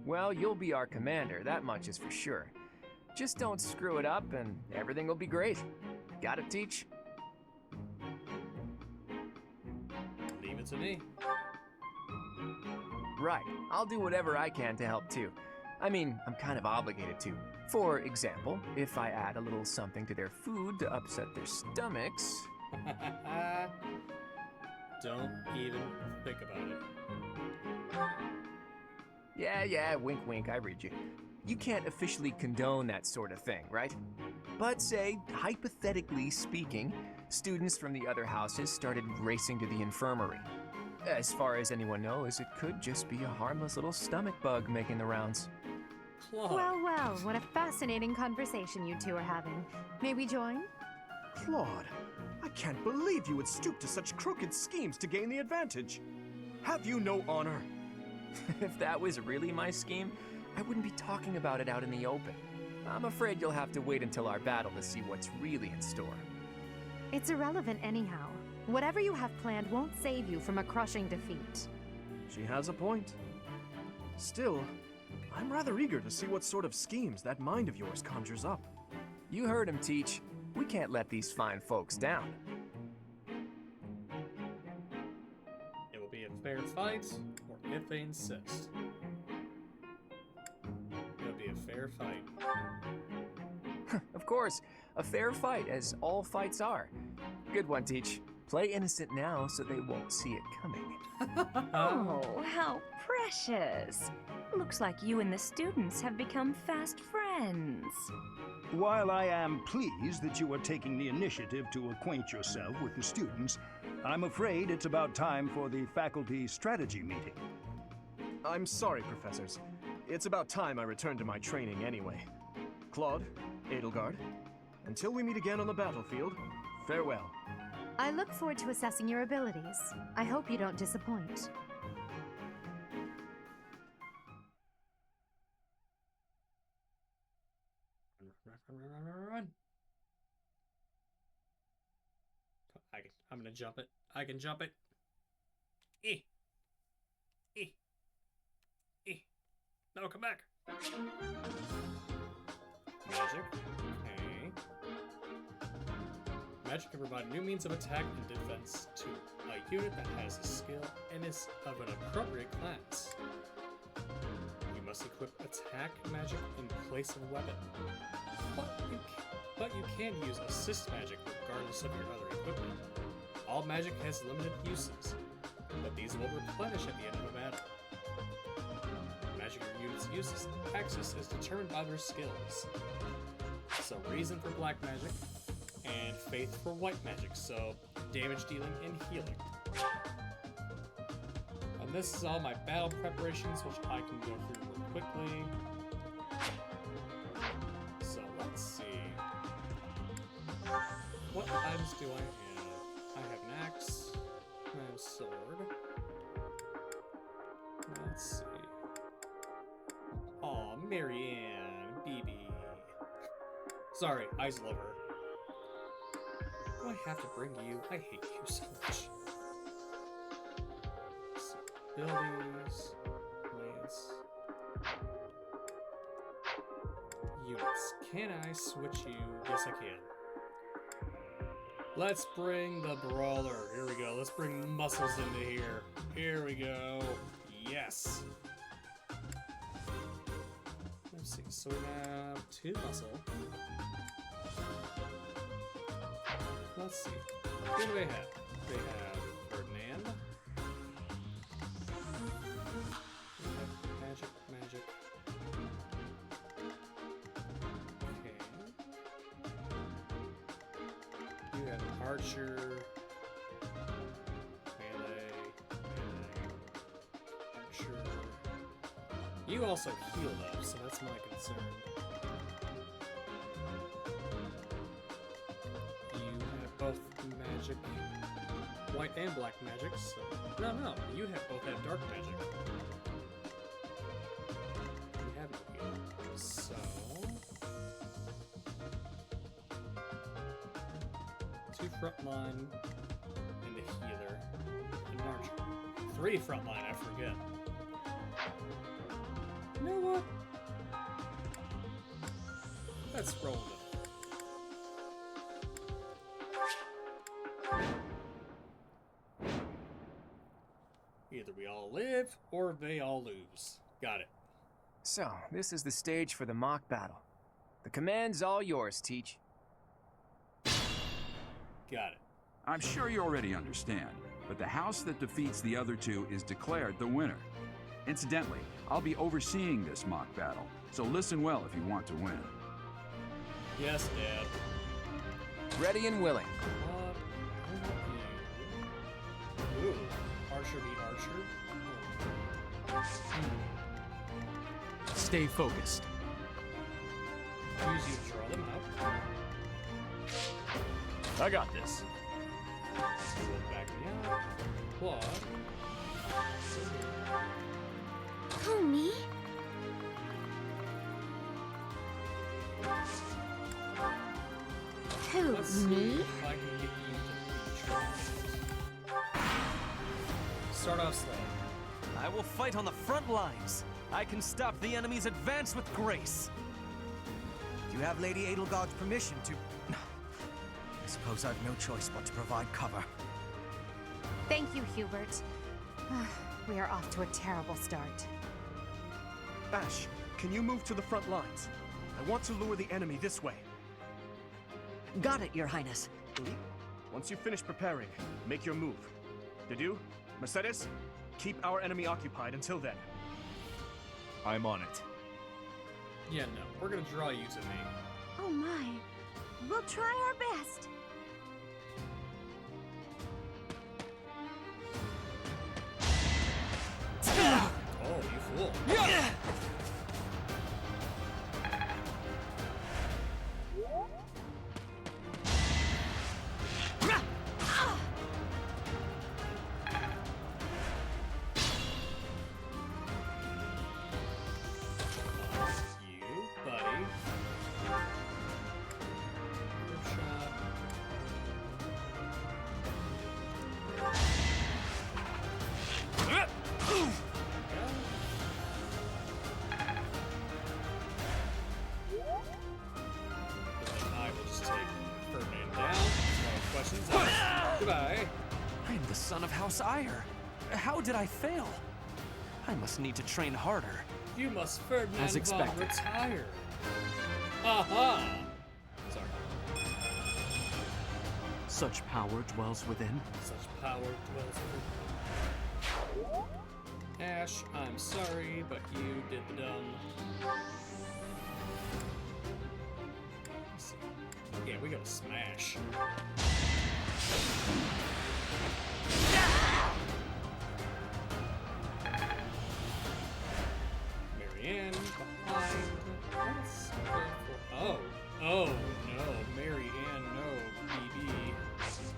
Well, you'll be our commander, that much is for sure. Just don't screw it up and everything will be great. Got it, Teach? Leave it to me. Right, I'll do whatever I can to help too. I mean, I'm kind of obligated to. For example, if I add a little something to their food to upset their stomachs... Don't even think about it. Yeah, wink wink, I read you. You can't officially condone that sort of thing, right? But say, hypothetically speaking, students from the other houses started racing to the infirmary. As far as anyone knows, it could just be a harmless little stomach bug making the rounds. Claude. Well, what a fascinating conversation you two are having. May we join? Claude, I can't believe you would stoop to such crooked schemes to gain the advantage. Have you no honor? If that was really my scheme, I wouldn't be talking about it out in the open. I'm afraid you'll have to wait until our battle to see what's really in store. It's irrelevant anyhow. Whatever you have planned won't save you from a crushing defeat. She has a point. Still, I'm rather eager to see what sort of schemes that mind of yours conjures up. You heard him, Teach. We can't let these fine folks down. It will be a fair fight, or if they insist. It'll be a fair fight. Of course, a fair fight, as all fights are. Good one, Teach. Play innocent now so they won't see it coming. Oh, how precious. Looks like you and the students have become fast friends. While I am pleased that you are taking the initiative to acquaint yourself with the students, I'm afraid it's about time for the faculty strategy meeting. I'm sorry, professors. It's about time I returned to my training anyway. Claude, Edelgard, until we meet again on the battlefield, farewell. I look forward to assessing your abilities. I hope you don't disappoint. Run. I'm gonna jump it. I can jump it. E. No, come back. Magic. Okay. Magic can provide new means of attack and defense to a unit that has a skill and is of an appropriate class. You must equip attack magic in place of a weapon. But you can use assist magic regardless of your other equipment. All magic has limited uses, but these will replenish at the end of a battle. Magic your unit's uses access is determined by their skills. So reason for black magic, and faith for white magic, so damage dealing and healing. And this is all my battle preparations, which I can go through real quickly. So let's see. What items do I have? I have an axe, I have a sword. Let's see. Aw, Marianne, BB. Sorry, eyes love her. Do I have to bring you? I hate you so much. So, abilities, lance, units. Can I switch you? Yes, I can. Let's bring the brawler. Here we go. Let's bring muscles into here. Here we go. Yes. Let's see. So we have 2 muscle. Let's see. Who do they have? They have Ferdinand. They have magic. Okay. You have Archer. Melee. Archer. You also healed up, so that's my concern. Both magic, white and black magic, so... No, you both have dark magic. You have no healing, so... 2 frontline, and a healer, and an archer. 3 frontline, I forget. You know what? Let's roll it. Either we all live, or they all lose. Got it. So, this is the stage for the mock battle. The command's all yours, Teach. Got it. I'm sure you already understand, but the house that defeats the other 2 is declared the winner. Incidentally, I'll be overseeing this mock battle, so listen well if you want to win. Yes, Dad. Ready and willing. Ooh, Archer beat Archer. Stay focused. Use you to draw them out. I got this. Back me up. Claw. Who, me? Who, me? If I can get you to start off slow. I will fight on the front lines. I can stop the enemy's advance with grace. You have Lady Edelgard's permission to... I suppose I've no choice but to provide cover. Thank you, Hubert. We are off to a terrible start. Ash, can you move to the front lines? I want to lure the enemy this way. Got it, Your Highness. Once you finish preparing, make your move. Dedu, Mercedes, keep our enemy occupied until then. I'm on it. Yeah, no. We're gonna draw you to me. Oh my. We'll try our best. Oh, you fool. You, buddy. House Ire. How did I fail? I must need to train harder. You must Ferdinand As von expected. retire. Aha! Sorry. Such power dwells within. Such power dwells within. Ash, I'm sorry, but you did the dumb. Let's see. Yeah, we gotta smash. Marianne behind. Let's go for. Oh no, Marianne, no, BB. Let's see.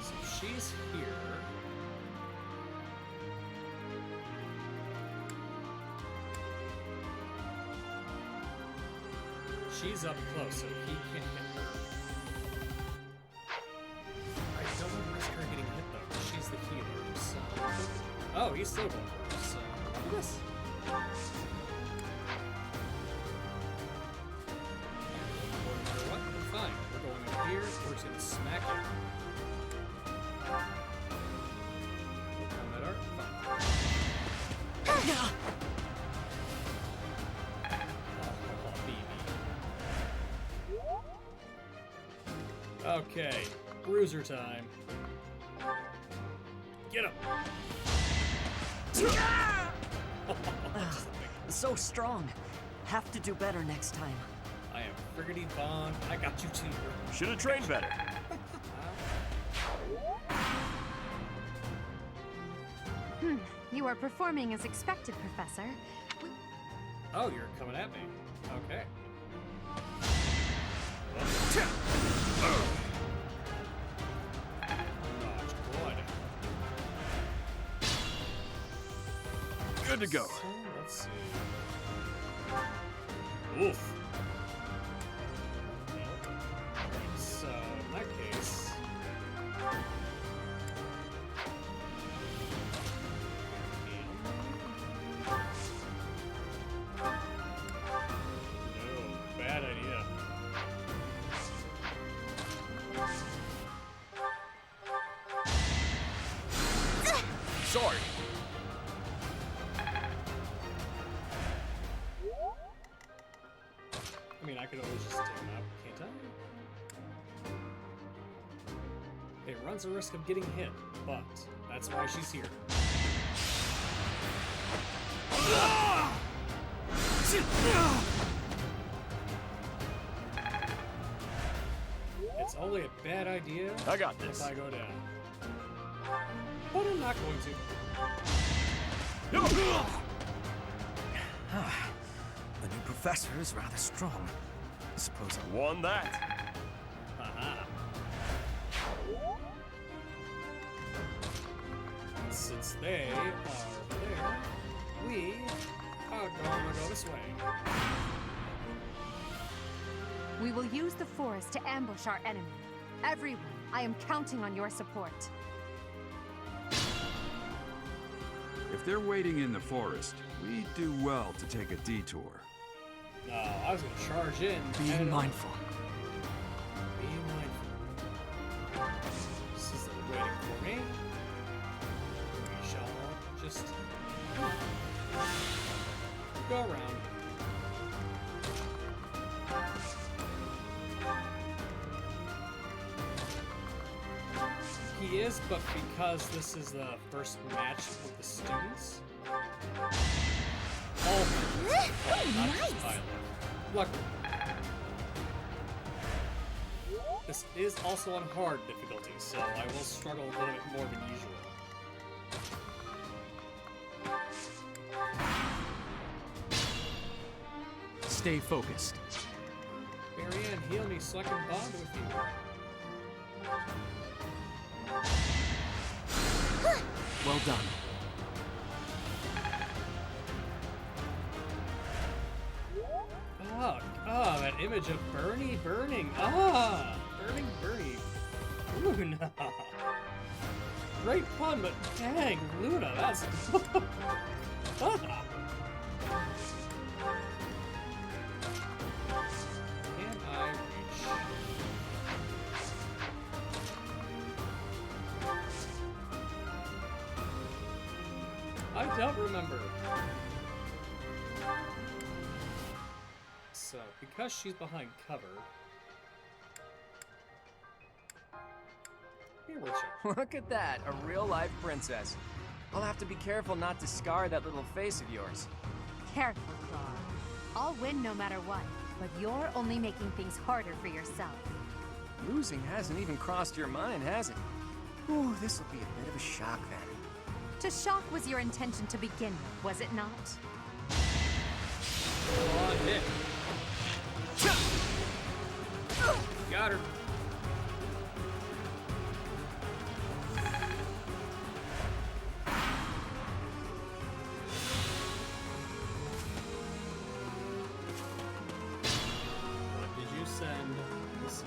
So she's here. She's up close, so he can't hit her. I don't want to risk her getting hit though, 'cause she's the healer. So. Oh, he's still going for her. So look at this. No matter what, we're fine. We're going up here. We're just gonna smack it. Combat art. Fine. Okay, bruiser time. Get him! So strong. Have to do better next time. I am Friggity Vaughn. I got you too. Should have trained better. You are performing as expected, Professor. Oh, you're coming at me. Okay. Good to go. So, let's see. Oof. So, in that case. No, bad idea. Sorry. I mean, I could always just take him out, can't I? It runs a risk of getting hit, but that's why she's here. It's only a bad idea I got this. if I go down. But I'm not going to. The new professor is rather strong. I suppose I won that. Haha. Since they are there, we are going to go this way. We will use the forest to ambush our enemy. Everyone, I am counting on your support. If they're waiting in the forest, we do well to take a detour. No, I was gonna charge in. Be mindful. Be mindful. This is waiting for me. We shall just go around. He is, but because this is the first match with the students. All not just Violet. Luckily. This is also on hard difficulty, so I will struggle a little bit more than usual. Stay focused. Marianne, heal me so I can bond with you. Well done. Oh, that image of Bernie burning. Ah, burning Bernie. Luna. Great pun, but dang, Luna, that's. Ah! Can I reach? I don't remember. So, because she's behind cover... Here we go. Look at that, a real-life princess. I'll have to be careful not to scar that little face of yours. Careful, Claw. I'll win no matter what, but you're only making things harder for yourself. Losing hasn't even crossed your mind, has it? Ooh, this will be a bit of a shock then. To shock was your intention to begin with, was it not? Come on, hit. Got her. What did you send? Let's see.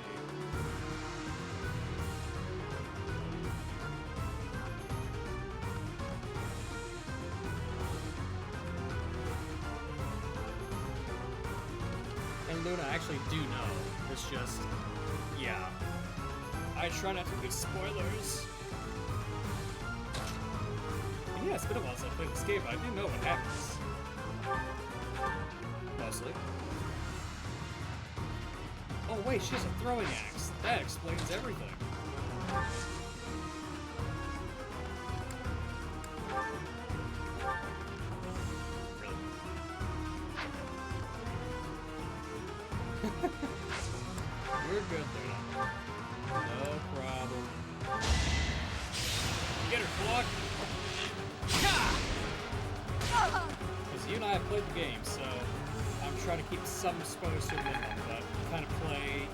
And Luna, I actually do know. It's just, yeah. I try not to give spoilers. And yeah, it's been a while since I played this game, but I do know what happens. Mostly. Oh wait, she has a throwing axe. That explains everything. We're good there. No problem. Get her, Flock! Because you and I have played the game, so I'm trying to keep some spoilers to a minimum, but kind of play.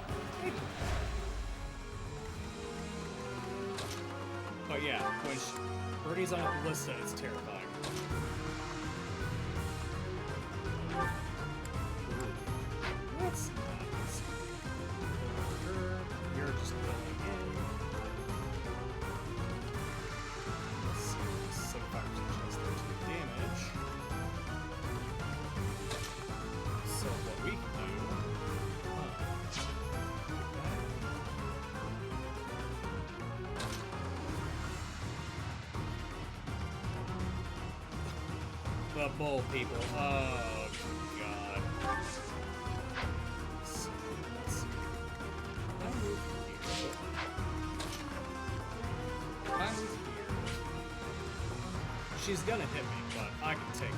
But yeah, when Birdie's on a ballista, it's terrifying. Let's not. You're just going in. Let's see. 75% chance 13 damage. So what we can do. The bull people. Oh, God. Let's see. I move here. I move here. She's gonna hit me, but I can take it.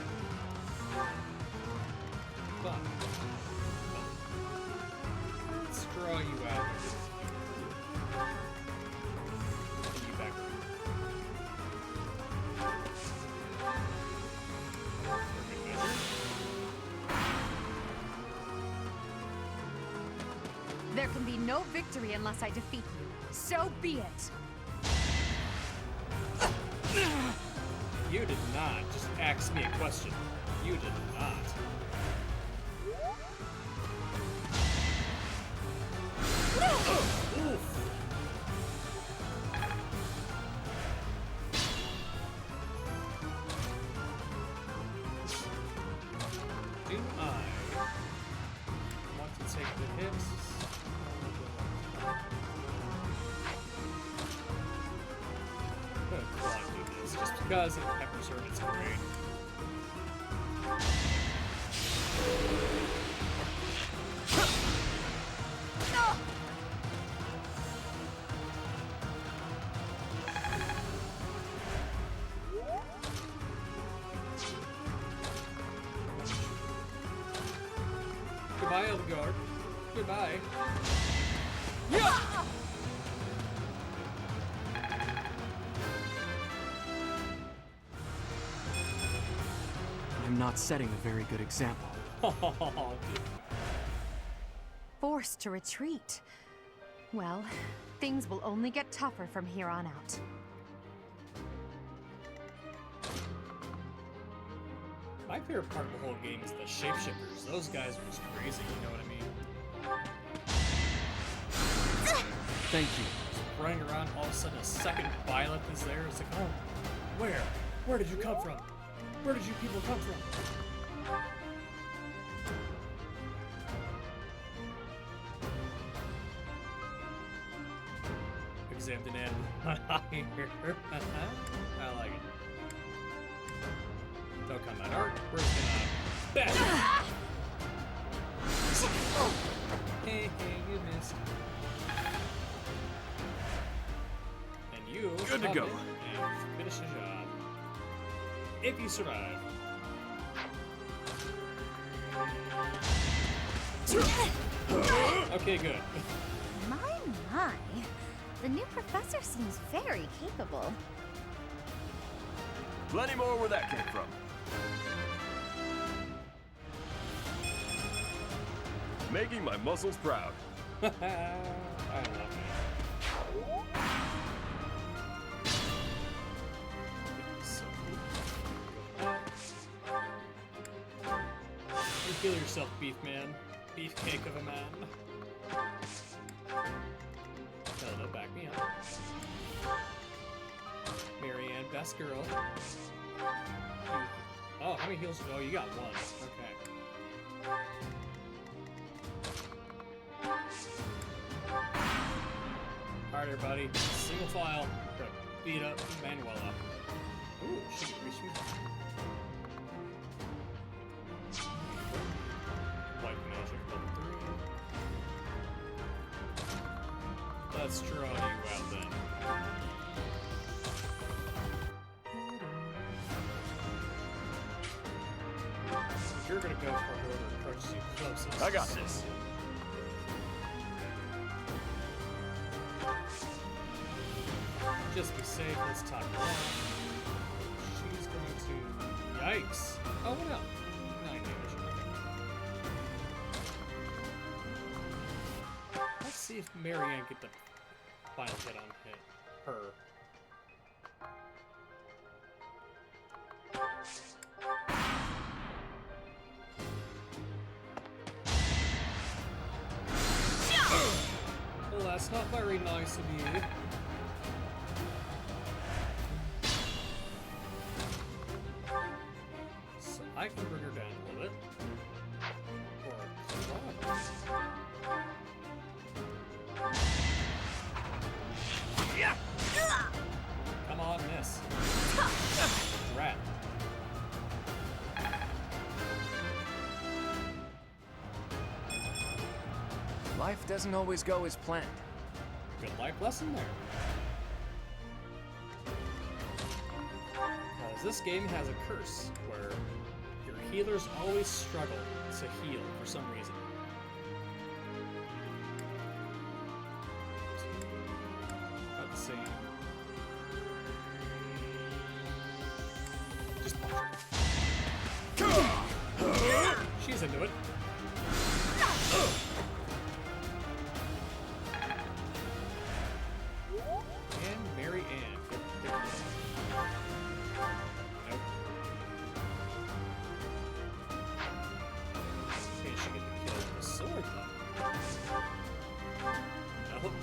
Fun. Let's draw you out. Put you back. There can be no victory unless I defeat you. So be it. You did not just ask me a question. You did not. Oof. Do I want to take the hits? I'm gonna quad do this just because it peppers her, it's great. Goodbye, Eldegaard. Goodbye. Yeah! I'm not setting a very good example. Forced to retreat. Well, things will only get tougher from here on out. My favorite part of the whole game is the shapeshifters. Those guys are just crazy, you know what I mean? Thank you. Just running around, all of a sudden a second Violet is there. It's like, oh, where? Where did you come from? Where did you people come from? Examined an animal here. I like it. Don't come out. Art. We're just gonna bash. Hey, you missed. And you good to go. And finish the job. If you survive. Okay, good. My. The new professor seems very capable. Plenty more where that came from. Making my muscles proud. I love it. You heal yourself, beef man. Beefcake of a man. No, back me up. Marianne, best girl. Oh, how many heals? Oh, you got one. Okay. Alright, everybody. Single file. Gonna beat up Manuela. Ooh, she can reach me. White magic level 3. Let's draw you out then. You're gonna go for whoever approaches you closest. I got this. Just be safe, let's talk about it. She's going to... Yikes! Oh, no. 9 damage. Okay. Let's see if Marianne get the final hit on her. Well, that's not very nice of you. So I can bring her down a little bit. Or yeah. Come on, miss. Rat. Life doesn't always go as planned. Good life lesson there. Because this game has a curse where your healers always struggle to heal for some reason. About the same. Just punch her. She's into it. And Mary Ann. Nope. Okay, she get the kill with the sword though. Nope.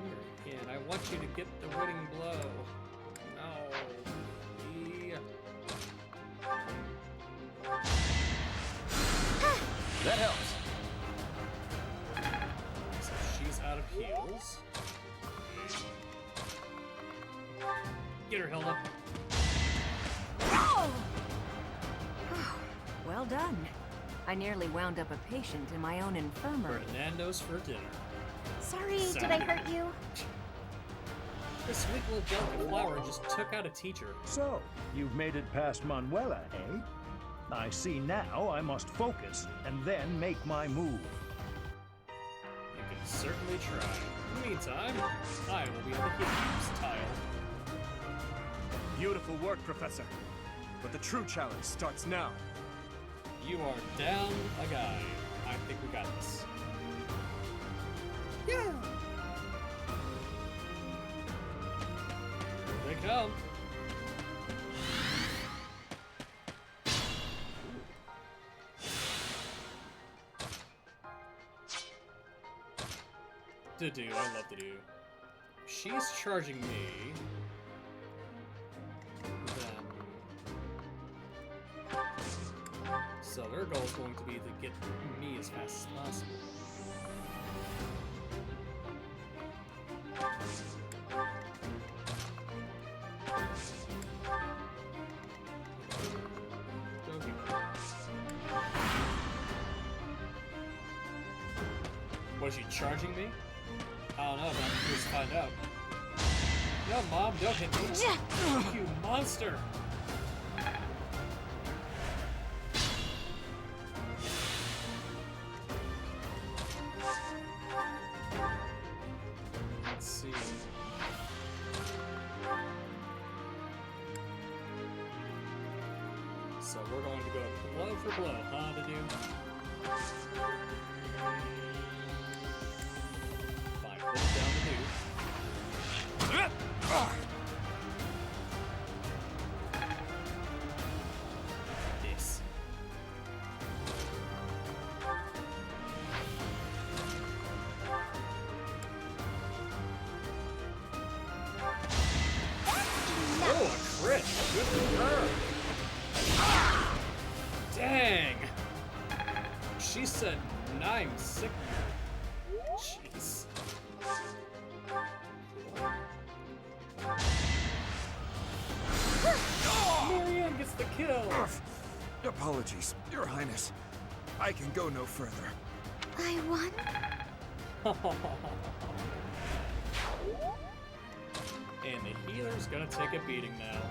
Mary Ann, I want you to get the winning blow. No. Yeah. That helps. So she's out of heals. Get her, Hilda. Oh! Well done. I nearly wound up a patient in my own infirmary. Fernando's for dinner. Sorry, did I hurt you? This sweet little delicate flower just took out a teacher. So, you've made it past Manuela, eh? I see now I must focus and then make my move. You can certainly try. In the meantime, I will be on the healers tile. Beautiful work, Professor. But the true challenge starts now. You are down a guy. I think we got this. Yeah! Here they come. To do, I love to do. She's charging me. Then So their goal is going to be to get me as fast as possible. Was she charging me? I don't know, but I'm curious to find out. No, Mom, don't hit me. You monster! Let's see. So we're going to go blow for blow, huh, to do? Fine, put it down to do. This. Oh, a crit! Good for her! Dang! She said 9 sick. Jeez. Marianne gets the kill! Apologies, Your Highness. I can go no further. I won? And the healer's gonna take a beating now.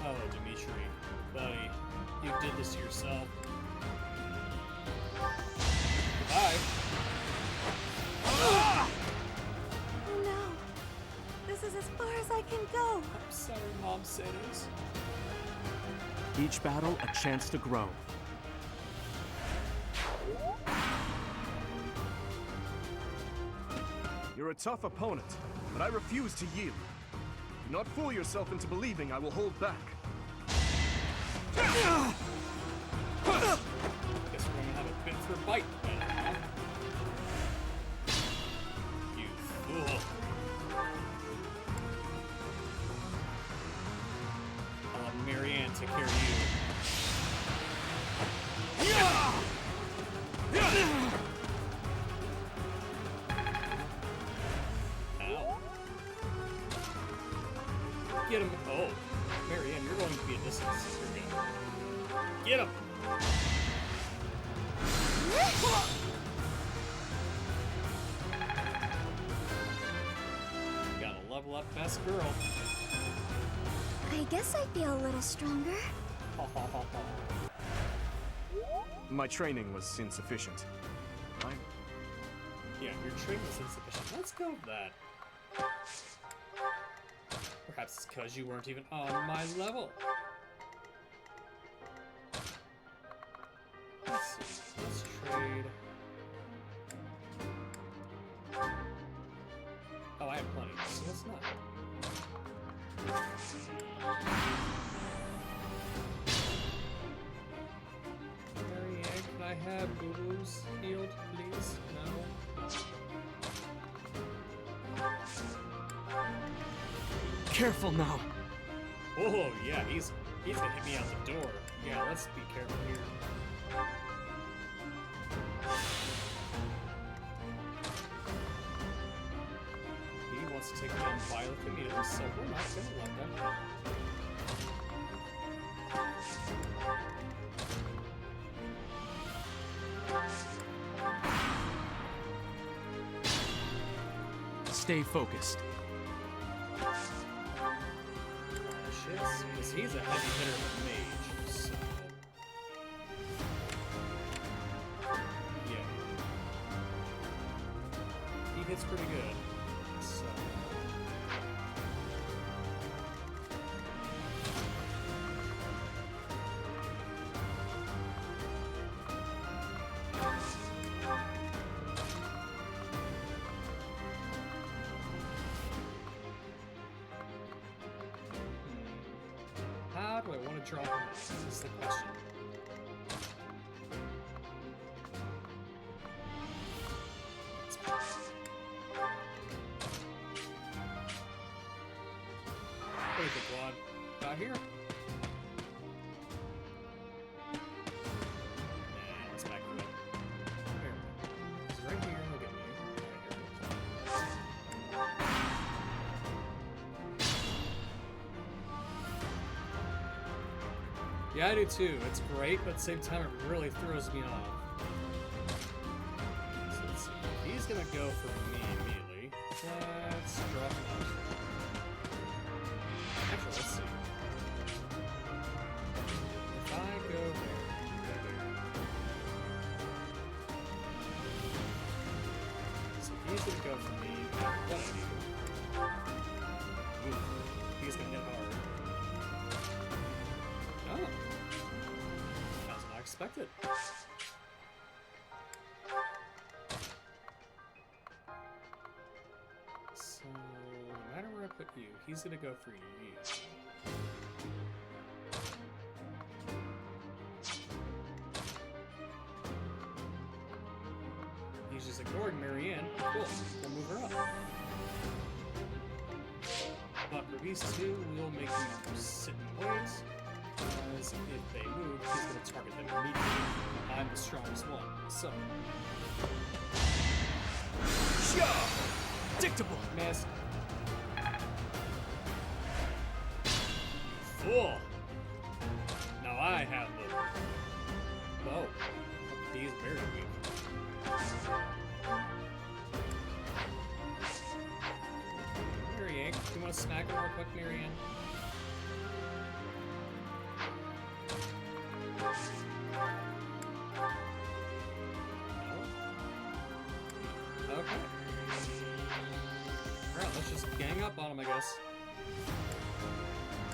Oh, Dimitri, buddy, you did this to yourself. Goodbye. Oh no! This is as far as I can go! I'm sorry, Mom said it. Each battle, a chance to grow. You're a tough opponent, but I refuse to yield. Do not fool yourself into believing I will hold back. Guess we're gonna have a bit for a bite then, huh? You fool. I'll let Marianne take care of you. Ow. Get him. Oh, Marianne, you're going to be a distance. You're good. Get him. Gotta level up, best girl. I guess I feel a little stronger. My training was insufficient. Yeah, your training was insufficient. Let's go with that. Perhaps it's because you weren't even on my level. Let's see. Let's trade. Oh, I have plenty, so let's not. Marianne, can I have boo-boos healed, please? No. Careful now. Oh yeah, he's gonna hit me out the door. Yeah, let's be careful here. He wants to take down Violet immediately, so we're not gonna let that happen. Stay focused. Because he's a heavy hitter with mage, so... Yeah. He hits pretty good, so... How do I want to draw him? This is the question. think one. Out here? Nah, let's back to it. Here. It's right here. Look at me. Right here. Yeah, I do too. It's great, but at the same time, it really throws me off. So let's see. He's gonna go for me immediately. Let's drop him. Actually, let's see. If I go there. So he's gonna go for me. Ooh, he's gonna hit hard. Oh. That was not expected. So, no matter where I put you, he's gonna go for you. He's just ignoring Marianne. Cool. We'll move her up. But for these two, we'll make them sit and wait. Because if they move, he's going to target them immediately. I'm the strongest one, so. Sure! Predictable! Missed. Fool! Now I have the. Oh. He's very weak. Marianne, you want to smack him real quick, Marianne? No? Okay. Alright, let's just gang up on him, I guess.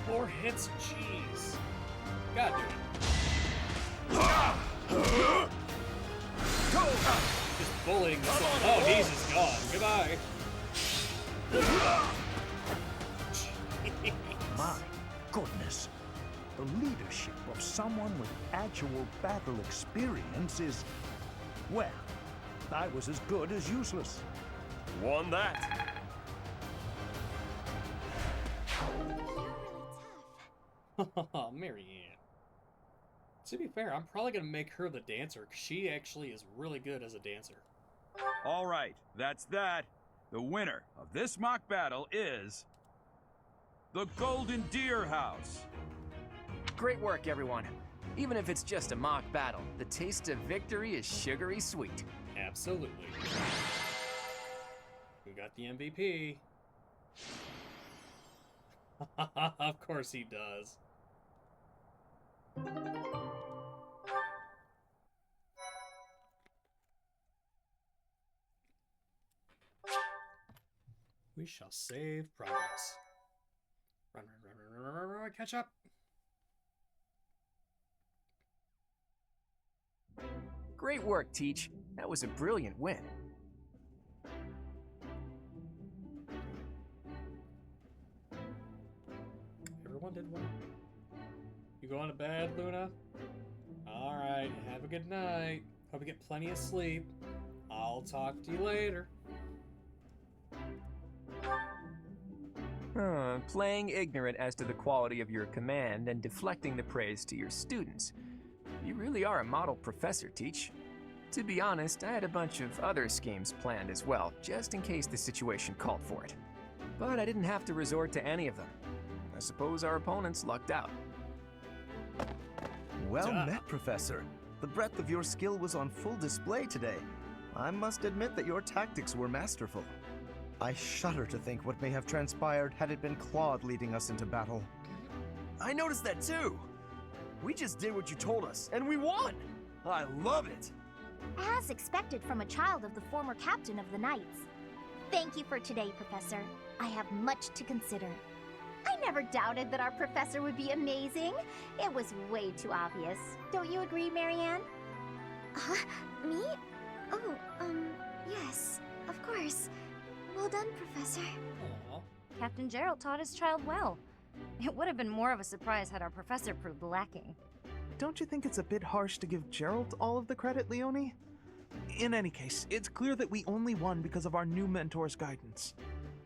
4 hits, jeez. Gotta do it. Just bullying this one. Oh, he's just gone. Goodbye. My goodness. The leadership of someone with actual battle experience is, well, I was as good as useless. Won that. Oh, Marianne. To be fair, I'm probably going to make her the dancer, because she actually is really good as a dancer. All right, that's that. The winner of this mock battle is the Golden Deer House. Great work, everyone. Even if it's just a mock battle, the taste of victory is sugary sweet. Absolutely. Who got the MVP? Of course he does. We shall save progress. Run, run, run, run, run, run, run, run, catch up. Great work, Teach. That was a brilliant win. Everyone did well. You going to bed, Luna? Alright, have a good night. Hope you get plenty of sleep. I'll talk to you later. Playing ignorant as to the quality of your command and deflecting the praise to your students. You really are a model professor, Teach. To be honest, I had a bunch of other schemes planned as well, just in case the situation called for it. But I didn't have to resort to any of them. I suppose our opponents lucked out. Well met, Professor. The breadth of your skill was on full display today. I must admit that your tactics were masterful. I shudder to think what may have transpired had it been Claude leading us into battle. I noticed that too. We just did what you told us, and we won! I love it! As expected from a child of the former captain of the Knights. Thank you for today, Professor. I have much to consider. I never doubted that our professor would be amazing. It was way too obvious. Don't you agree, Marianne? Me? Oh, yes, of course. Well done, Professor. Aww. Captain Gerald taught his child well. It would have been more of a surprise had our professor proved lacking. Don't you think it's a bit harsh to give Gerald all of the credit, Leonie? In any case, it's clear that we only won because of our new mentor's guidance.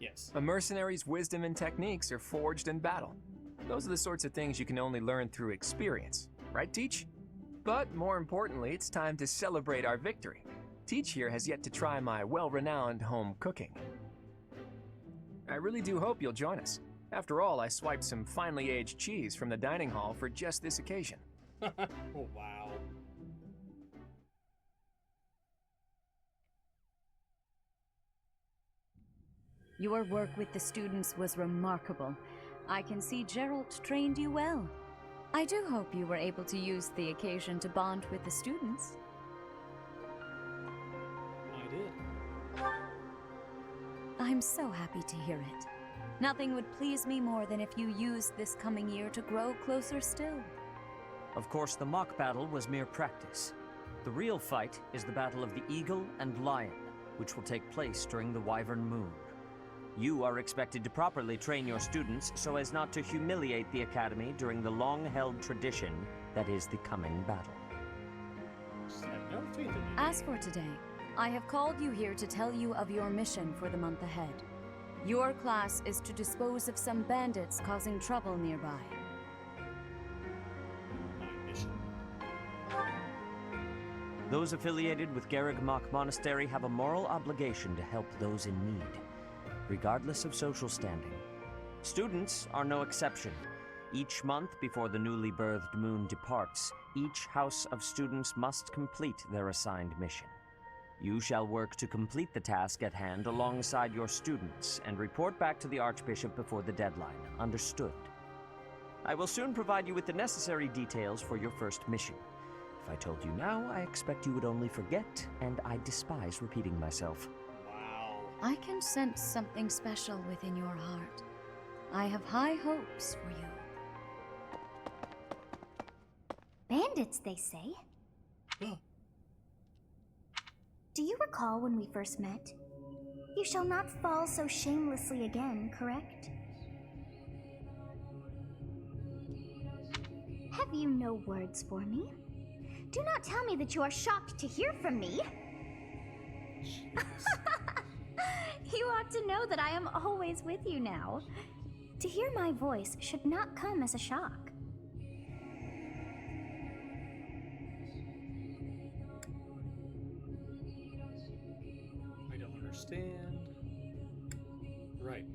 Yes. A mercenary's wisdom and techniques are forged in battle. Those are the sorts of things you can only learn through experience, right, Teach? But more importantly, it's time to celebrate our victory. Teach here has yet to try my well-renowned home cooking. I really do hope you'll join us. After all, I swiped some finely aged cheese from the dining hall for just this occasion. Oh, wow. Your work with the students was remarkable. I can see Gerald trained you well. I do hope you were able to use the occasion to bond with the students. I did. I'm so happy to hear it. Nothing would please me more than if you used this coming year to grow closer still. Of course, the mock battle was mere practice. The real fight is the Battle of the Eagle and Lion, which will take place during the Wyvern Moon. You are expected to properly train your students so as not to humiliate the Academy during the long-held tradition that is the coming battle. As for today, I have called you here to tell you of your mission for the month ahead. Your class is to dispose of some bandits causing trouble nearby. Those affiliated with Garrigmach Monastery have a moral obligation to help those in need, regardless of social standing. Students are no exception. Each month before the newly birthed moon departs, each house of students must complete their assigned mission. You shall work to complete the task at hand alongside your students and report back to the Archbishop before the deadline. Understood? I will soon provide you with the necessary details for your first mission. If I told you now, I expect you would only forget, and I despise repeating myself. Wow. I can sense something special within your heart. I have high hopes for you. Bandits, they say. Do you recall when we first met? You shall not fall so shamelessly again, correct? Have you no words for me? Do not tell me that you are shocked to hear from me. You ought to know that I am always with you now. To hear my voice should not come as a shock. I don't understand. Right.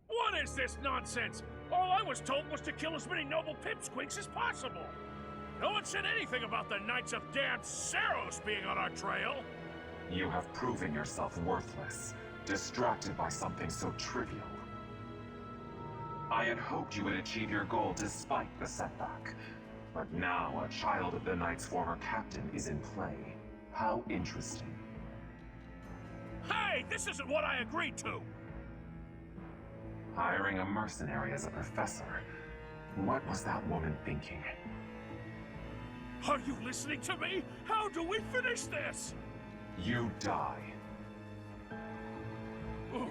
What is this nonsense? All I was told was to kill as many noble pipsqueaks as possible. No one said anything about the Knights of damned Saros being on our trail. You have proven yourself worthless, distracted by something so trivial. I had hoped you would achieve your goal despite the setback. But now a child of the Knight's former captain is in play. How interesting. Hey, this isn't what I agreed to! Hiring a mercenary as a professor. What was that woman thinking? Are you listening to me? How do we finish this? You die.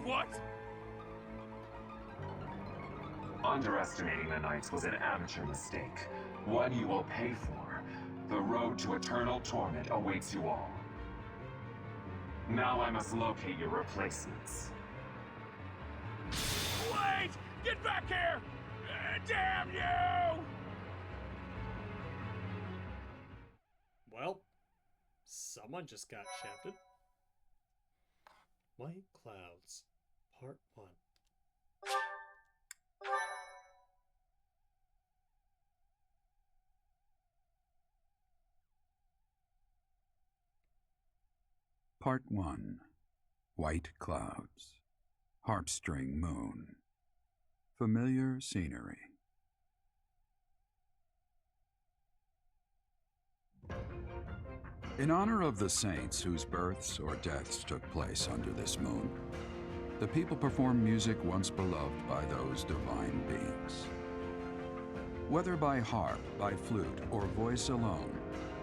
What? Underestimating the Knights was an amateur mistake. One you will pay for. The road to eternal torment awaits you all. Now I must locate your replacements. Wait! Get back here! Damn you! Well, someone just got shafted. White Clouds, Part 1. Part 1. White Clouds. Harpstring Moon. Familiar scenery. In honor of the saints whose births or deaths took place under this moon, the people perform music once beloved by those divine beings. Whether by harp, by flute, or voice alone,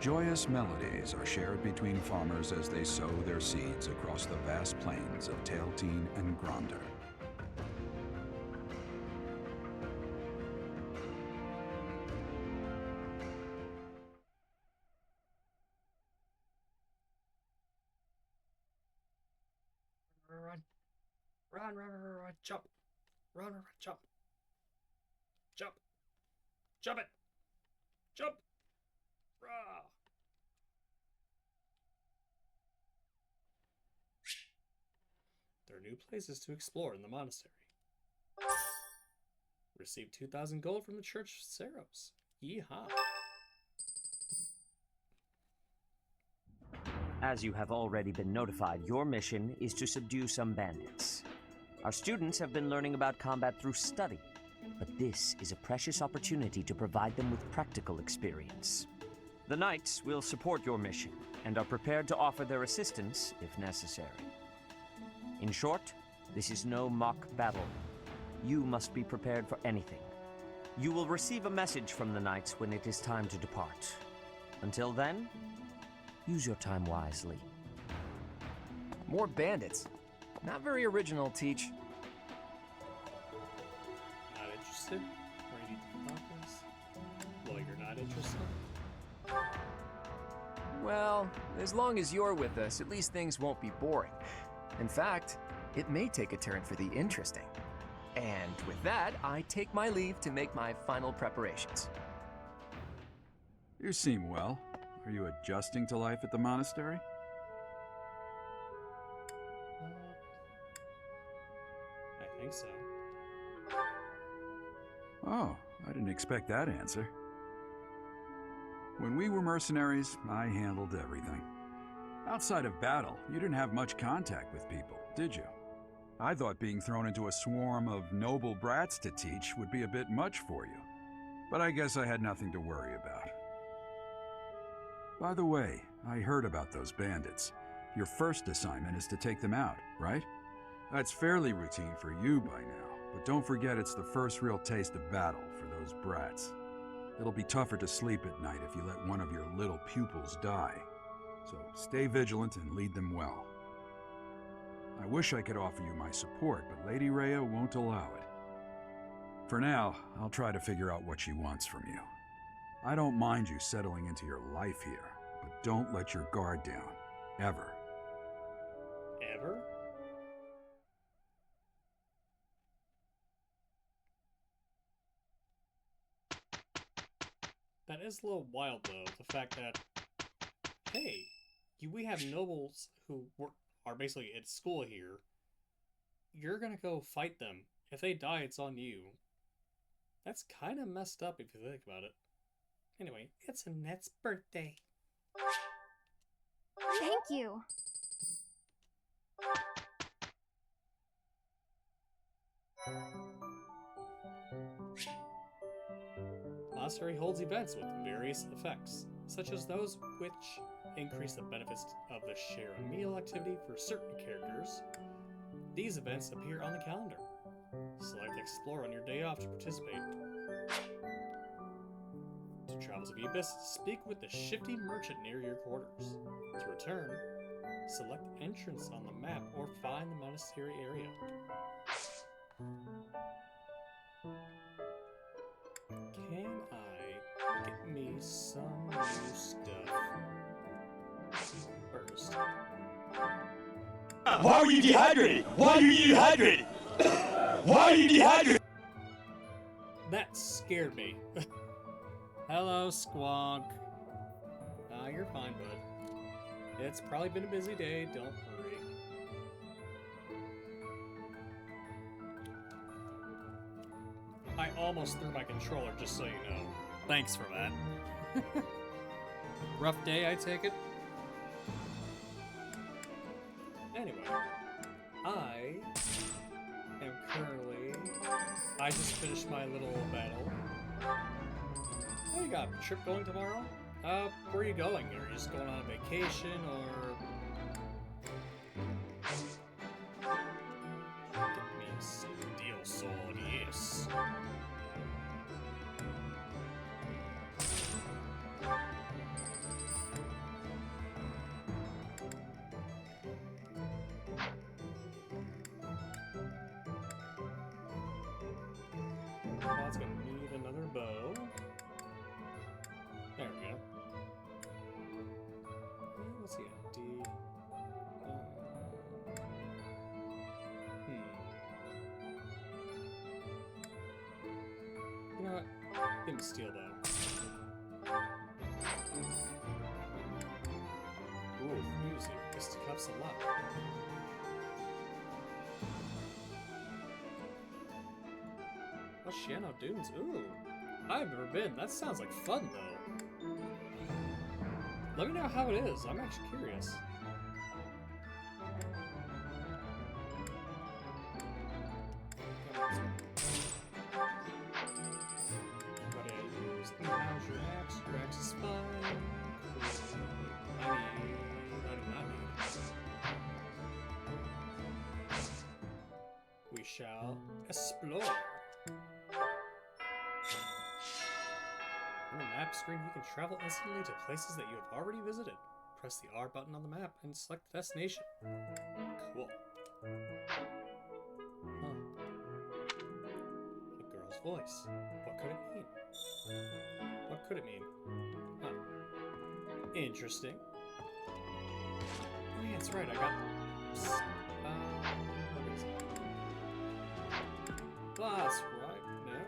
joyous melodies are shared between farmers as they sow their seeds across the vast plains of Tailteen and Gronder. Run, run, run, run, run, jump. Run, run, run, jump. Jump. Jump it. Jump. Rah. There are new places to explore in the monastery. Receive 2,000 gold from the Church of Saros. Yeehaw. As you have already been notified, your mission is to subdue some bandits. Our students have been learning about combat through study, but this is a precious opportunity to provide them with practical experience. The Knights will support your mission and are prepared to offer their assistance if necessary. In short, this is no mock battle. You must be prepared for anything. You will receive a message from the Knights when it is time to depart. Until then, use your time wisely. More bandits. Not very original, Teach. Not interested? Or you need to focus? Well, you're not interested? Well, as long as you're with us, at least things won't be boring. In fact, it may take a turn for the interesting. And with that, I take my leave to make my final preparations. You seem well. Are you adjusting to life at the monastery? I think so. Oh, I didn't expect that answer. When we were mercenaries, I handled everything. Outside of battle, you didn't have much contact with people, did you? I thought being thrown into a swarm of noble brats to teach would be a bit much for you. But I guess I had nothing to worry about. By the way, I heard about those bandits. Your first assignment is to take them out, right? That's fairly routine for you by now, but don't forget it's the first real taste of battle for those brats. It'll be tougher to sleep at night if you let one of your little pupils die. So stay vigilant and lead them well. I wish I could offer you my support, but Lady Rhea won't allow it. For now, I'll try to figure out what she wants from you. I don't mind you settling into your life here, but don't let your guard down. Ever. Ever? That is a little wild, though, the fact that, hey, we have nobles who are basically at school here. You're gonna go fight them. If they die, it's on you. That's kind of messed up if you think about it. Anyway, it's Annette's birthday. Thank you. Monastery holds events with various effects, such as those which increase the benefits of the share a meal activity for certain characters. These events appear on the calendar. Select Explore on your day off to participate. To travel to the Abyss, speak with the shifty merchant near your quarters. To return, select entrance on the map or find the monastery area. Can I get me some new stuff first? Why are you dehydrated? Why are you dehydrated? Why are you dehydrated? That scared me. Hello, Squonk. You're fine, bud. It's probably been a busy day, don't worry. I almost threw my controller, just so you know. Thanks for that. Rough day, I take it? Anyway, I am currently... I just finished my little battle. Oh, you got a trip going tomorrow? Where are you going? Are you just going on a vacation, or... Get me a steel sword, yes. That's gonna need another bow. There we go. Let's see. nothing to steal, though. Ooh, music. This helps a lot. Oh, Shano Dunes. Ooh. I've never been. That sounds like fun, though. Let me know how it is. I'm actually curious. How's your axe? Your axe is fine. I do not need. We shall explore. On the map screen, you can travel instantly to places that you have already visited. Press the R button on the map and select the destination. Cool. Huh. A girl's voice. What could it mean? What could it mean? Huh. Interesting. Oh yeah, that's right, I got... what is it? That's right, no?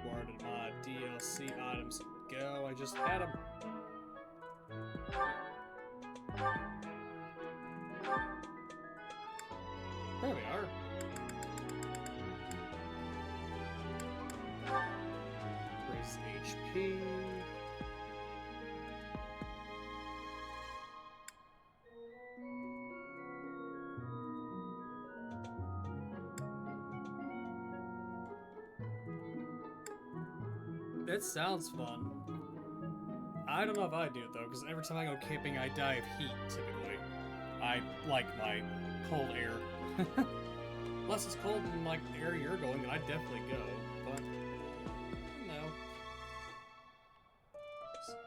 Where did my DLC items go? I just had them. There we are. Raise HP. It sounds fun. I don't know if I do it though, because every time I go camping, I die of heat, typically. I like my cold air. Unless it's cold in like the area you're going, then I'd definitely go. But no.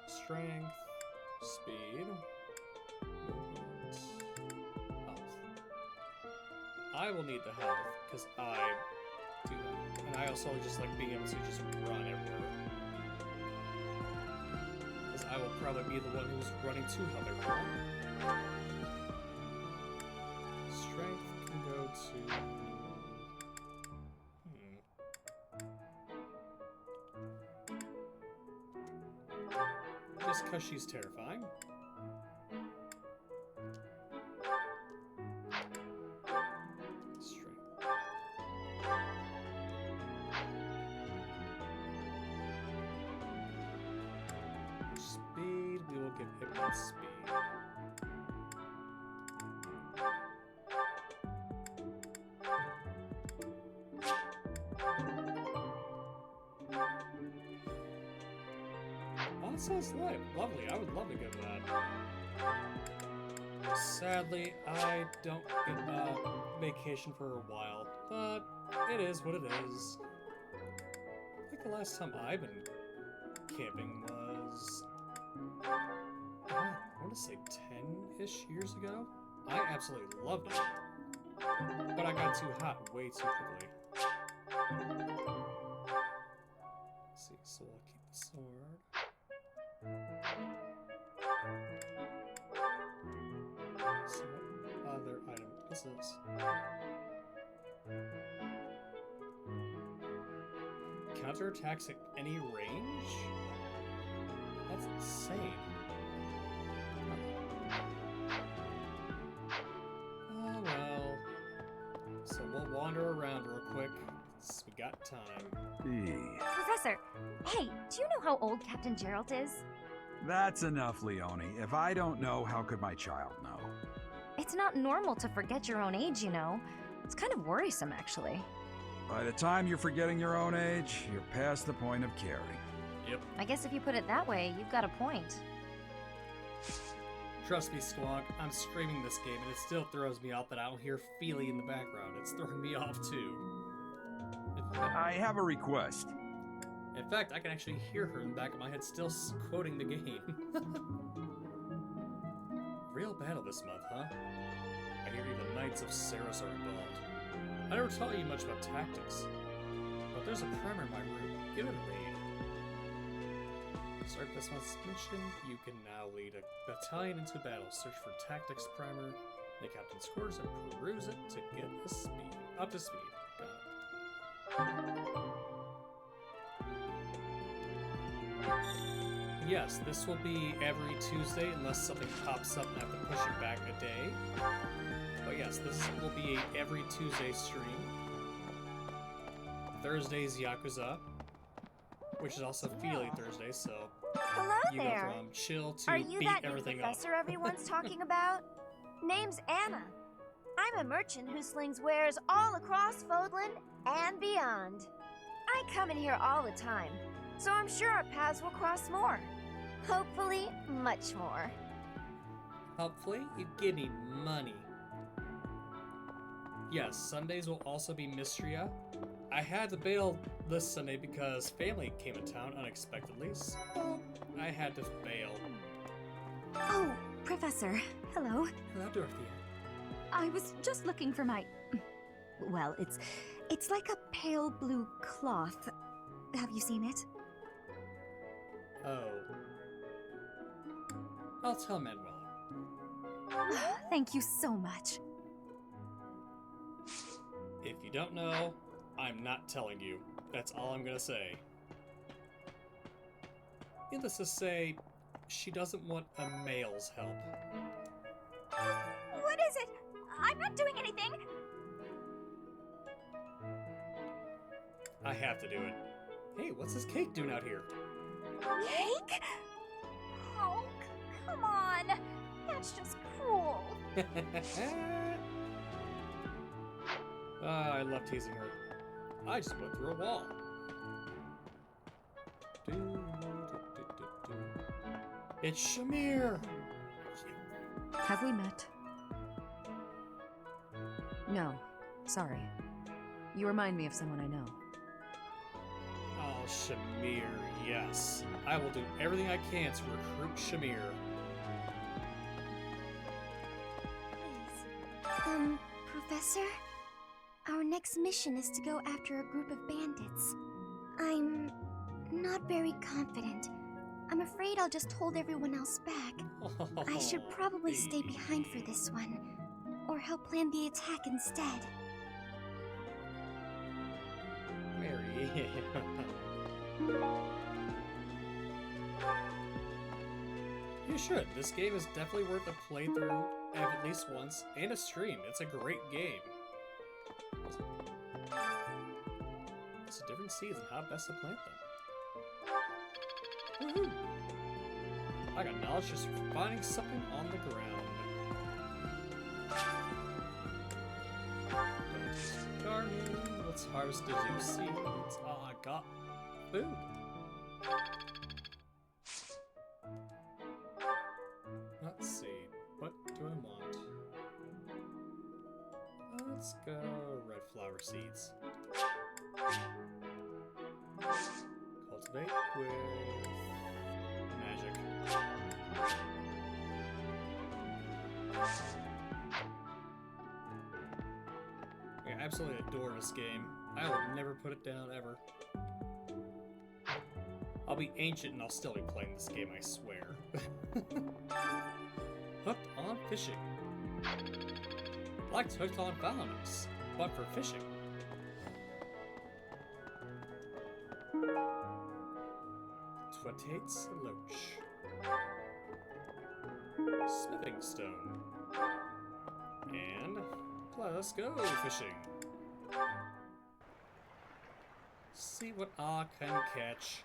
Strength, speed, movement, health. I will need the health because I do that, and I also just like being able to just run everywhere. Because I will probably be the one who's running to health everywhere. Strength can go to... Just because she's terrifying. Strength. Speed, we will give Hypno speed. Oh, that sounds lovely. I would love to go to that. Sadly, I don't get a vacation for a while, but it is what it is. I think the last time I've been camping was... I want to say 10-ish years ago? I absolutely loved it. But I got too hot way too quickly. Let's see, so I'll keep the sword. So what other item is this? Counterattacks at any range? That's insane. Oh well. So we'll wander around real quick. We got time. Professor, hey, do you know how old Captain Gerald is? That's enough, Leone. If I don't know, how could my child know? It's not normal to forget your own age, you know. It's kind of worrisome, actually. By the time you're forgetting your own age, you're past the point of caring. Yep. I guess if you put it that way, you've got a point. Trust me, Squawk, I'm streaming this game and it still throws me off that I don't hear Feely in the background. It's throwing me off too. I have a request. In fact, I can actually hear her in the back of my head still quoting the game. Real battle this month, huh? I hear even the Knights of Saros are involved. I never taught you much about tactics, but there's a primer in my room. Give it a read. Start this month's mission. You can now lead a battalion into battle. Search for tactics primer The captain's quarters and peruse it to get up to speed. Got it. Yes, this will be every Tuesday unless something pops up and I have to push it back a day. But yes, this will be a every Tuesday stream. Thursday's Yakuza, which is also Feely Thursday, so Hello you there. go from chill to Are you beat that new everything up. professor everyone's talking about? Name's Anna. I'm a merchant who slings wares all across Fodland and beyond. I come in here all the time, so I'm sure our paths will cross more. Hopefully, much more. Hopefully, you give me money. Yes, Sundays will also be Mystria. I had to bail this Sunday because family came to town unexpectedly, so I had to bail. Oh, Professor. Hello. Hello, Dorothea. I was just looking for my... Well, it's like a pale blue cloth. Have you seen it? Oh. I'll tell Manuela. Thank you so much. If you don't know, I'm not telling you. That's all I'm gonna say. Needless to say, she doesn't want a male's help. What is it? I'm not doing anything. I have to do it. Hey, what's this cake doing out here? Cake? Oh, come on. That's just cruel. I love teasing her. I just went through a wall. It's Shamir! Have we met? No. Sorry. You remind me of someone I know. Oh, Shamir, yes. I will do everything I can to recruit Shamir. Professor? Our next mission is to go after a group of bandits. I'm not very confident. I'm afraid I'll just hold everyone else back. I should probably stay behind for this one, or help plan the attack instead. Mary. You should. This game is definitely worth a playthrough of at least once, and a stream. It's a great game. It's different seeds and how best to plant them. Woohoo! I got knowledge just from finding something on the ground. Gardening. Let's harvest a few seeds. Oh, I got food. Let's see. What do I want? Let's go red flower seeds. Cultivate with magic. I absolutely adore this game. I will never put it down ever. I'll be ancient and I'll still be playing this game, I swear. Hooked on fishing. Like Hooked on Valorant, but for fishing. Twatates Loach. Smithing Stone. And let's go fishing. See what I can catch.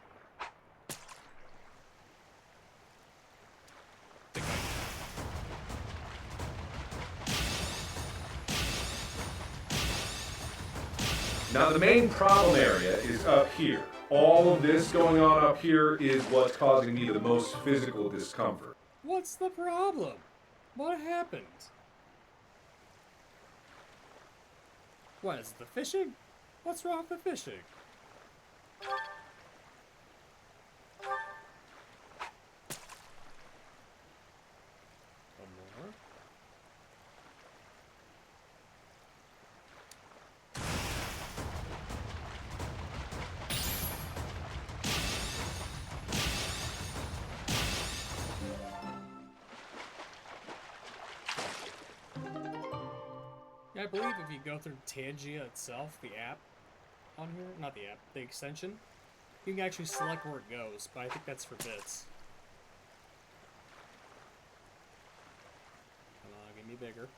Now the main problem area is up here. All of this going on up here is what's causing me the most physical discomfort. What's the problem? What happened? What is the fishing? What's wrong with the fishing? One more. I believe if you go through Tangia itself, the app on here, not the app, the extension, you can actually select where it goes, but I think that's for bits. Come on, get me bigger.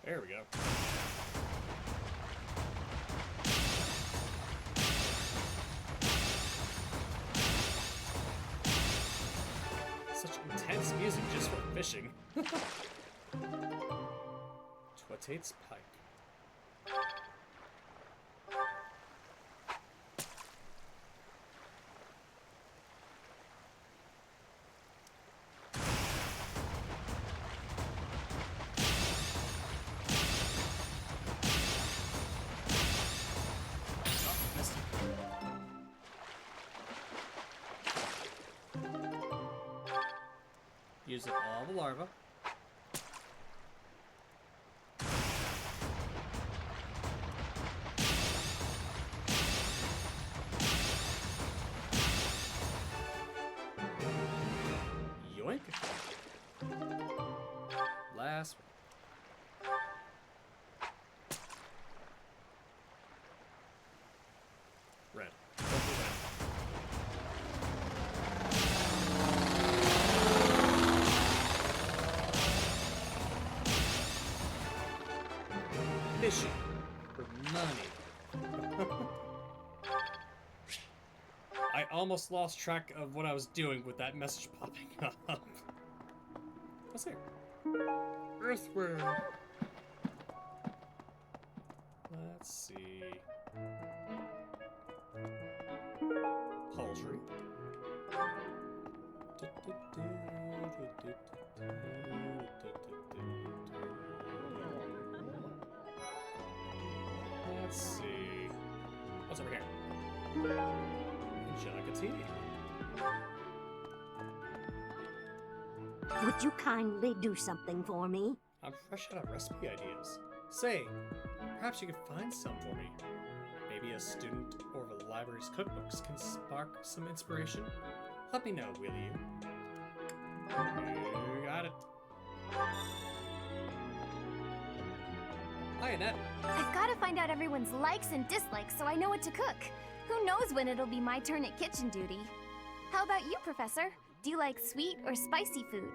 There we go. Such intense music just for fishing. Twatate's pipe. Use up all the larvae. Yoink. Last one. Red. Go for red. Fishing for money. I almost lost track of what I was doing with that message popping up. What's here? Earthworm. Let's see. Poultry. Let's see. What's over here? Jug of tea. Would you kindly do something for me? I'm fresh out of recipe ideas. Say, perhaps you could find some for me. Maybe a student or the library's cookbooks can spark some inspiration. Let me know, will you? You got it. Hi, Annette. I've got to find out everyone's likes and dislikes so I know what to cook. Who knows when it'll be my turn at kitchen duty? How about you, Professor? Do you like sweet or spicy food?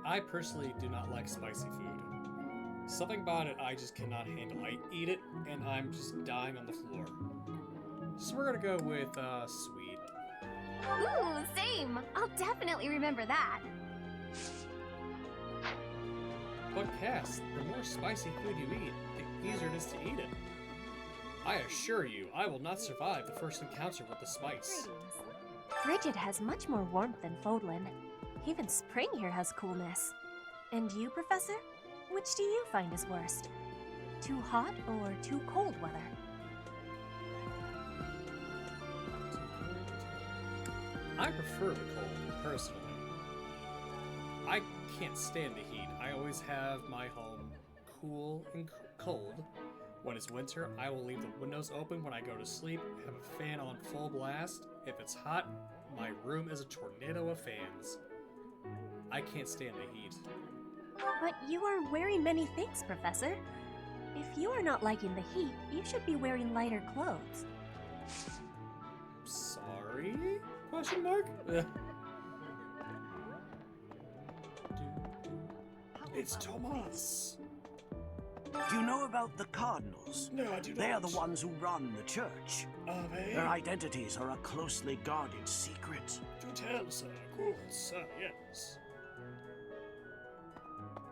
I personally do not like spicy food. Something about it I just cannot handle. I eat it and I'm just dying on the floor. So we're gonna go with sweet. Ooh, same! I'll definitely remember that. But Cass, the more spicy food you eat, the easier it is to eat it. I assure you, I will not survive the first encounter with the spice. Bridget has much more warmth than Fodlan. Even spring here has coolness. And you, Professor? Which do you find is worst? Too hot or too cold weather? I prefer the cold, personally. I can't stand the heat. I always have my home cool and cold. When it's winter, I will leave the windows open when I go to sleep, have a fan on full blast. If it's hot, my room is a tornado of fans. I can't stand the heat. But you are wearing many things, Professor. If you are not liking the heat, you should be wearing lighter clothes. Sorry? Question mark? It's Tomas. Do you know about the Cardinals? No, I do not. They are the ones who run the church. Are they? Their identities are a closely guarded secret. Do tell, sir. Good, sir, yes.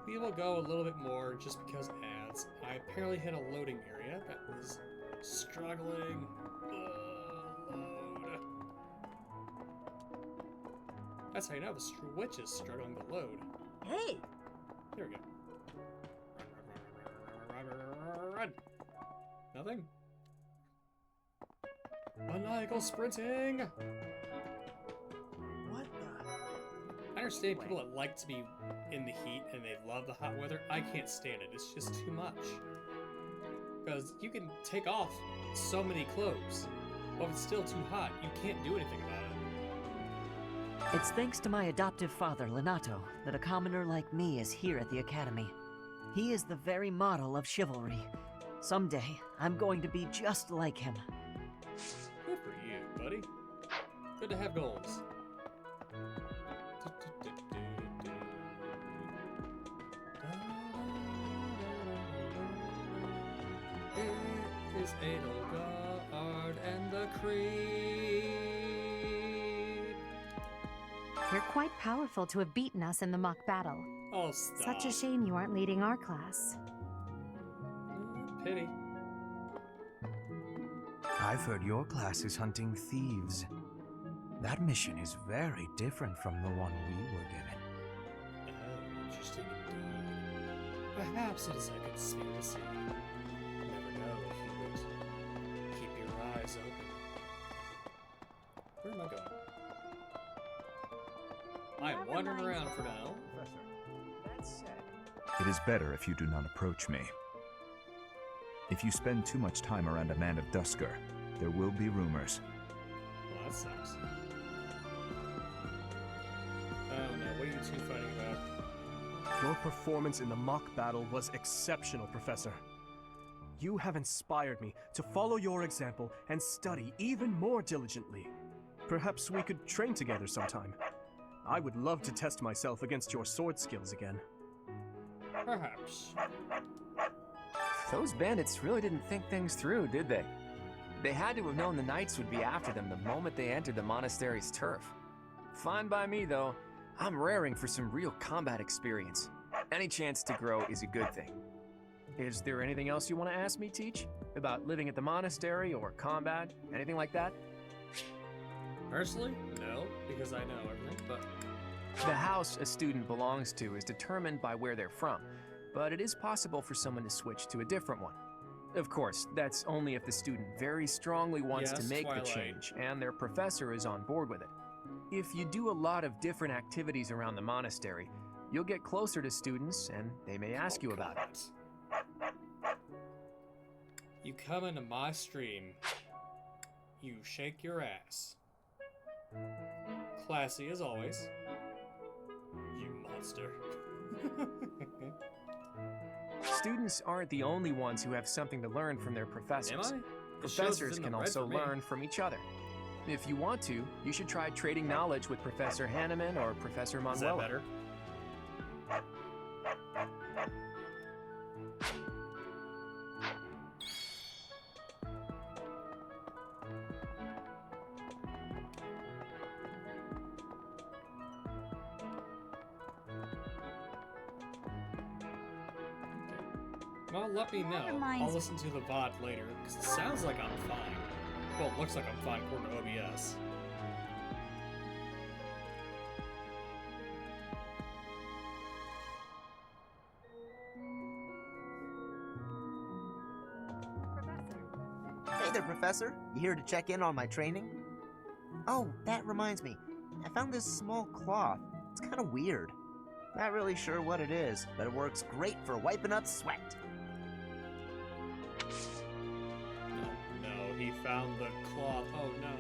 We will go a little bit more just because ads. I apparently hit a loading area that was struggling. Load. That's how you know the Switch is struggling to load. Hey! There we go. Run! Nothing? Maniacal sprinting! What the? I understand people that like to be in the heat and they love the hot weather. I can't stand it. It's just too much. Because you can take off so many clothes, but if it's still too hot, you can't do anything about it. It's thanks to my adoptive father, Lenato, that a commoner like me is here at the Academy. He is the very model of chivalry. Someday, I'm going to be just like him. Good for you, buddy. Good to have goals. It is Edelgard and the Creed. You're quite powerful to have beaten us in the mock battle. Oh, stop. Such a shame you aren't leading our class. Pity. I've heard your class is hunting thieves. That mission is very different from the one we were given. Oh, interesting indeed. Perhaps it is a conspiracy. You never know, Hubert. Keep your eyes open. Where am I going? I'm wandering around for now. It is better if you do not approach me. If you spend too much time around a man of Dusker, there will be rumors. Well, that sucks. Oh no, what are you two fighting about? Your performance in the mock battle was exceptional, Professor. You have inspired me to follow your example and study even more diligently. Perhaps we could train together sometime. I would love to test myself against your sword skills again. Perhaps. Those bandits really didn't think things through, did they? They had to have known the knights would be after them the moment they entered the monastery's turf. Fine by me, though. I'm raring for some real combat experience. Any chance to grow is a good thing. Is there anything else you want to ask me, Teach? About living at the monastery or combat? Anything like that? Personally, no, because I know everything, but... The house a student belongs to is determined by where they're from, but it is possible for someone to switch to a different one. Of course, that's only if the student very strongly wants to make the change and their professor is on board with it. If you do a lot of different activities around the monastery, you'll get closer to students and they may ask you about it. You come into my stream, you shake your ass. Classy as always. You monster. Students aren't the only ones who have something to learn from their professors. Am I? Professors can also learn from each other. If you want to, you should try trading knowledge with Professor Hanneman or Professor Manuela. Is that better? Well, let me know. I'll listen to the VOD later, because it sounds like I'm fine. Well, it looks like I'm fine according to OBS. Hey there, Professor. You here to check in on my training? Oh, that reminds me. I found this small cloth. It's kind of weird. Not really sure what it is, but it works great for wiping up sweat. No, he found the cloth. Oh no.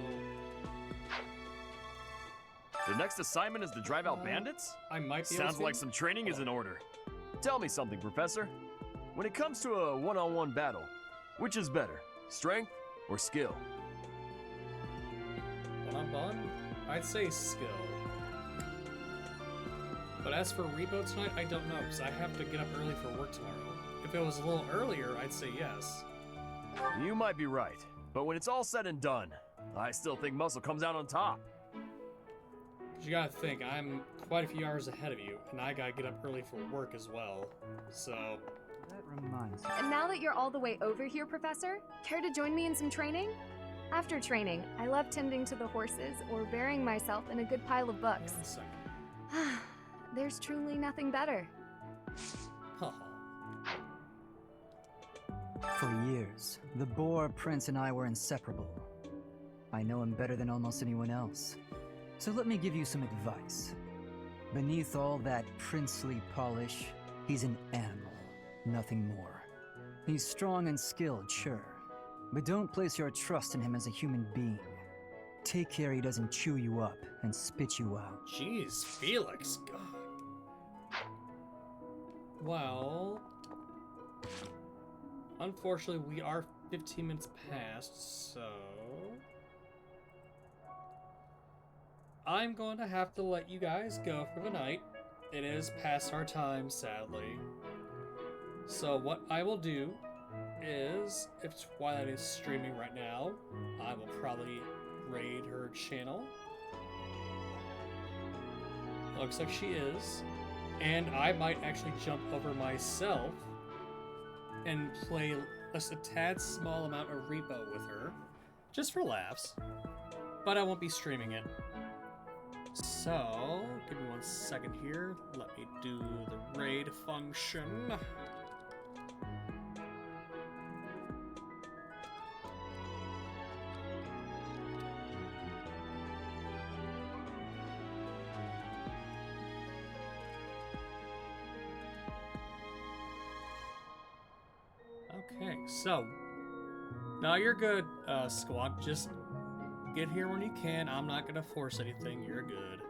The next assignment is to drive out bandits? I might be Sounds like some training is in order. Tell me something, Professor. When it comes to a one-on-one battle, which is better, strength or skill? One-on-one? I'd say skill. But as for repo tonight, I don't know, because I have to get up early for work tomorrow. If it was a little earlier, I'd say yes. You might be right, but when it's all said and done, I still think muscle comes out on top. You gotta think, I'm quite a few hours ahead of you, and I gotta get up early for work as well, so... That reminds me. And now that you're all the way over here, Professor, care to join me in some training? After training, I love tending to the horses or burying myself in a good pile of books. There's truly nothing better. For years, the Boar Prince and I were inseparable. I know him better than almost anyone else. So let me give you some advice. Beneath all that princely polish, he's an animal, nothing more. He's strong and skilled, sure, but don't place your trust in him as a human being. Take care he doesn't chew you up and spit you out. Jeez, Felix, God. Well, unfortunately, we are 15 minutes past, so I'm going to have to let you guys go for the night. It is past our time, sadly. So what I will do is, if Twilight is streaming right now, I will probably raid her channel. Looks like she is. And I might actually jump over myself and play just a tad small amount of Repo with her, just for laughs. But I won't be streaming it. So, give me 1 second here. Let me do the raid function. Okay, so now you're good, Squawk. Just get here when you can. I'm not gonna force anything. You're good.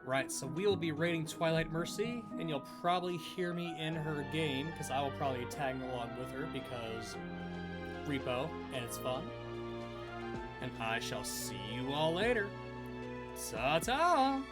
Right, so we will be raiding Twilight Mercy, and you'll probably hear me in her game, because I will probably be tagging along with her, because Repo, and it's fun. And I shall see you all later. Ta-ta!